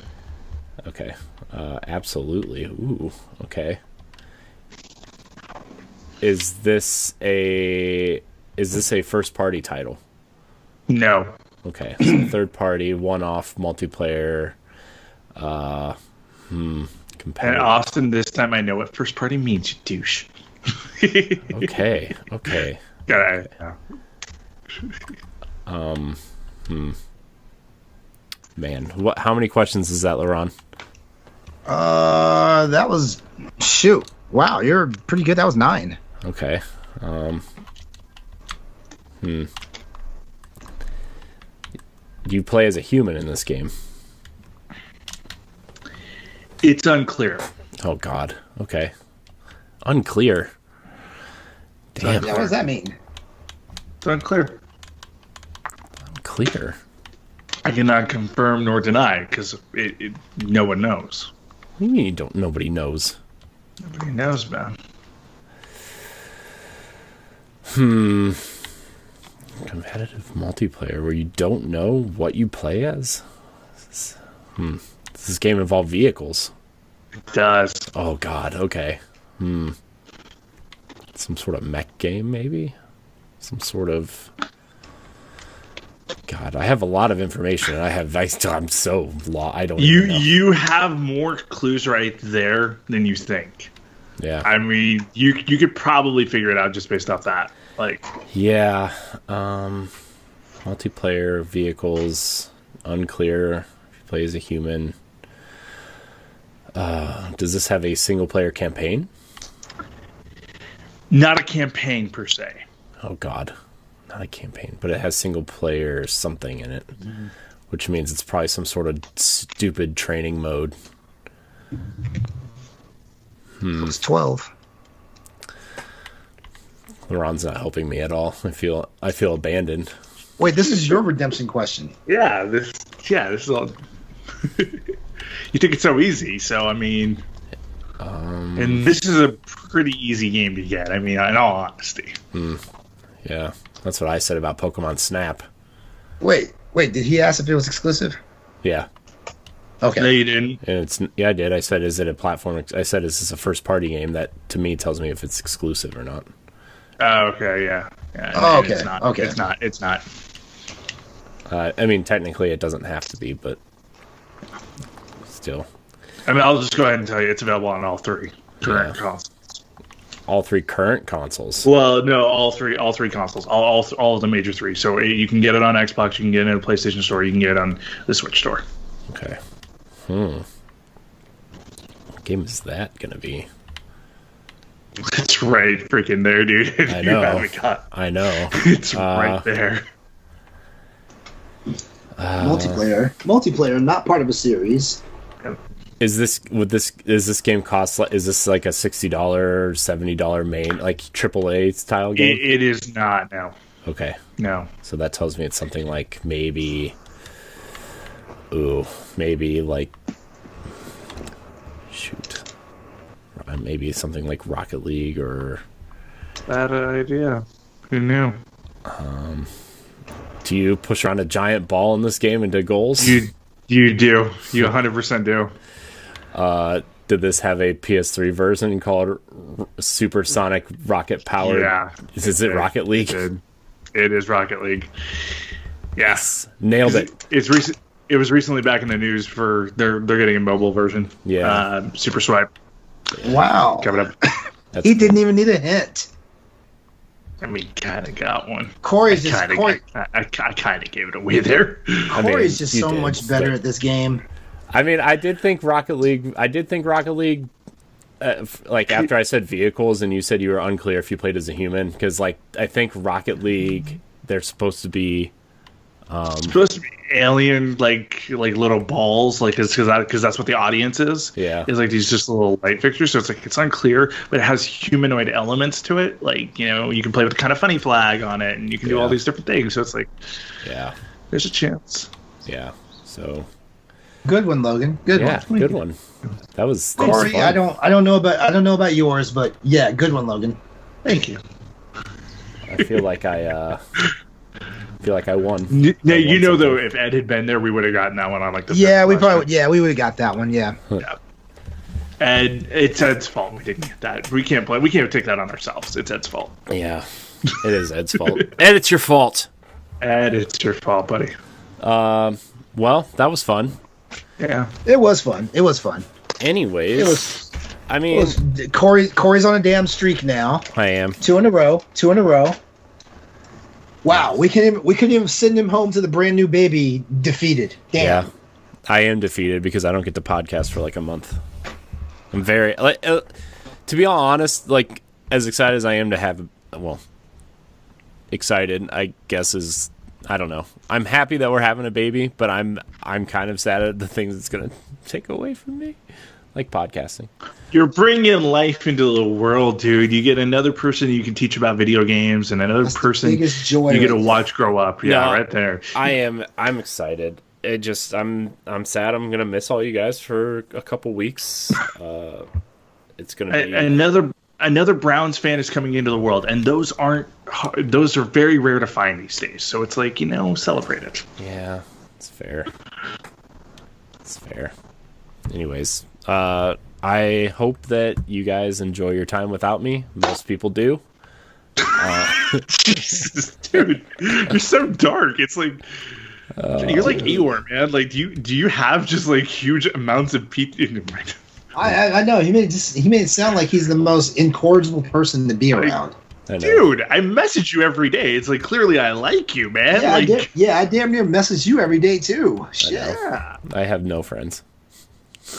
Speaker 1: Okay. Absolutely. Ooh, okay. Is this a first party title?
Speaker 4: No.
Speaker 1: Okay. So third party, one off multiplayer.
Speaker 4: And
Speaker 1: Competitive.
Speaker 4: Austin, this time I know what first party means, you douche.
Speaker 1: Okay.
Speaker 4: Gotta,
Speaker 1: Man, how many questions is that, LeRon?
Speaker 3: That was shoot. Wow, you're pretty good. That was 9.
Speaker 1: Okay. Do you play as a human in this game?
Speaker 4: It's unclear.
Speaker 1: Oh God. Okay. Unclear. Damn.
Speaker 3: What does that mean?
Speaker 4: It's unclear.
Speaker 1: Unclear.
Speaker 4: I cannot confirm nor deny because no one knows.
Speaker 1: What do you mean nobody knows?
Speaker 4: Nobody knows, man.
Speaker 1: Competitive multiplayer where you don't know what you play as? Does this game involve vehicles?
Speaker 4: It does.
Speaker 1: Oh God. Okay. Some sort of mech game, maybe. Some sort of. God, I have a lot of information. And I'm so lost. I don't. Even know.
Speaker 4: You have more clues right there than you think.
Speaker 1: Yeah.
Speaker 4: I mean, you could probably figure it out just based off that. Like.
Speaker 1: Yeah. Multiplayer, vehicles, unclear. If you play as a human. Does this have a single player campaign?
Speaker 4: Not a campaign per se.
Speaker 1: Oh God, not a campaign, but it has single player something in it, which means it's probably some sort of stupid training mode.
Speaker 3: It's 12.
Speaker 1: LeRon's not helping me at all. I feel abandoned.
Speaker 3: Wait, this is your redemption question.
Speaker 4: Yeah, this is all. You think it's so easy, so I mean, and this is a pretty easy game to get. I mean, in all honesty.
Speaker 1: Yeah, that's what I said about Pokemon Snap.
Speaker 3: Wait, did he ask if it was exclusive?
Speaker 1: Yeah.
Speaker 3: Okay.
Speaker 4: No, you didn't.
Speaker 1: And I did. I said, is it a platform? I said, is this a first party game? That to me tells me if it's exclusive or not.
Speaker 4: Oh, okay, yeah.
Speaker 3: Oh, okay.
Speaker 4: It's not.
Speaker 3: Okay.
Speaker 4: It's not.
Speaker 1: I mean, technically, it doesn't have to be, but still.
Speaker 4: I mean, I'll just go ahead and tell you it's available on all three current consoles.
Speaker 1: All three current consoles.
Speaker 4: Well, no, all three consoles, all of the major three. So you can get it on Xbox, you can get it in a PlayStation Store, you can get it on the Switch Store.
Speaker 1: Okay. What game is that gonna be?
Speaker 4: It's right freaking there, dude.
Speaker 1: I know. I know.
Speaker 4: It's right there.
Speaker 3: Multiplayer, not part of a series.
Speaker 1: Is this game cost? Is this like a $60, $70 main like AAA style game?
Speaker 4: It is not. No.
Speaker 1: Okay.
Speaker 4: No.
Speaker 1: So that tells me it's something like maybe like maybe something like Rocket League or.
Speaker 4: Bad idea. Who knew?
Speaker 1: Do you push around a giant ball in this game into goals?
Speaker 4: You do. You 100% do.
Speaker 1: Did this have a PS3 version called Supersonic Rocket Powered?
Speaker 4: Yeah.
Speaker 1: Is it Rocket League?
Speaker 4: It is Rocket League. Yes.
Speaker 1: Nailed it.
Speaker 4: It's recent. It was recently back in the news for they're getting a mobile version.
Speaker 1: Yeah.
Speaker 4: Super Swipe.
Speaker 3: Wow.
Speaker 4: Coming up.
Speaker 3: He didn't even need a hint.
Speaker 4: I mean, kind of got one.
Speaker 3: Corey's
Speaker 4: I kind of gave it away there.
Speaker 3: Corey's just so much better at this game.
Speaker 1: I mean, I did think Rocket League. Like after I said vehicles, and you said you were unclear if you played as a human, because like I think Rocket League, they're supposed to be.
Speaker 4: It's supposed to be alien, like little balls, like because that's what the audience is.
Speaker 1: Yeah,
Speaker 4: is like these just little light fixtures. So it's unclear, but it has humanoid elements to it. Like you can play with kind of funny flag on it, and you can do all these different things. So it's like, there's a chance.
Speaker 1: Yeah. So.
Speaker 3: Good one, Logan. Good one.
Speaker 1: Yeah, good one. That was
Speaker 3: Corey. I don't know about yours, but yeah, good one, Logan. Thank you.
Speaker 1: I feel like I won.
Speaker 4: Now, though, if Ed had been there, we would have gotten that one on like the.
Speaker 3: Yeah, we would have got that one. Yeah.
Speaker 4: Yeah. And it's Ed's fault we didn't get that. We can't take that on ourselves. It's Ed's fault.
Speaker 1: Yeah, it is Ed's fault. Ed, it's your fault.
Speaker 4: Ed, it's your fault, buddy.
Speaker 1: Well, that was fun.
Speaker 3: Yeah, it was fun.
Speaker 1: Anyways,
Speaker 3: Corey's on a damn streak now.
Speaker 1: I am
Speaker 3: 2 in a row. Wow, we couldn't even send him home to the brand new baby defeated. Damn.
Speaker 1: Yeah, I am defeated because I don't get the podcast for like a month. I'm very to be all honest, like as excited as I am to have. Well, excited, I guess is. I don't know. I'm happy that we're having a baby, but I'm kind of sad at the things it's going to take away from me, like podcasting.
Speaker 4: You're bringing life into the world, dude. You get another person you can teach about video games, and another person you get to watch grow up. Yeah, right there.
Speaker 1: I'm excited. It just I'm sad. I'm going to miss all you guys for a couple weeks. It's going to be
Speaker 4: another Browns fan is coming into the world, and those are very rare to find these days. So it's like, celebrate it.
Speaker 1: Yeah, it's fair. It's fair. Anyways, I hope that you guys enjoy your time without me. Most people do.
Speaker 4: Jesus, dude, you're so dark. It's like you're like Eeyore, man. Like, do you have just like huge amounts of people?
Speaker 3: I know he made it sound like he's the most incorrigible person to be around.
Speaker 4: Dude, I message you every day. It's like, clearly I like you, man.
Speaker 3: Yeah, I damn near message you every day too. Shit.
Speaker 1: I have no friends.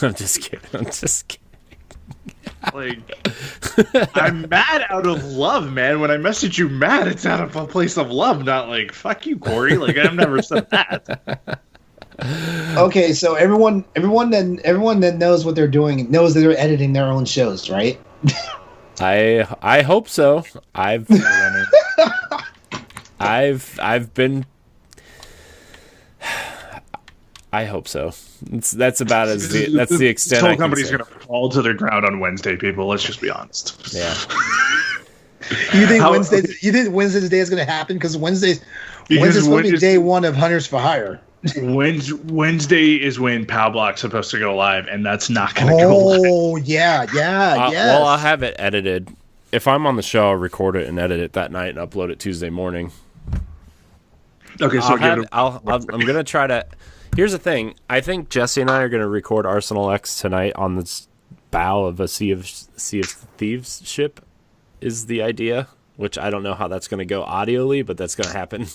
Speaker 1: I'm just kidding.
Speaker 4: Like, I'm mad out of love, man. When I message you mad, it's out of a place of love, not like, fuck you, Corey. Like, I've never said that.
Speaker 3: Okay, so everyone that knows what they're doing knows that they're editing their own shows, right?
Speaker 1: I hope so. I've been. I hope so. That's about that's the extent.
Speaker 4: This whole company's gonna fall to the ground on Wednesday, people. Let's just be honest.
Speaker 1: Yeah.
Speaker 3: You think Wednesday's day is gonna happen? Because Wednesday's gonna be day one of Hunters for Hire.
Speaker 4: Wednesday is when Pow Block's supposed to go live, and that's not going to go live.
Speaker 3: Oh, yeah.
Speaker 1: Well, I'll have it edited. If I'm on the show, I'll record it and edit it that night and upload it Tuesday morning.
Speaker 4: Okay, so
Speaker 1: I'm going to try to... Here's the thing. I think Jesse and I are going to record Arsenal X tonight on this bow of a Sea of Thieves ship, is the idea, which I don't know how that's going to go audially, but that's going to happen.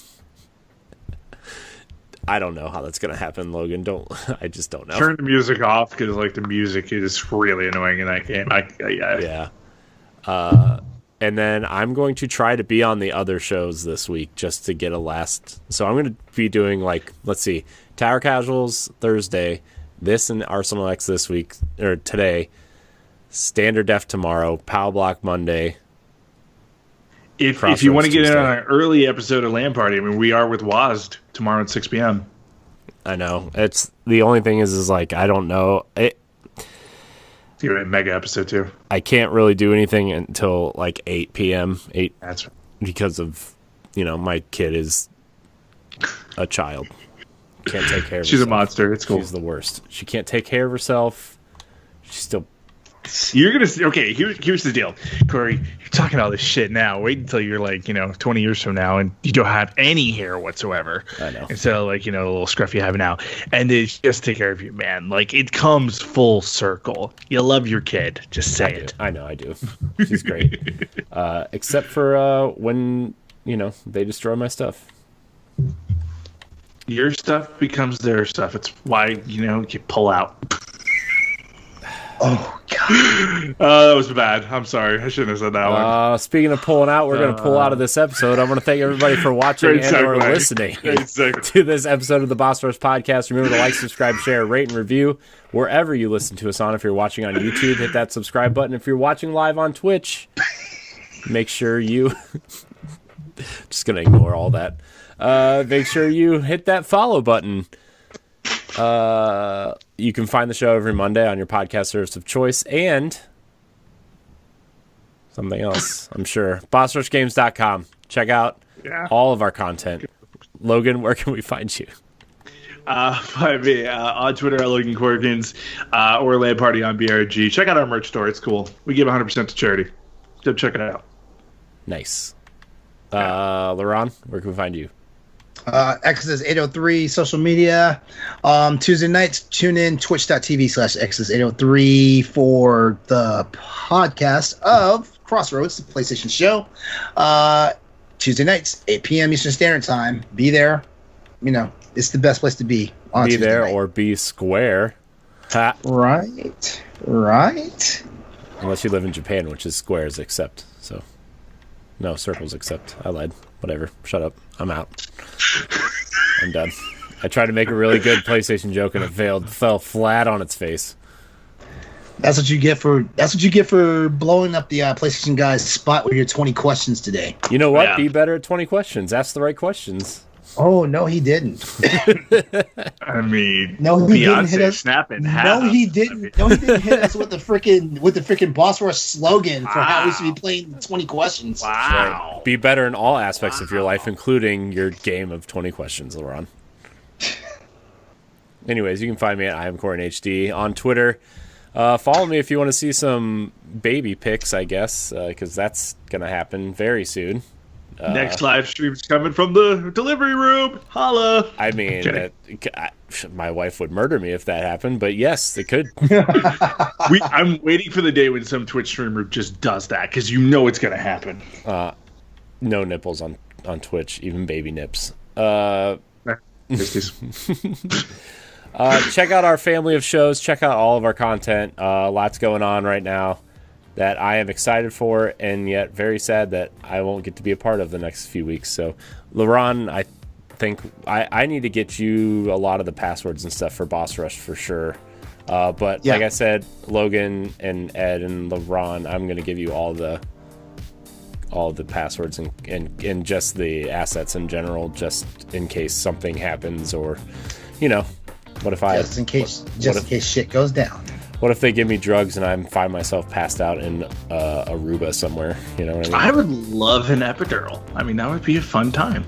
Speaker 1: I don't know how that's going to happen, Logan. I just don't know.
Speaker 4: Turn the music off because like the music is really annoying in that game.
Speaker 1: Yeah. And then I'm going to try to be on the other shows this week just to get a last. So I'm going to be doing like, let's see, Tower Casuals Thursday, this and Arsenal X this week or today, Standard Def tomorrow, Pow Block Monday.
Speaker 4: If you want to get in on an early episode of LAN Party, I mean, we are with WASD tomorrow at 6 p.m.
Speaker 1: I know. It's the only thing is like, I don't know.
Speaker 4: You're a mega episode too.
Speaker 1: I can't really do anything until like 8 p.m.
Speaker 4: That's right.
Speaker 1: Because of, my kid is a child. Can't take care of herself.
Speaker 4: She's a monster. It's cool.
Speaker 1: She's the worst. She can't take care of herself. She's still...
Speaker 4: You're gonna okay. Here's the deal, Corey. You're talking all this shit now. Wait until you're like 20 years from now, and you don't have any hair whatsoever.
Speaker 1: I know.
Speaker 4: Instead of the little scruff you have now, and it's just take care of you, man. Like it comes full circle. You love your kid. Just say it.
Speaker 1: I know. I do. She's great. Except for when they destroy my stuff.
Speaker 4: Your stuff becomes their stuff. It's why you pull out.
Speaker 3: Oh, God.
Speaker 4: That was bad. I'm sorry. I shouldn't have said that one.
Speaker 1: Speaking of pulling out, we're going to pull out of this episode. I want to thank everybody for watching and/or listening to this episode of the Boss Rush Podcast. Remember to like, subscribe, share, rate, and review wherever you listen to us on. If you're watching on YouTube, hit that subscribe button. If you're watching live on Twitch, make sure you... Just going to ignore all that. Make sure you hit that follow button. You can find the show every Monday on your podcast service of choice and something else, I'm sure. BossRushGames.com. Check out all of our content. Logan, where can we find you?
Speaker 4: Find me on Twitter at Logan Corkins or LAN Party on BRG. Check out our merch store. It's cool. We give 100% to charity. So check it out.
Speaker 1: Nice. LeRon, where can we find you?
Speaker 3: Exodus 803 social media. Tuesday nights, tune in twitch.tv/Exodus 803 for the podcast of Crossroads, the PlayStation show. Tuesday nights, 8 p.m. Eastern Standard Time. Be there. It's the best place to be. On
Speaker 1: be
Speaker 3: Tuesday
Speaker 1: there
Speaker 3: night.
Speaker 1: or be square. Ha.
Speaker 3: Right.
Speaker 1: Unless you live in Japan, which is squares except. So, no, circles except. I lied. Whatever. Shut up. I'm out. I'm done. I tried to make a really good PlayStation joke and it failed. Fell flat on its face.
Speaker 3: That's what you get for blowing up the PlayStation guy's spot with your 20 questions today.
Speaker 1: You know what? Yeah. Be better at 20 questions. Ask the right questions.
Speaker 3: Oh no, he didn't.
Speaker 4: I mean,
Speaker 3: no, he didn't hit us.
Speaker 4: Snapping.
Speaker 3: No, he didn't. No, he didn't hit us with the freaking Boss Rush slogan for how we should be playing 20 questions.
Speaker 4: Wow.
Speaker 1: Right. Be better in all aspects of your life, including your game of 20 questions, LeRon. anyways, you can find me at IamCorinHD on Twitter. Follow me if you want to see some baby pics, I guess, because that's going to happen very soon.
Speaker 4: Next live stream's coming from the delivery room. Holla!
Speaker 1: I mean, my wife would murder me if that happened, but yes, it could.
Speaker 4: I'm waiting for the day when some Twitch streamer just does that, because you know it's going to happen.
Speaker 1: No nipples on Twitch, even baby nips.
Speaker 4: Check
Speaker 1: out our family of shows. Check out all of our content. Lots going on right now that I am excited for, and yet very sad that I won't get to be a part of the next few weeks. So, LeRon, I think I need to get you a lot of the passwords and stuff for Boss Rush for sure. But like I said, Logan and Ed and LeRon, I'm going to give you all the passwords and just the assets in general, just in case something happens, or what if
Speaker 3: in case shit goes down.
Speaker 1: What if they give me drugs and I find myself passed out in Aruba somewhere? You know what I mean?
Speaker 4: I would love an epidural. I mean, that would be a fun time.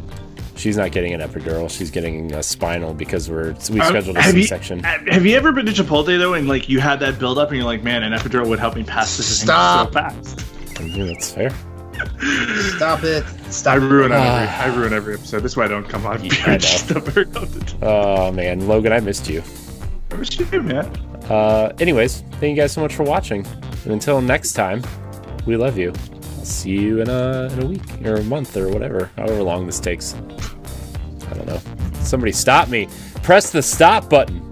Speaker 1: She's not getting an epidural. She's getting a spinal because we scheduled a C-section.
Speaker 4: Have you ever been to Chipotle though, and like you had that build up, and you're like, man, an epidural would help me pass this thing so fast.
Speaker 1: I mean, that's fair.
Speaker 3: Stop it!
Speaker 4: I ruin every episode. This is why I don't come on.
Speaker 1: Oh man, Logan, I missed you.
Speaker 4: I missed you, man.
Speaker 1: Anyways, thank you guys so much for watching, and until next time, we love you. I'll see you in a week or a month or whatever, however long this takes. I don't know. Somebody stop me! Press the stop button.